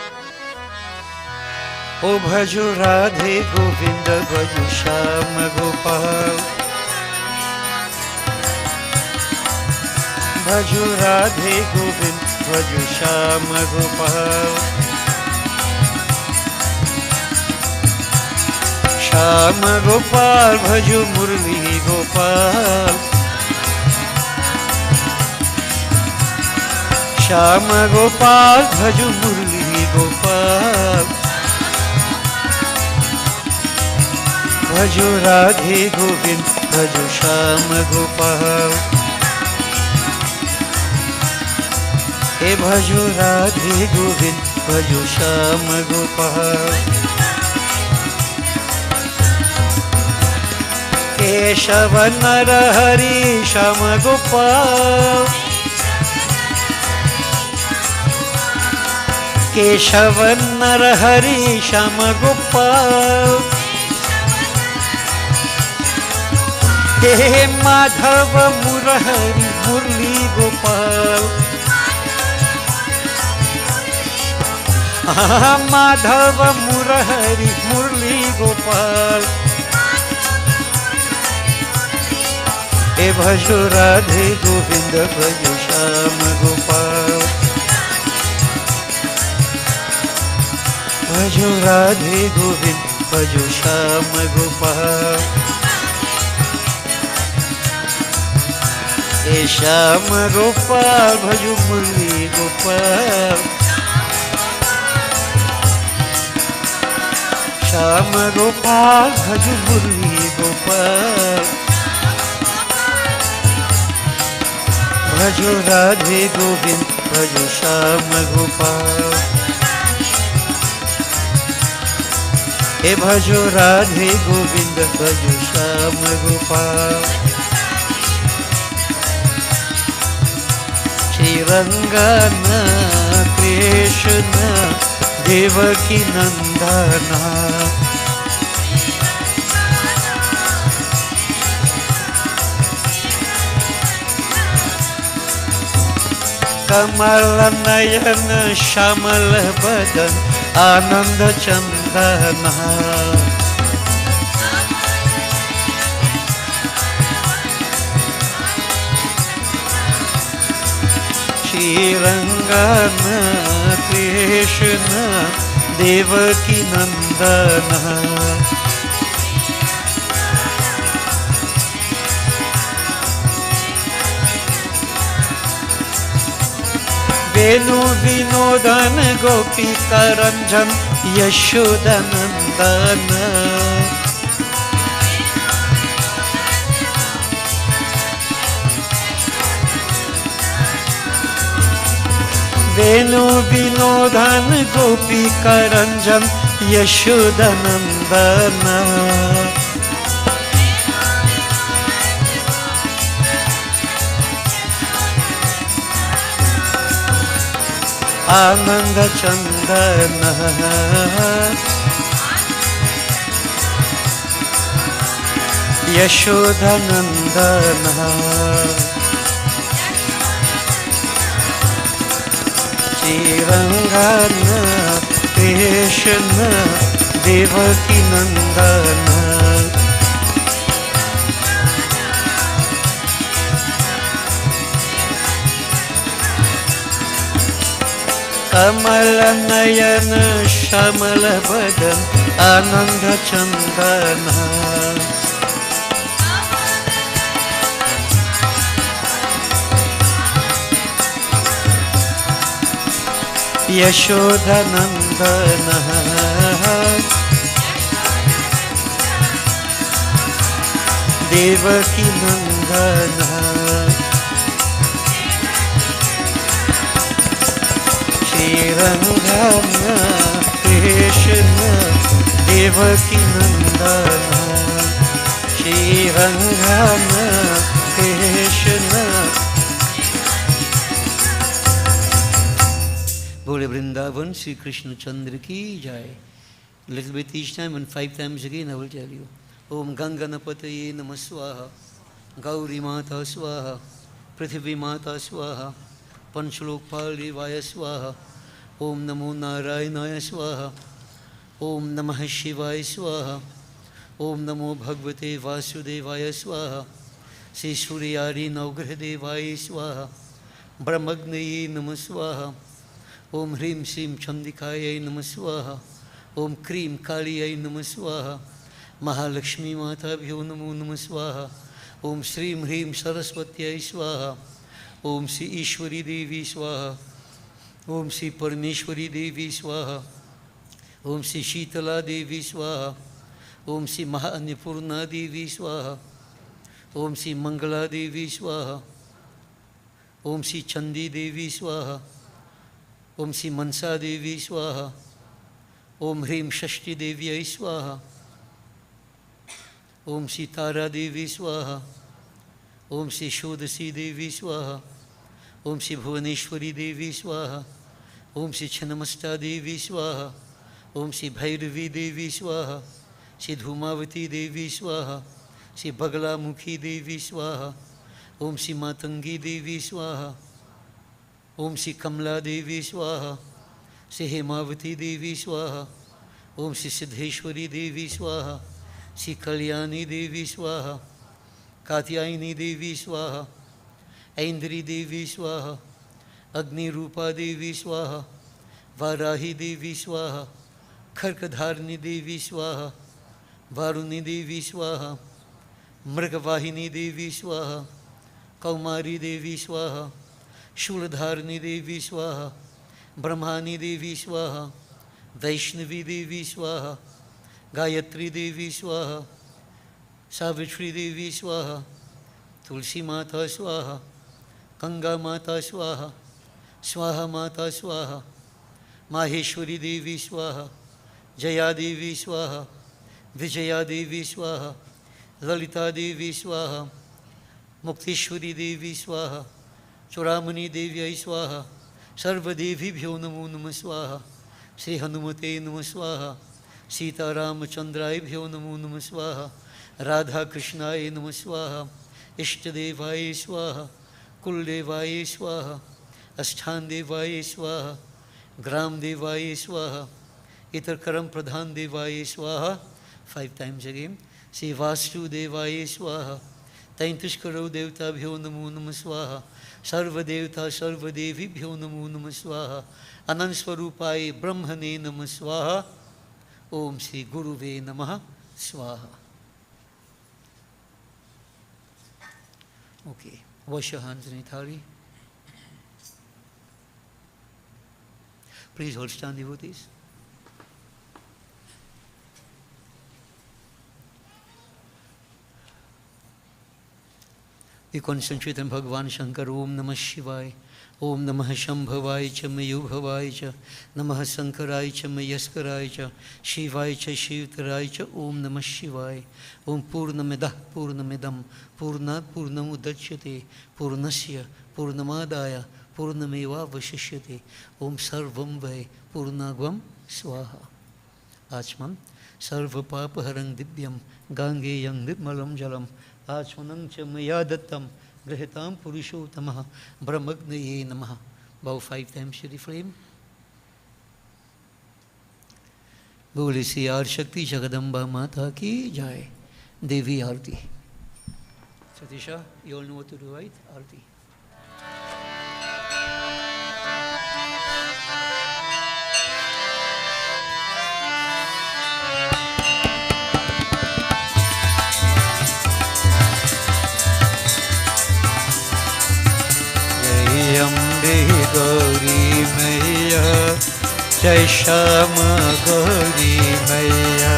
O Bhaju Radhe Govinda Bhaju Shama Gopal Bhaju Radhe Govind Bhaju Shama Gopal Shama Gopal Bhaju Murli Gopal Shama Gopal Bhaju Murli Gopal Bhaju Radhe Govind Bhaju Shama Gopal He Bhaju Radhe Govind Bhaju Shama Gopal Keshava Narahari Shama Gopal Keshava Narahari Shama Gopal He Madhava Murahari Murli Gopal Madhava Murahari Murli Gopal He Bhaju Radhe Govinda Bhaju Shama Gopal Bhaju Radhe Govind Bhaju Shama Gopal He Shama Gopal Bhaju Murli Gopal Shama Gopal Bhaju Murli Gopal Bhaju Radhe Govind Bhaju Shama Gopal He Bhaju Radhe Govind Bhaju Shama Gopal Shri Rangana Krishna Devaki Nandana Kamala Nayana Shamala Badan Ananda Chandana श्रीरंगन Krishna Devaki नंदन वेणु विनोदन गोपिका रंजन यशोदनंदन वेणु विनोदन गोपिका रंजन यशोदनंदन आनंद चंदन यशोदनंदन श्रीरंगन कृष्ण देवकी नंदन कमल नयन श्यामल बदन आनंद चंदन यशोदनंदन देवकी नंदन श्रीरंगन कृष्ण देवकी नंदन श्रीरंगन कृष्ण बोले वृंदावन श्री कृष्ण चंद्र की जय. Little bit each time and 5 times again I will tell you. Om Ganganapataye Namah Swaha, Gauri Mata Swaha, Prithvi Mata Swaha, Panchalokpal Devaya Swaha, Om Namo Narayanaya Swaha, Om Namah Shivaya Swaha, Om Namo Bhagavate Vasudevaya Swaha, Sri Suryari Navgrahadevaya Swaha, Brahmagnaye Namah Swaha, Om Hrim Sim Chandikaya Namah Swaha, Om Krim Kaliyai Namah Swaha, Mahalakshmi Mata Bhyo Namo Namah Swaha, Om Shrim Hrim Saraswatyai Swaha, Om Sri Ishwari Devi Swaha, Om Sri Parameshwari Devi Swaha, Om Sri Shitala Devi Swaha, Om Sri Mahanipurna Devi Swaha, Om Sri Mangala Devi Swaha, Om Sri Chandi Devi Swaha, Om Sri Mansa Devi Swaha, Om Hrim Shashti Devyai Swaha, Om Sri Tara Devi Swaha, Om Sri Shodasi Devi Swaha, Om Sri Bhuvaneshwari Devi Swaha, Om Sri Chanamasta Devi Swaha, Om Sri Bhairavi Devi Swaha, Sri Dhumavati Devi Swaha, Sri Bagala Mukhi Devi Swaha, Om Sri Matangi Devi Swaha, Om Sri Kamla Devi Swaha, Sri Hemavati Devi Swaha, Om Sri Siddheshwari Devi Swaha, Sri Kalyani Devi Swaha, Katyayani Devi Swaha, Aindri Devi Swaha, Agni Rupa Devi Swaha, Varahi Devi Swaha, Kharkadharni Devi Swaha, Varuni Devi Swaha, Mrgavahini Devi Swaha, Kaumari Devi Swaha, Shuladharni Devi Swaha, Brahmani Devi Swaha, Vaishnavi Devi Swaha, Gayatri Devi Swaha, Savitri Devi Swaha, Tulsi Mata Swaha, Ganga Mata Swaha, Swaha Mata Swaha, Maheshwari Devi Swaha, Jaya Devi Swaha, Vijaya Devi Swaha, Lalita Devi Swaha, Mukteshwari Devi Swaha, Churamani Devi Swaha, Sarva Devi Bhyo Namo Namah Swaha, Sri Hanumate Namah Swaha, Sita Ramachandrai Bhyo Namo Namah Swaha, Radha Krishnaya Namah Swaha, Ishtadevaya Swaha, Kuldevaya Swaha, Asthan Devaya Swaha, Gram Devaya Swaha, Itar Karam Pradhan Devaya Swaha, 5 times again, Sri Vastu Devaya Swaha, तैंतुष्करो देवताभ्यो नमो नमः स्वाहा, सर्वदेवता सर्वदेवीभ्यो नमो नमः स्वाहा, अनंत स्वरूपाय ब्रह्मणे नमः स्वाहा, ओम श्री गुरुवे नमः स्वाहा. Okay, wash your hands in thali. Please hold stand, devotees. We concentrate on Bhagavan Shankar. Om Namah Shivaya. Om Namah Shambhavaya cha Mayubhavaya cha Namah Sankaraya cha Mayaskaraya cha Shivaya cha Shivtaraya cha Om Namah Shivaya. Om Purnamidah Purnamidam Purnat Purnamudachyate Purnasya Purnamadaya Purnameva Vashishyate. Om Sarvam Vai Purnagvam Swaha. Achman Sarva Papa Harang Dibyam Gangeyam Nirmalam Jalam Achmanam cha Maya Dattam Grihitam Purushottamah Brahmagnaye Namaha. Bow 5 times to the flame. Bole Sri Adi Shakti Jagadamba Mata ki Jai. Devi Arti. Satisha, you all know what to do, right? Arti. Ambe Gauri Maya, Jai Shama Gauri Maya.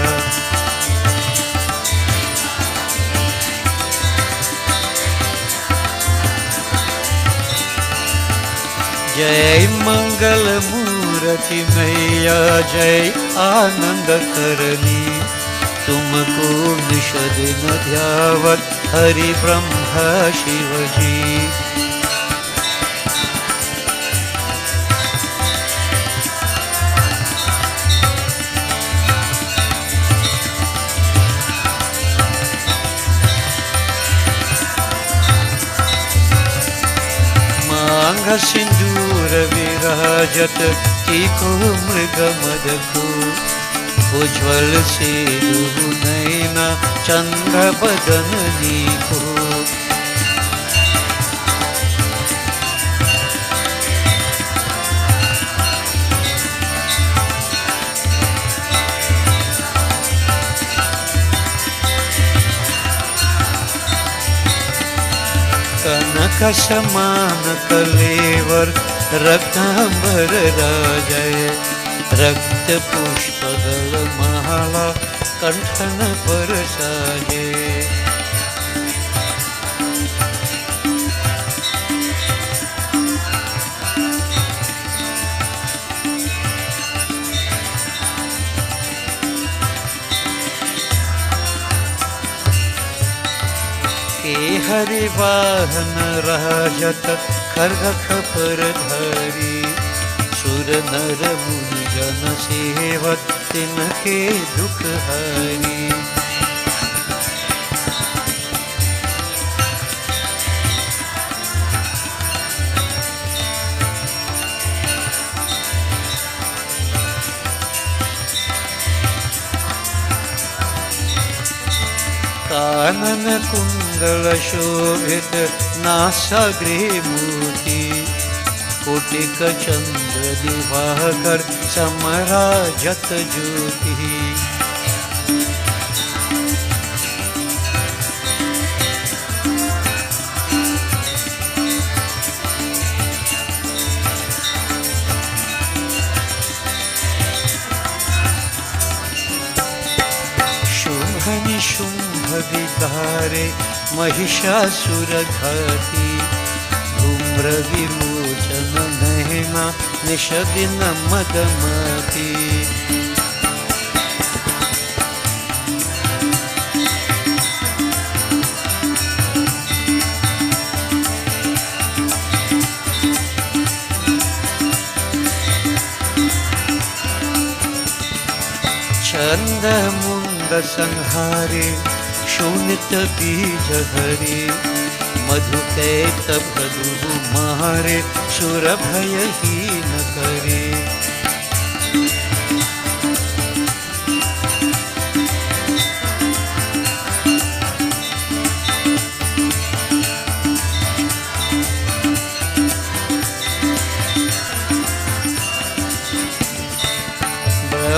Jai Mangal Murati Maya, Jai Anand Karani. Tumko Nishad Nadhyavat Hari Brahma Shivaji. Anga Sindura Virajat Tiko Mriga Madako Ujjwal Sedu Naina Chandra Badanani Ko. Kanaka Samana Kalevar Raktambar Rajaya Rakta Pushpagal Mahala Kantana Parasaje. Hari Vahan Rajat Karga Khapar Dhari Sur Nar Muni Jana Sevat Tinake Dukh Hari. Kanan Kundala Shobhit Nasagre Murti Kotika Chandra Divakar Samarajat Jyoti. Shubhani Vidhare Mahishasur Ghati Dhumra Vilochana Nahina Nishadina Madamati. Chanda Munda Sanghare Shunit Bij Hari Madhu Kaita Bhadu Mahare Surabhaya Hina Kare.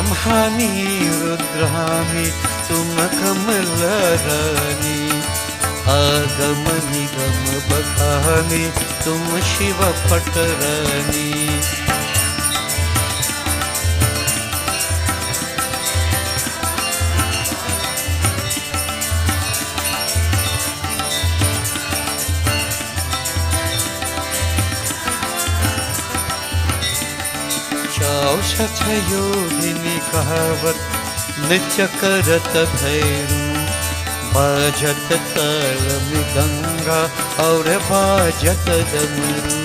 Brahmani Rudrani तुम कमलरानी, आगम निगम बखानी तुम शिव पटरानी। चौसठ योगिनी कहावत नृत्य करत भैरू, बाजत ताल मृदंगा और बाजत डमरू।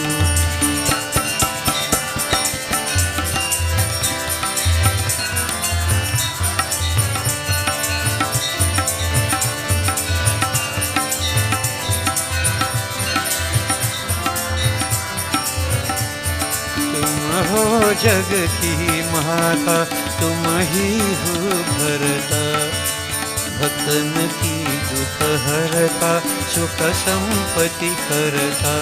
जग की माता तुम ही हो भरता, भक्तन की दुख हरता सुख संपत्ति करता।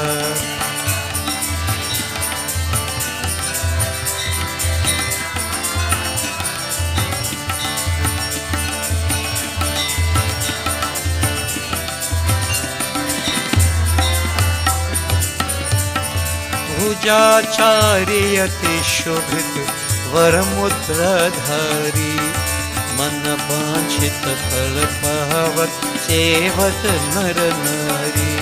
पूजाचार्यति शोभित वरमुद्राधारी, मन वांछित फल पावत सेवत नर नारी।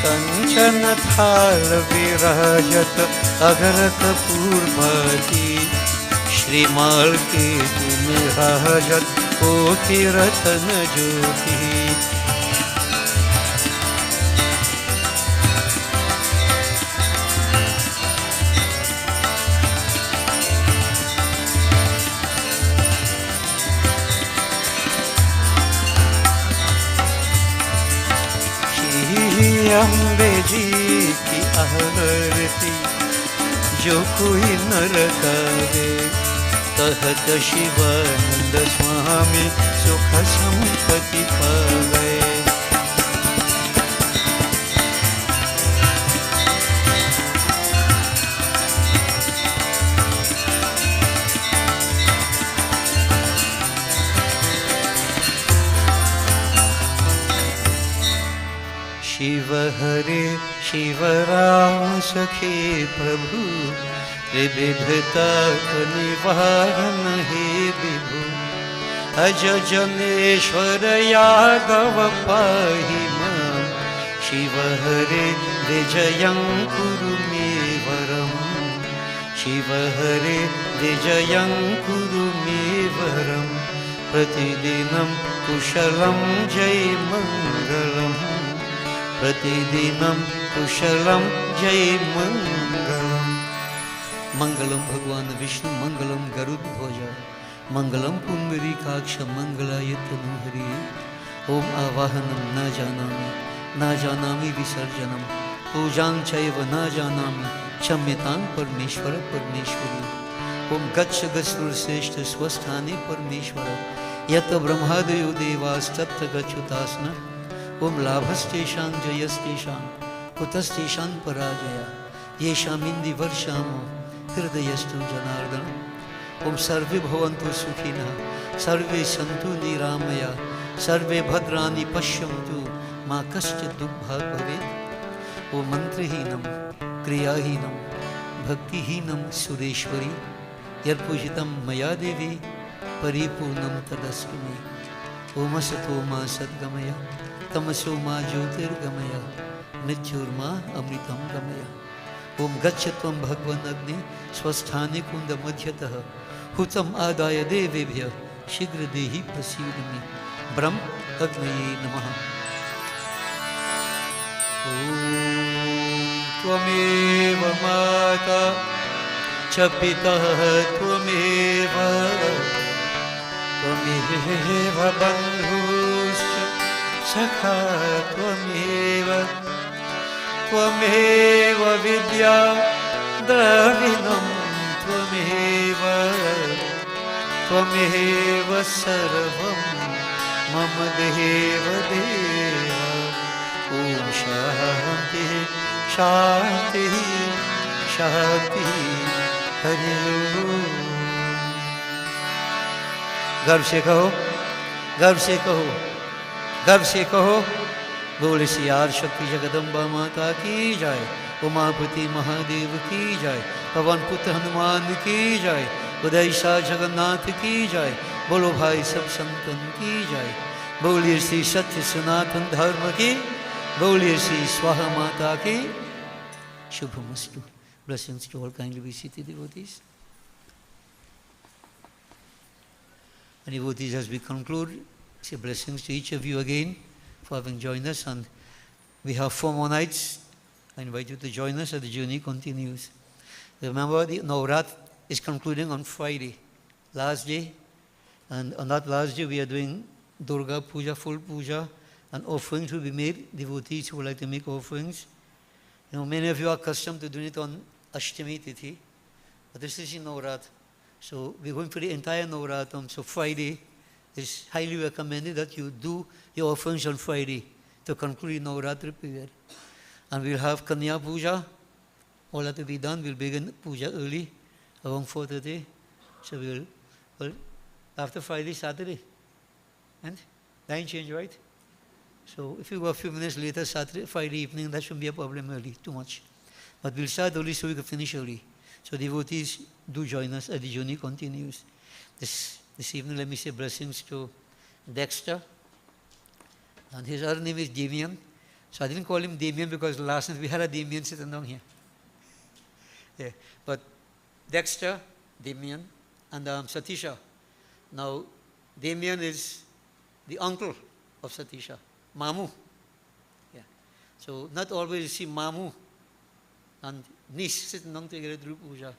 कंचन थाल विराजत अगर कपूर भाती, श्रीमाल के तुम राजत कोटि रतन ज्योति। अम्बे जी की आरती जो कोई नर करे, कहत शिवानंद स्वामी सुख संपत्ति पावे। शिव हरे शिव राम सखे प्रभु, त्रिविधता निवारण हे विभु। अज जनेश्वर यादव पाहि मां, शिव हरे विजयं कुरु मे वरम्। शिव हरे विजयं कुरु मे वरम्। प्रतिदिनं कुशलं जय मङ्गलम्, प्रतिदिनं कुशलं जय मंगलम। मंगलम भगवान विष्णु, मंगलम गरुड़ध्वज, मंगलम पुंडरीकाक्ष, मंगलाय तनूहरि। ओम आवाहनं न जानामि, न जानामि विसर्जनम, पूजां चैव न जानामि, क्षम्यतां परमेश्वर परमेश्वरी। ओम गच्छ गच्छुर्श्रेष्ठ स्वस्थाने परमेश्वर, यत ब्रह्मादयो देवास्तत्र गच्छुतास्न। ओम लाभस्तेषां जयस्तेषां कुतस्तेषां पराजया, येषामिन्दि वर्षामो हृदयस्तु जनार्दन। ओम सर्वे भवन्तु सुखिनः, सर्वे सन्तु निरामया, सर्वे भद्राणि पश्यन्तु, मा कश्चित् दुःखभाग् भवेत्। ओम मंत्रहीनं क्रियाहीनं भक्तिहीनं सुरेश्वरी, यत्पूजितं मया देवी परिपूर्णं तदस्तु मे। ओम असतो मा सद्गमय, तमसो मा ज्योतिर्गमय, मृत्युर्मा अमृतं गमय। ओम गच्छ त्वं भगवन् अग्ने स्वस्थाने कुंद मध्यतः, हुतम् आदाय देवेभ्यः शीघ्र देहि प्रसीद मे। ब्रह्म अग्नये नमः। ओम त्वमेव माता च पिता त्वमेव, त्वमेव बन्धुश्च सखा त्वमेव, त्वमेव विद्या द्रविणं त्वमेव। Tvameva sarvam mam deva deva. Om Shanti Shanti Shanti Hari Om. गर्व से कहो, गर्व से कहो, गर्व से कहो, बोले सियार शक्ति जगदम्बा माता की जय, उमापति महादेव की जय, पवन पुत्र हनुमान की जय, उदय शाह जगन्नाथ की जय, बोलो भाई सब संतन की जय, बोलिए श्री सत्य सनातन धर्म की, बोलिए श्री स्वाहा माता की शुभमस्तु. Blessings to all. Kindly be seated, devotees. And devotees, as we conclude, say blessings to each of you again for having joined us. And we have 4 more nights. I invite you to join us as the journey continues. Remember, the Nav Raatri is concluding on Friday, last day. And on that last day, we are doing Durga Puja, full Puja, and offerings will be made. Devotees who would like to make offerings. You know, many of you are accustomed to doing it on Ashtami Tithi, but this is in Nav Raatri. So we're going for the entire Nav Raatri. So Friday is highly recommended that you do your offerings on Friday to conclude the Nav Raatri period. And we'll have Kanya Puja, all that to be done. We'll begin Puja early, around 4:30. So well, after Friday, Saturday. And 9 change, right? So if you go a few minutes later, Saturday, Friday evening, that shouldn't be a problem early, too much. But we'll start early so we can finish early. So devotees, do join us as the journey continues. This evening, let me say blessings to Dexter. And his other name is Damien. So I didn't call him Damien because last night we had a Damien sitting down here. Yeah. But Dexter, Damien, and Satisha. Now, Damien is the uncle of Satisha, Mamu. Yeah. So not always you see Mamu and niece sitting down together through Puja.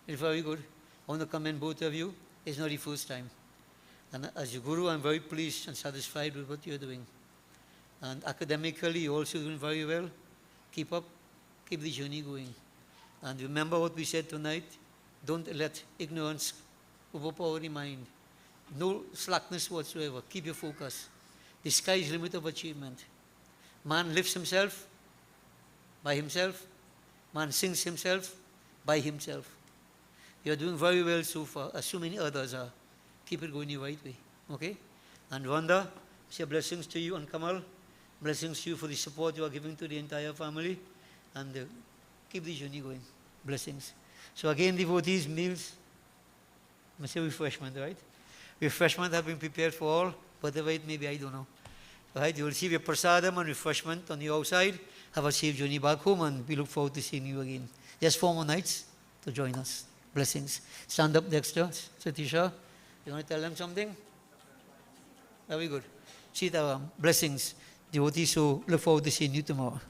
It's very good. I want to commend both of you. It's not the first time. And as your Guru, I'm very pleased and satisfied with what you're doing. And academically, you're also doing very well. Keep up. Keep the journey going. And remember what we said tonight. Don't let ignorance overpower the mind. No slackness whatsoever. Keep your focus. The sky is the limit of achievement. Man lifts himself by himself. Man sings himself by himself. You are doing very well so far, as so many others are. Keep it going the right way. Okay? And Rhonda, say blessings to you, and Kamal, blessings to you for the support you are giving to the entire family. And keep the journey going. Blessings. So again, devotees, meals, I say refreshment, right? Refreshment have been prepared for all, whatever it may be, I don't know. Right? You will receive your prasadam and refreshment on the outside. Have a safe journey back home, and we look forward to seeing you again. Just 4 more nights to join us. Blessings. Stand up, Dexter, Satisha. You want to tell them something? Very good. Sitaram, blessings. Devotees, so look forward to seeing you tomorrow.